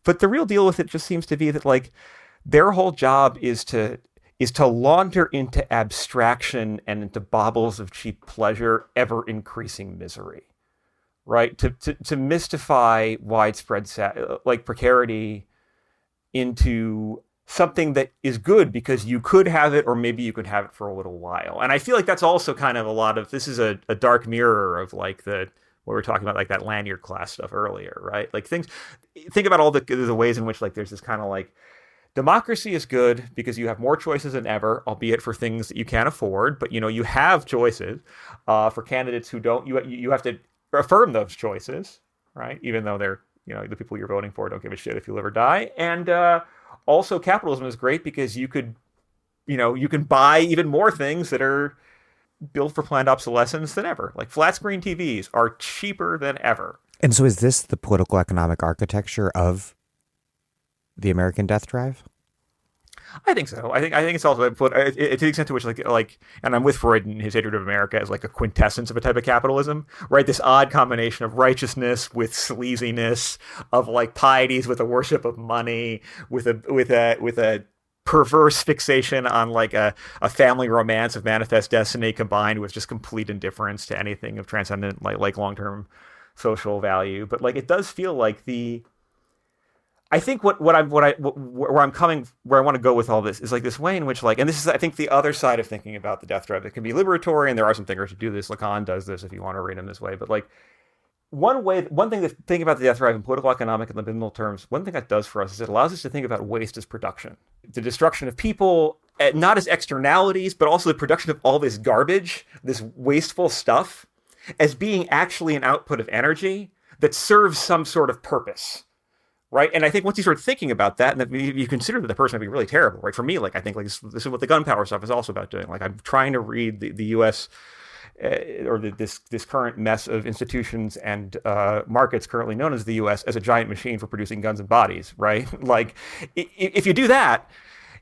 But the real deal with it just seems to be that, like, their whole job is to launder into abstraction and into baubles of cheap pleasure, ever increasing misery, right? To mystify widespread precarity into something that is good because you could have it, or maybe you could have it for a little while. And I feel like that's also kind of this is a dark mirror of like what we were talking about, like that lanyard class stuff earlier, right? Like think about all the ways in which like there's this kind of like, democracy is good because you have more choices than ever, albeit for things that you can't afford. But, you have choices for candidates who don't. You have to affirm those choices, right? Even though they're, the people you're voting for don't give a shit if you live or die. And also capitalism is great because you can buy even more things that are built for planned obsolescence than ever. Like flat screen TVs are cheaper than ever. And so is this the political economic architecture of the American death drive? I think so. I think it's also to the extent to which like, and I'm with Freud and his hatred of America as like a quintessence of a type of capitalism, right? This odd combination of righteousness with sleaziness, of like pieties with a worship of money, with a perverse fixation on like a family romance of manifest destiny combined with just complete indifference to anything of transcendent like long-term social value. But like it does feel like I think where I want to go with all this is like this way in which like, and this is I think the other side of thinking about the death drive. It can be liberatory, and there are some thinkers who do this. Lacan does this if you want to read him this way. But like one thing to think about the death drive in political, economic, and libidinal terms, one thing that does for us is it allows us to think about waste as production, the destruction of people, not as externalities, but also the production of all this garbage, this wasteful stuff, as being actually an output of energy that serves some sort of purpose. Right. And I think once you start thinking about that, and that you consider that the person might be really terrible. Right. For me, like, I think like this is what the Gunpower stuff is also about doing. Like, I'm trying to read the U.S. Or this current mess of institutions and markets currently known as the U.S. as a giant machine for producing guns and bodies. Right. Like, if you do that,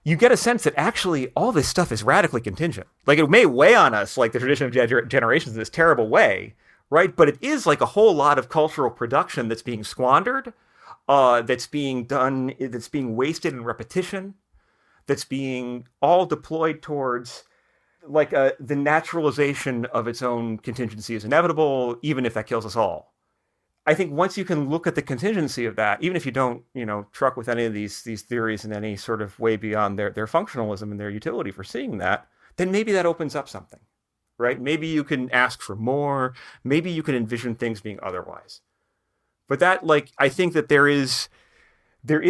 you get a sense that actually all this stuff is radically contingent. Like, it may weigh on us, like the tradition of generations, in this terrible way. Right. But it is like a whole lot of cultural production that's being squandered. That's being done, that's being wasted in repetition, that's being all deployed towards like the naturalization of its own contingency is inevitable, even if that kills us all. I think once you can look at the contingency of that, even if you don't, truck with any of these theories in any sort of way beyond their functionalism and their utility for seeing that, then maybe that opens up something, right? Maybe you can ask for more. Maybe you can envision things being otherwise. But that, like, I think that there is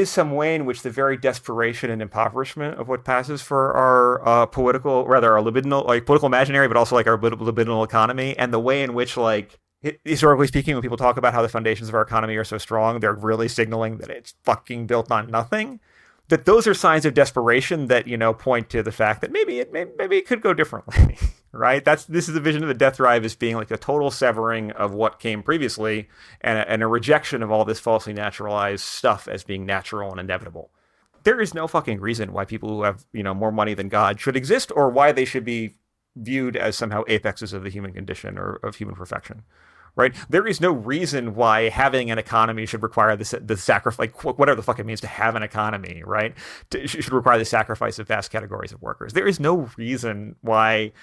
some way in which the very desperation and impoverishment of what passes for our libidinal, like political imaginary, but also like our libidinal economy, and the way in which, like, historically speaking, when people talk about how the foundations of our economy are so strong, they're really signaling that it's fucking built on nothing. That those are signs of desperation that, point to the fact that maybe it could go differently, right? This is the vision of the death drive as being like a total severing of what came previously and a rejection of all this falsely naturalized stuff as being natural and inevitable. There is no fucking reason why people who have, more money than God should exist, or why they should be viewed as somehow apexes of the human condition or of human perfection. Right? There is no reason why having an economy should require the sacrifice, like whatever the fuck it means to have an economy, right? Should require the sacrifice of vast categories of workers. There is no reason why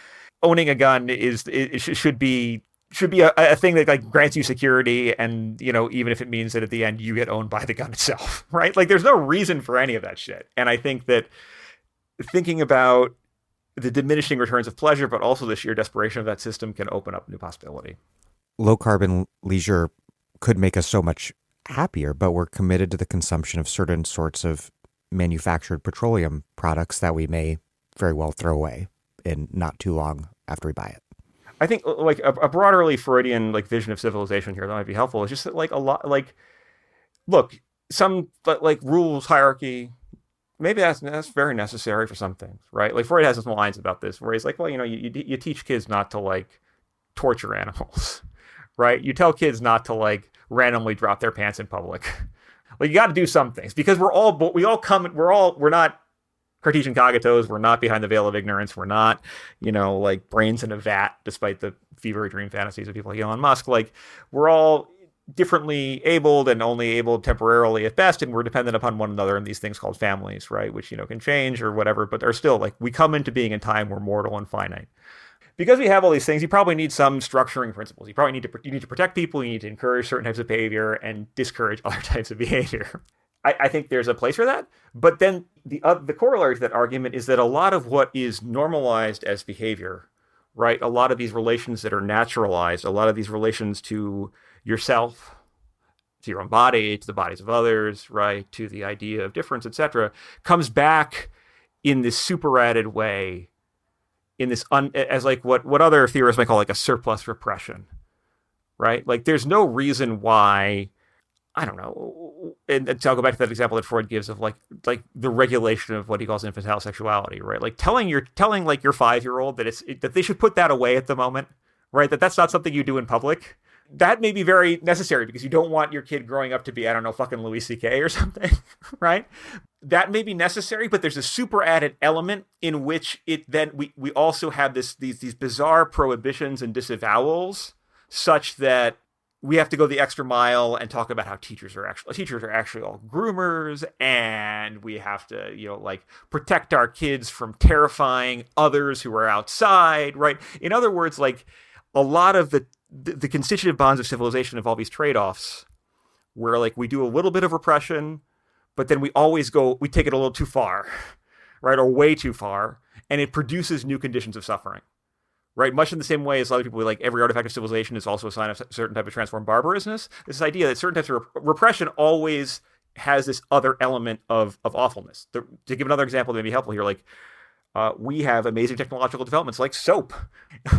owning a gun should be a thing that like grants you security, and even if it means that at the end you get owned by the gun itself, right? Like, there's no reason for any of that shit. And I think that thinking about the diminishing returns of pleasure, but also the sheer desperation of that system, can open up new possibility. Low carbon leisure could make us so much happier, but we're committed to the consumption of certain sorts of manufactured petroleum products that we may very well throw away in not too long after we buy it. I think like a broaderly Freudian like vision of civilization here that might be helpful is just that, like, a lot, like, look, some like rules, hierarchy, maybe that's very necessary for some things, right? Like, Freud has some lines about this where he's like, well, you teach kids not to like torture animals. Right? You tell kids not to like randomly drop their pants in public. Like, you got to do some things because we're not Cartesian cogitatos. We're not behind the veil of ignorance. We're not, like brains in a vat, despite the fever dream fantasies of people like Elon Musk. Like, we're all differently abled and only able temporarily at best, and we're dependent upon one another in these things called families, right? Which, can change or whatever, but they're still like, we come into being in time, we're mortal and finite. Because we have all these things, you probably need some structuring principles. You probably need to protect people. You need to encourage certain types of behavior and discourage other types of behavior. I think there's a place for that. But then the corollary to that argument is that a lot of what is normalized as behavior, right? A lot of these relations that are naturalized, a lot of these relations to yourself, to your own body, to the bodies of others, right? To the idea of difference, etc., comes back in this superadded way, in this as like what other theorists might call like a surplus repression, right? Like, there's no reason why, I don't know, and I'll go back to that example that Freud gives of like the regulation of what he calls infantile sexuality, right? Like telling like your 5-year-old that they should put that away at the moment, right? That's not something you do in public. That may be very necessary because you don't want your kid growing up to be, I don't know, fucking Louis C.K. or something, right? That may be necessary, but there's a super added element in which we also have these bizarre prohibitions and disavowals, such that we have to go the extra mile and talk about how teachers are actually all groomers, and we have to, like, protect our kids from terrifying others who are outside, right? In other words, like, a lot of the constitutive bonds of civilization involve these trade-offs where, like, we do a little bit of repression, but then we take it a little too far, right? Or way too far. And it produces new conditions of suffering, right? Much in the same way as a lot of people like every artifact of civilization is also a sign of a certain type of transformed barbarousness. This idea that certain types of repression always has this other element of awfulness. To give another example that may be helpful here, like we have amazing technological developments like soap,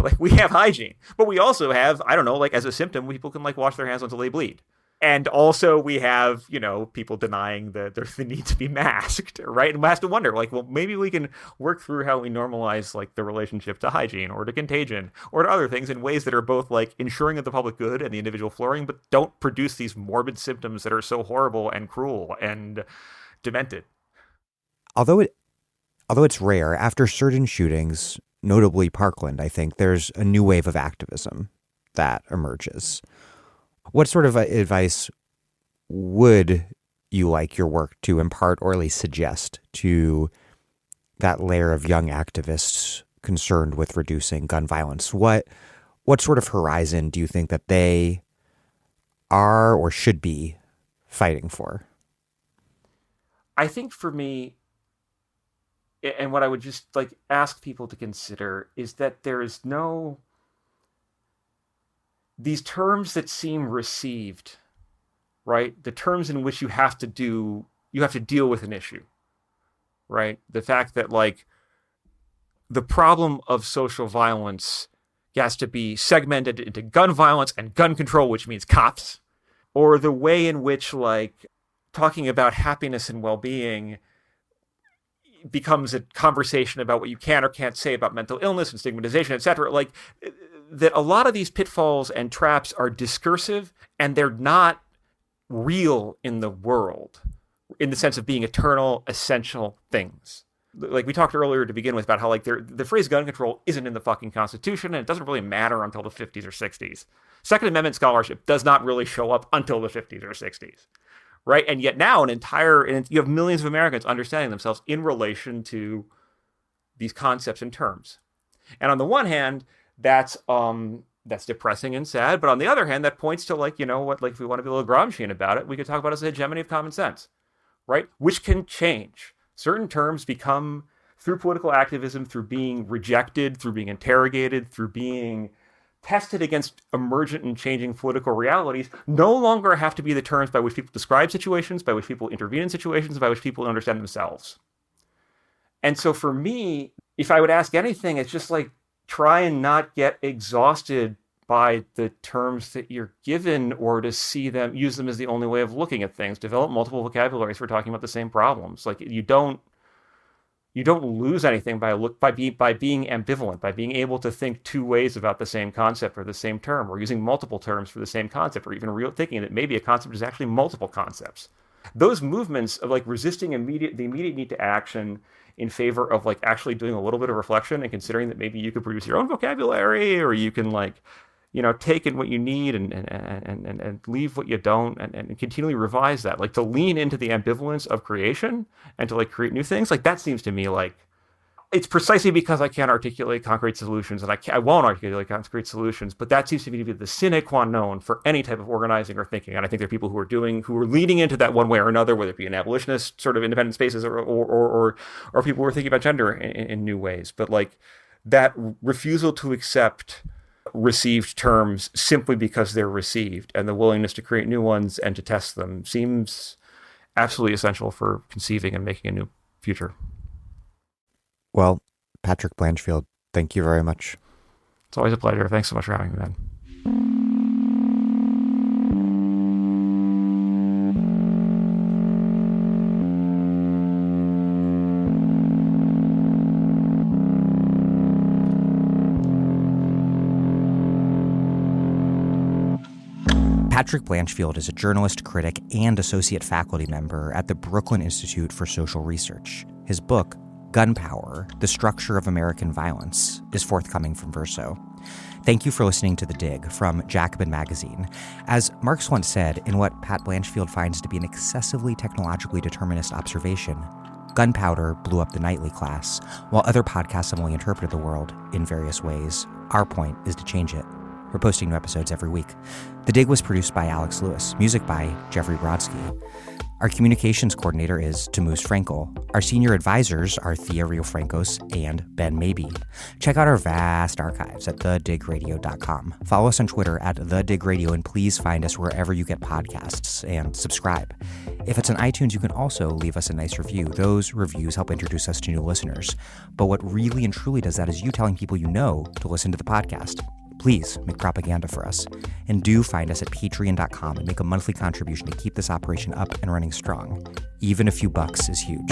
like we have hygiene, but we also have, I don't know, like as a symptom, people can like wash their hands until they bleed. And also we have, people denying the need to be masked, right? And we have to wonder, like, well, maybe we can work through how we normalize like the relationship to hygiene or to contagion or to other things in ways that are both like ensuring of the public good and the individual flourishing, but don't produce these morbid symptoms that are so horrible and cruel and demented. Although it's rare, after certain shootings, notably Parkland, I think there's a new wave of activism that emerges. What sort of advice would you like your work to impart or at least suggest to that layer of young activists concerned with reducing gun violence? What sort of horizon do you think that they are or should be fighting for? I think for me, and what I would just like ask people to consider is that there is no... these terms that seem received, right? The terms in which you have to deal with an issue, right? The fact that like the problem of social violence has to be segmented into gun violence and gun control, which means cops, or the way in which like talking about happiness and well-being becomes a conversation about what you can or can't say about mental illness and stigmatization, etc. Like that a lot of these pitfalls and traps are discursive and they're not real in the world in the sense of being eternal, essential things. Like we talked earlier to begin with about how like the phrase gun control isn't in the fucking Constitution and it doesn't really matter until the 50s or 60s. Second Amendment scholarship does not really show up until the 50s or 60s. Right. And yet now you have millions of Americans understanding themselves in relation to these concepts and terms. And on the one hand, that's depressing and sad. But on the other hand, that points to like, like if we want to be a little Gramscian about it, we could talk about it as a hegemony of common sense, right? Which can change. Certain terms become, through political activism, through being rejected, through being interrogated, through being tested against emergent and changing political realities, no longer have to be the terms by which people describe situations, by which people intervene in situations, by which people understand themselves. And so for me, if I would ask anything, it's just like, try and not get exhausted by the terms that you're given or to use them as the only way of looking at things. Develop multiple vocabularies for talking about the same problems. Like you don't lose anything by being ambivalent, by being able to think two ways about the same concept or the same term, or using multiple terms for the same concept, or even thinking that maybe a concept is actually multiple concepts. Those movements of like resisting the immediate need to action in favor of like actually doing a little bit of reflection and considering that maybe you could produce your own vocabulary, or you can like, take in what you need and leave what you don't, and continually revise that, like to lean into the ambivalence of creation and to like create new things. Like that seems to me like it's precisely because I can't articulate concrete solutions, and I won't articulate concrete solutions, but that seems to me to be the sine qua non for any type of organizing or thinking. And I think there are people who are leaning into that one way or another, whether it be in abolitionist sort of independent spaces or people who are thinking about gender in new ways. But like that refusal to accept received terms simply because they're received, and the willingness to create new ones and to test them seems absolutely essential for conceiving and making a new future. Well, Patrick Blanchfield, thank you very much. It's always a pleasure. Thanks so much for having me, man. Patrick Blanchfield is a journalist, critic, and associate faculty member at the Brooklyn Institute for Social Research. His book, Gunpower, The Structure of American Violence, is forthcoming from Verso. Thank you for listening to The Dig from Jacobin Magazine. As Marx once said, in what Pat Blanchfield finds to be an excessively technologically determinist observation, gunpowder blew up the nightly class, while other podcasts similarly interpreted the world in various ways. Our point is to change it. We're posting new episodes every week. The Dig was produced by Alex Lewis, music by Jeffrey Brodsky. Our communications coordinator is Tamus Frankel. Our senior advisors are Thea Riofrancos and Ben Mabee. Check out our vast archives at thedigradio.com. Follow us on Twitter at thedigradio, and please find us wherever you get podcasts and subscribe. If it's on iTunes, you can also leave us a nice review. Those reviews help introduce us to new listeners. But what really and truly does that is you telling people you know to listen to the podcast. Please make propaganda for us. And do find us at patreon.com and make a monthly contribution to keep this operation up and running strong. Even a few bucks is huge.